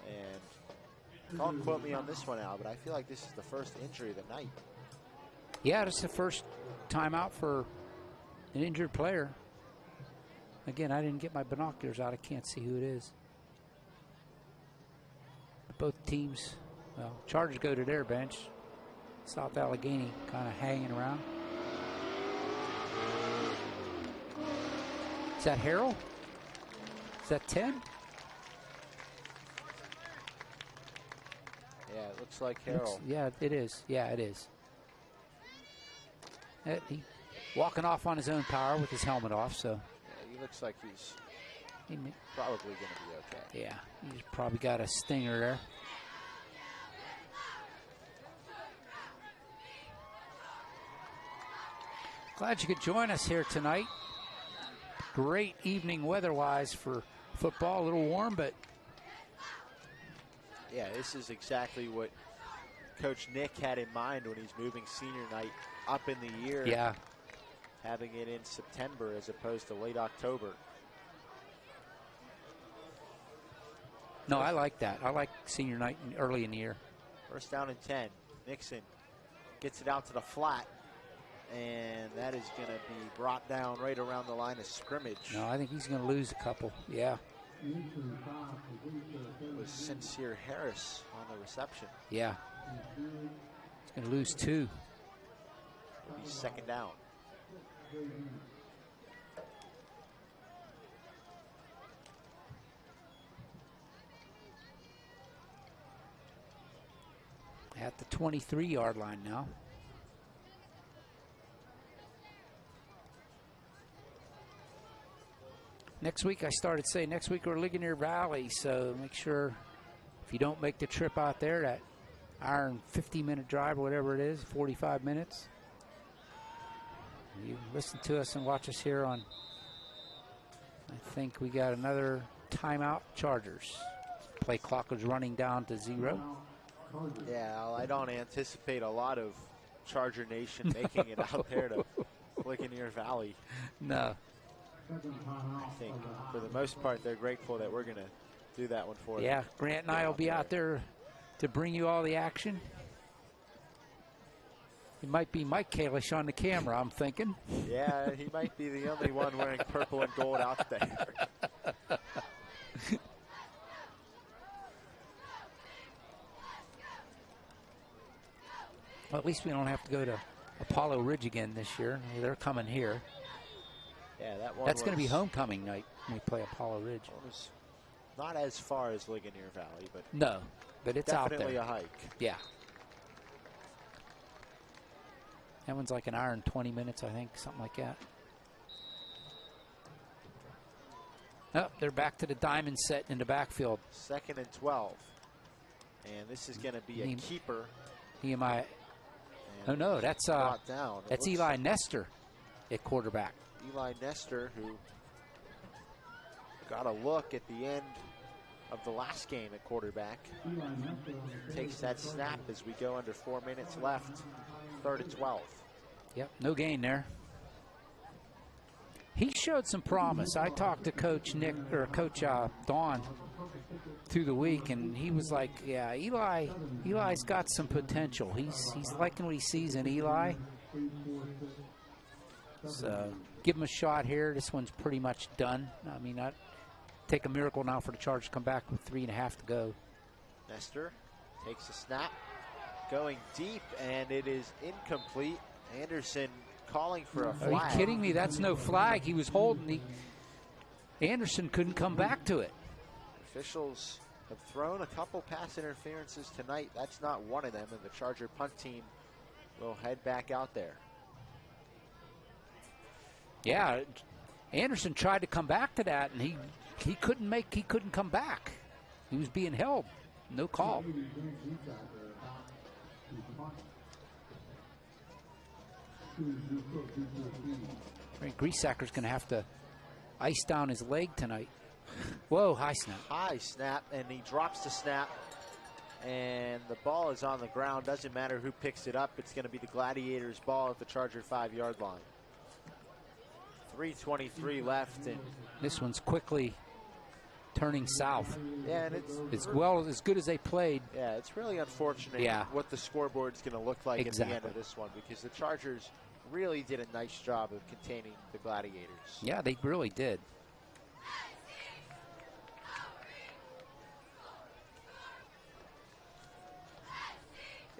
And don't quote me on this one, Al, but I feel like this is the first injury of the night. Yeah, this is the first time out for an injured player. Again, I didn't get my binoculars out. I can't see who it is. Both teams, well, Chargers go to their bench. South Allegheny kind of hanging around. Is that Harrell? Is that 10? Yeah, it looks like Harrell. Yeah, it is. Yeah, it is. He walking off on his own power with his helmet off, so. Yeah, he looks like he's probably going to be okay. Yeah, he's probably got a stinger there. Glad you could join us here tonight. Great evening weather-wise for football. A little warm, but. Yeah, this is exactly what Coach Nick had in mind when he's moving senior night up in the year. Yeah. Having it in September as opposed to late October. No, I like that. I like senior night early in the year. First down and 10. Nixon gets it out to the flat. And that is going to be brought down right around the line of scrimmage. No, I think he's going to lose a couple. Yeah. It was Sincere Harris on the reception. Yeah. He's going to lose 2. It'll be second down. At the 23-yard line now. Next week, I started saying next week we're Ligonier Valley, so make sure if you don't make the trip out there, that iron 50-minute drive or whatever it is, 45 minutes, you listen to us and watch us here on, I think we got another timeout, Chargers. Play clock was running down to 0. Yeah, I don't anticipate a lot of Charger Nation making it out there to Ligonier Valley. No. I think for the most part they're grateful that we're going to do that one for them. Yeah, Grant and I will be out there to bring you all the action. It might be Mike Kalish on the camera, I'm thinking. Yeah, he might be the only one wearing purple and gold out there. Well, at least we don't have to go to Apollo Ridge again this year. They're coming here. Yeah, that's going to be homecoming night when we play Apollo Ridge. Was not as far as Ligonier Valley, but no, but it's out there. Definitely a hike. Yeah. That one's like an hour and 20 minutes, I think, something like that. Oh, they're back to the diamond set in the backfield. 2nd and 12. And this is going to be a keeper. Nehemiah. Oh, no, that's Eli Nestor at quarterback. Eli Nestor, who got a look at the end of the last game at quarterback. Takes that snap as we go under 4 minutes left. 3rd and 12. Yep, no gain there. He showed some promise. I talked to Coach Dawn through the week, and he was like, yeah, Eli's got some potential. He's liking what he sees in Eli. So give him a shot here. This one's pretty much done. I mean, I'd take a miracle now for the Chargers to come back with 3.5 to go. Nestor takes a snap, going deep, and it is incomplete. Anderson calling for a flag. Are you kidding me? That's no flag. He was holding. Anderson couldn't come back to it. Officials have thrown a couple pass interferences tonight. That's not one of them, and the Charger punt team will head back out there. Yeah, Anderson tried to come back to that, and he couldn't come back. He was being held. No call. Griesacker's going to have to ice down his leg tonight. Whoa, high snap. High snap, and he drops the snap, and the ball is on the ground. Doesn't matter who picks it up. It's going to be the Gladiators' ball at the Charger 5-yard line. 3:23 left, and this one's quickly turning south. Yeah, and it's as good as they played. Yeah, it's really unfortunate what the scoreboard's going to look like at the end of this one, because the Chargers really did a nice job of containing the Gladiators. Yeah, they really did.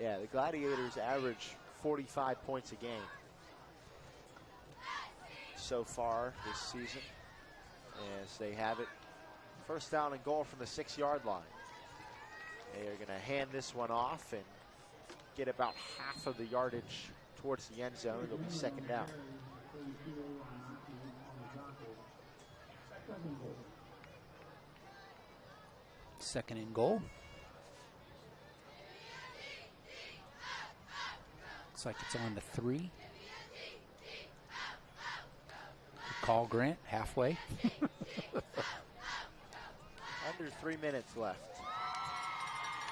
Yeah, the Gladiators average 45 points a game so far this season, as they have it. First down and goal from the 6-yard line. They are going to hand this one off and get about half of the yardage towards the end zone. It'll be 2nd down. Second and goal. Looks like it's on the 3. Good call, Grant, halfway. Under 3 minutes left.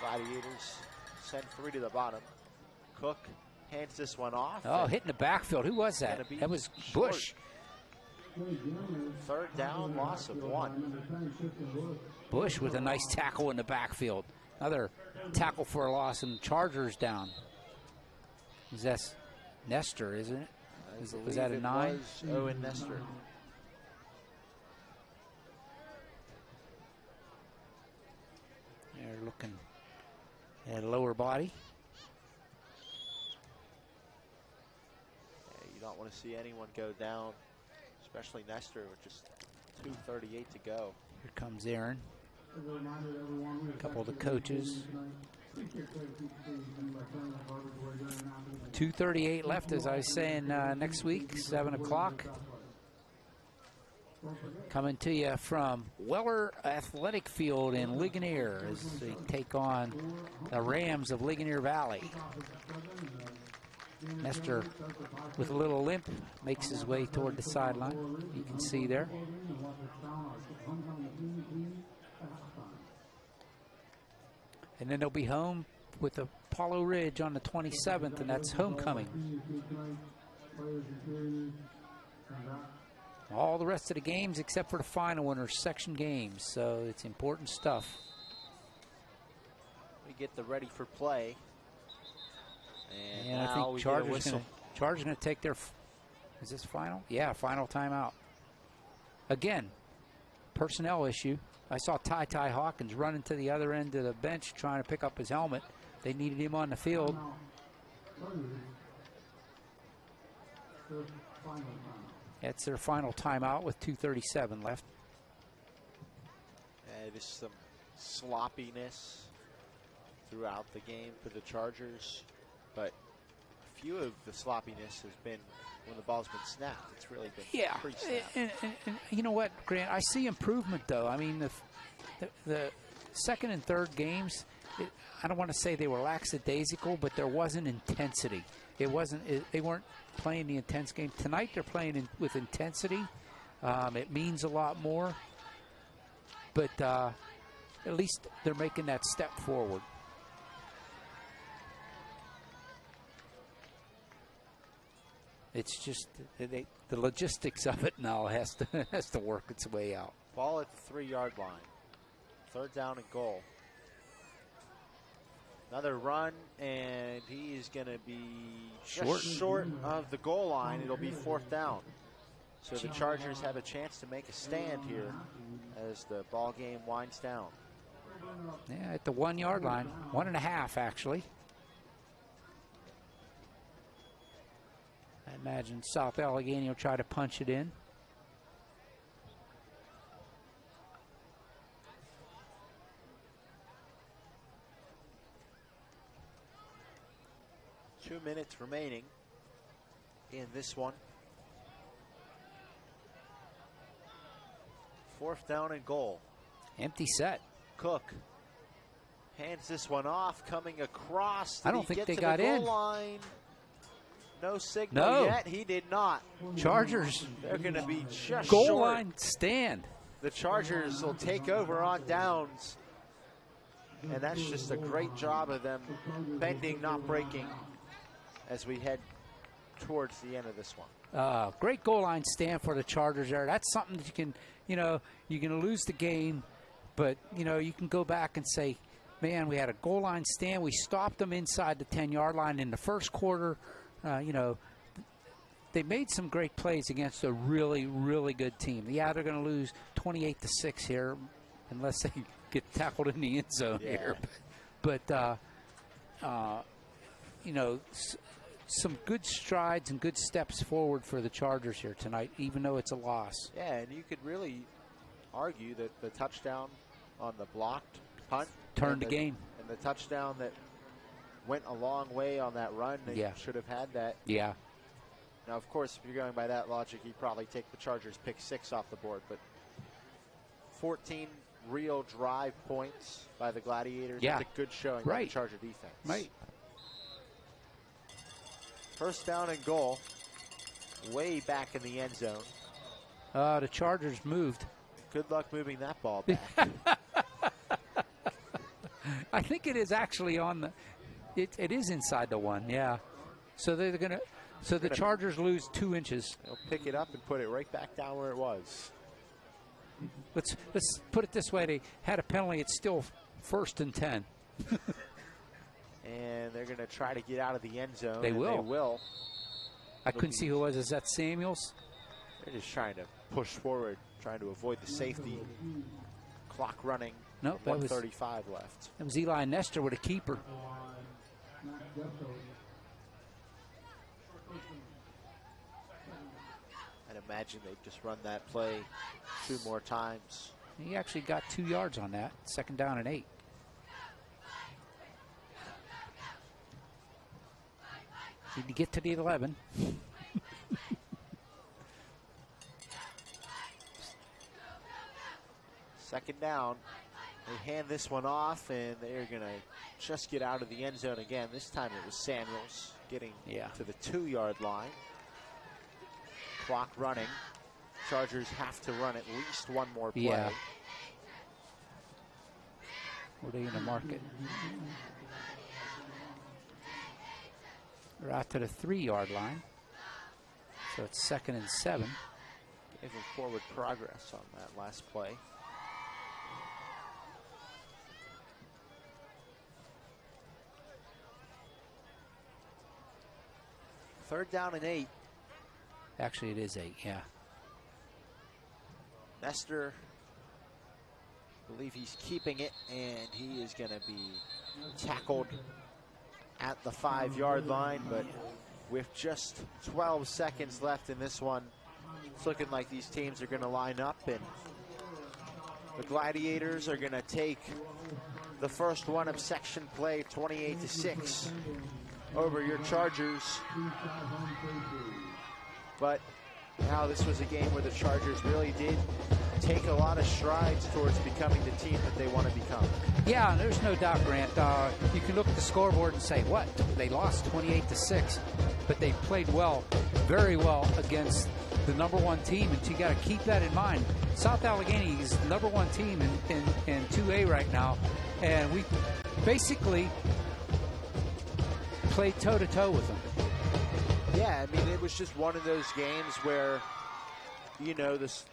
Gladiators send 3 to the bottom. Cook hands this one off. Oh, hitting the backfield. Who was that? That was Bush. 3rd down, loss of 1. Bush with a nice tackle in the backfield. Another tackle for a loss, and Chargers down. Is that Nestor, isn't it? Was that a 9? Owen Nestor. They're looking at a lower body. Yeah, you don't want to see anyone go down, especially Nestor with just 2:38 to go. Here comes Aaron. A couple of the coaches. 2:38 left, as I was saying, next week, 7 o'clock. Coming to you from Weller Athletic Field in Ligonier as they take on the Rams of Ligonier Valley. Nestor, with a little limp, makes his way toward the sideline. You can see there. And then they'll be home with Apollo Ridge on the 27th, and that's homecoming. All the rest of the games except for the final one are section games, so it's important stuff. We get the ready for play. And I think we get a whistle. Chargers going to take their, is this final? Yeah, final timeout. Again, personnel issue. I saw Ty Hawkins running to the other end of the bench trying to pick up his helmet. They needed him on the field. That's their final timeout with 2:37 left. Just some sloppiness throughout the game for the Chargers, but a few of the sloppiness has been when the ball's been snapped. It's really been pre-snapped. And you know what, Grant? I see improvement, though. I mean, the second and third games, I don't want to say they were lackadaisical, but there wasn't intensity. They weren't playing the intense game. Tonight they're playing with intensity. It means a lot more. But at least they're making that step forward. It's just the logistics of it now has to work its way out. Ball at the 3-yard line. 3rd down and goal. Another run, and he is going to be just short of the goal line. It'll be 4th down. So the Chargers have a chance to make a stand here as the ball game winds down. Yeah, at the 1-yard line. 1.5, actually. I imagine South Allegheny will try to punch it in. Two minutes remaining in this one. 4th down and goal. Empty set. Cook hands this one off, coming across. I don't think they got in. Line? No signal yet. He did not. Chargers. They're going to be just goal short. Line stand. The Chargers will take over on downs. And that's just a great job of them bending, not breaking, as we head towards the end of this one. Great goal line stand for the Chargers there. That's something that you can, you're going to lose the game, but, you can go back and say, man, we had a goal line stand. We stopped them inside the 10-yard line in the first quarter. They made some great plays against a really, really good team. Yeah, they're going to lose 28-6 here unless they get tackled in the end zone here. But some good strides and good steps forward for the Chargers here tonight, even though it's a loss. Yeah, and you could really argue that the touchdown on the blocked punt turned the game. And the touchdown that went a long way on that run, they should have had that. Yeah. Now, of course, if you're going by that logic, you'd probably take the Chargers pick 6 off the board, but 14 real drive points by the Gladiators. Yeah. That's a good showing by the Charger defense. Right. 1st down and goal, way back in the end zone. The Chargers moved. Good luck moving that ball back. I think it is actually on the. It is inside the 1. Yeah. So they're gonna. So the Chargers lose 2 inches. They'll pick it up and put it right back down where it was. Let's put it this way: they had a penalty. It's still 1st and 10. And they're going to try to get out of the end zone. They will. They will. I couldn't see who it was. Is that Samuels? They're just trying to push forward, trying to avoid the safety. Clock running. Nope, 1:35 left. That was Eli Nestor with a keeper. I'd imagine they'd just run that play 2 more times. He actually got 2 yards on that. 2nd down and 8. Need to get to the 11. 2nd down. They hand this one off, and they're going to just get out of the end zone again. This time it was Samuels getting to the 2-yard line. Clock running. Chargers have to run at least 1 more play. Yeah. Were they going to mark it? They're out to the 3-yard line. So it's 2nd and 7. Gave them forward progress on that last play. 3rd down and 8. Actually, it is 8, yeah. Nestor, I believe he's keeping it, and he is going to be tackled at the 5-yard line, but with just 12 seconds left in this one, it's looking like these teams are going to line up, and the Gladiators are going to take the first one of section play, 28-6, over your Chargers. But now this was a game where the Chargers really did take a lot of strides towards becoming the team that they want to become. Yeah, there's no doubt, Grant. You can look at the scoreboard and say, what? They lost 28-6, but they played well, very well against the #1 team, and you got to keep that in mind. South Allegheny is the #1 team in 2A right now, and we basically played toe-to-toe with them. Yeah, I mean, it was just one of those games where, you know, this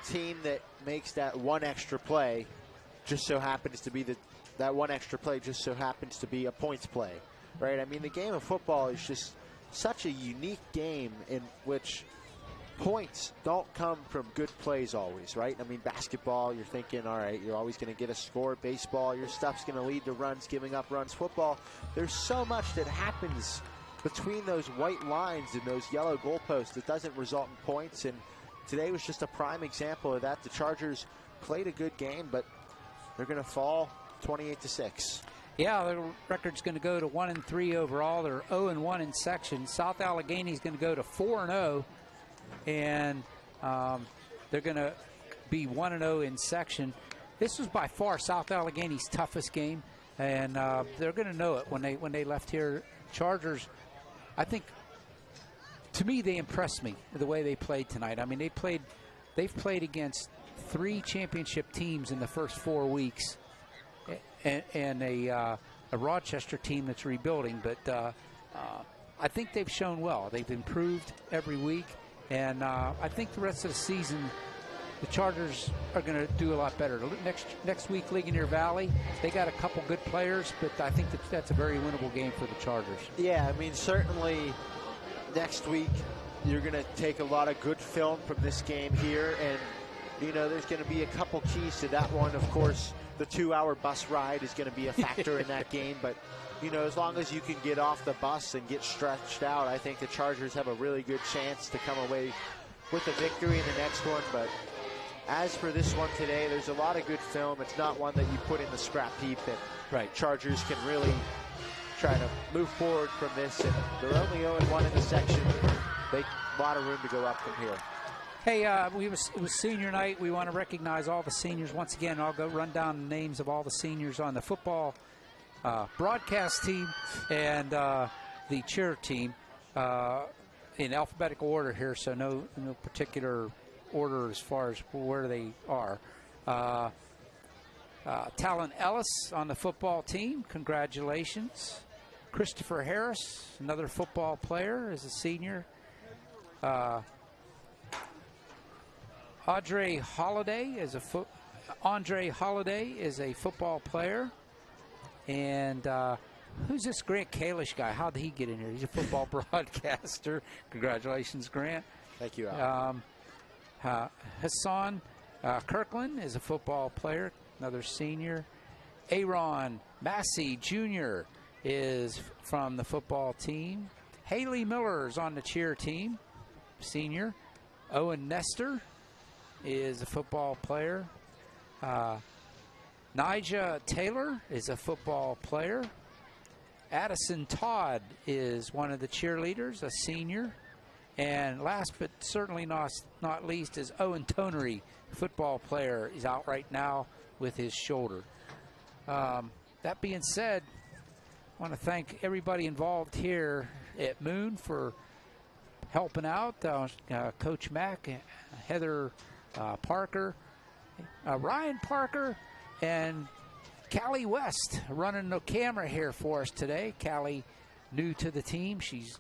team that makes that one extra play just so happens to be that one extra play just so happens to be a points play, right? I mean, the game of football is just such a unique game in which points don't come from good plays always, right? I mean, basketball, you're thinking, all right, you're always going to get a score. Baseball, your stuff's going to lead to runs, giving up runs. Football, there's so much that happens between those white lines and those yellow goalposts that doesn't result in points, and today was just a prime example of that. The Chargers played a good game, but they're going to fall 28-6. Yeah, the record's going to go to 1-3 overall. They're 0-1 in section. South Allegheny is going to go to 4-0, and they're going to be 1-0 in section. This was by far South Allegheny's toughest game, and they're going to know it when they left here. Chargers, I think, to me, they impressed me the way they played tonight. I mean, they've played against 3 championship teams in the first 4 weeks, and a Rochester team that's rebuilding. But I think they've shown well. They've improved every week, and I think the rest of the season, the Chargers are going to do a lot better. Next week, Ligonier Valley, they got a couple good players, but I think that's a very winnable game for the Chargers. Yeah, I mean, certainly next week you're going to take a lot of good film from this game here, and you know there's going to be a couple keys to that one. Of course, the 2-hour bus ride is going to be a factor in that game, but you know, as long as you can get off the bus and get stretched out, I think the Chargers have a really good chance to come away with a victory in the next one. But as for this one today, there's a lot of good film. It's not one that you put in the scrap heap, and right, Chargers can really try to move forward from this, and they're only 0-1 in the section. They a lot of room to go up from here. Hey, it was senior night. We want to recognize all the seniors once again. I'll go run down the names of all the seniors on the football broadcast team and the cheer team in alphabetical order here, so no particular order as far as where they are. Talon Ellis on the football team, congratulations. Christopher Harris, another football player, is a senior. Andre Holiday is a football player. And who's this Grant Kalish guy? How did he get in here? He's a football broadcaster. Congratulations, Grant. Thank you, Al. Hassan Kirkland is a football player, another senior. Aaron Massey Jr. is from the football team. Haley Miller is on the cheer team, senior. Owen Nestor is a football player. Nija Taylor is a football player. Addison Todd is one of the cheerleaders, a senior. And last but certainly not least is Owen Tonery, football player. He's out right now with his shoulder. That being said, I want to thank everybody involved here at Moon for helping out. Coach Mack, Heather Parker, Ryan Parker, and Callie West running the camera here for us today. Callie, new to the team. She's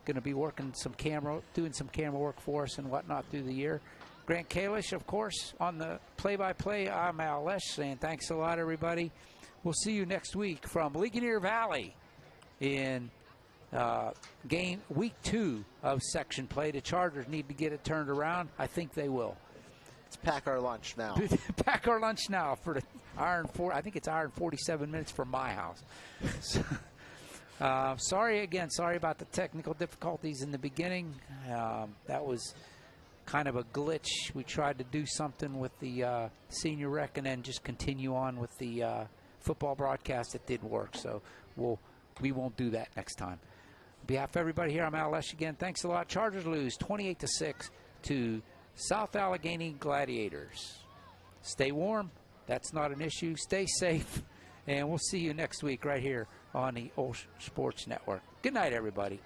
going to be doing some camera work for us and whatnot through the year. Grant Kalish, of course, on the play-by-play. I'm OLSH saying thanks a lot, everybody. We'll see you next week from Ligonier Valley in game week 2 of section play. The Chargers need to get it turned around. I think they will. Let's pack our lunch now. Pack our lunch now for the I think it's hour and 47 minutes from my house. Sorry about the technical difficulties in the beginning. That was kind of a glitch. We tried to do something with the senior rec and then just continue on with the football broadcast. It did work, so we won't do that next time. On behalf of everybody here, I'm OLSH again. Thanks a lot. Chargers lose 28-6 to South Allegheny Gladiators. Stay warm. That's not an issue. Stay safe. And we'll see you next week right here on the OLSH Sports Network. Good night, everybody.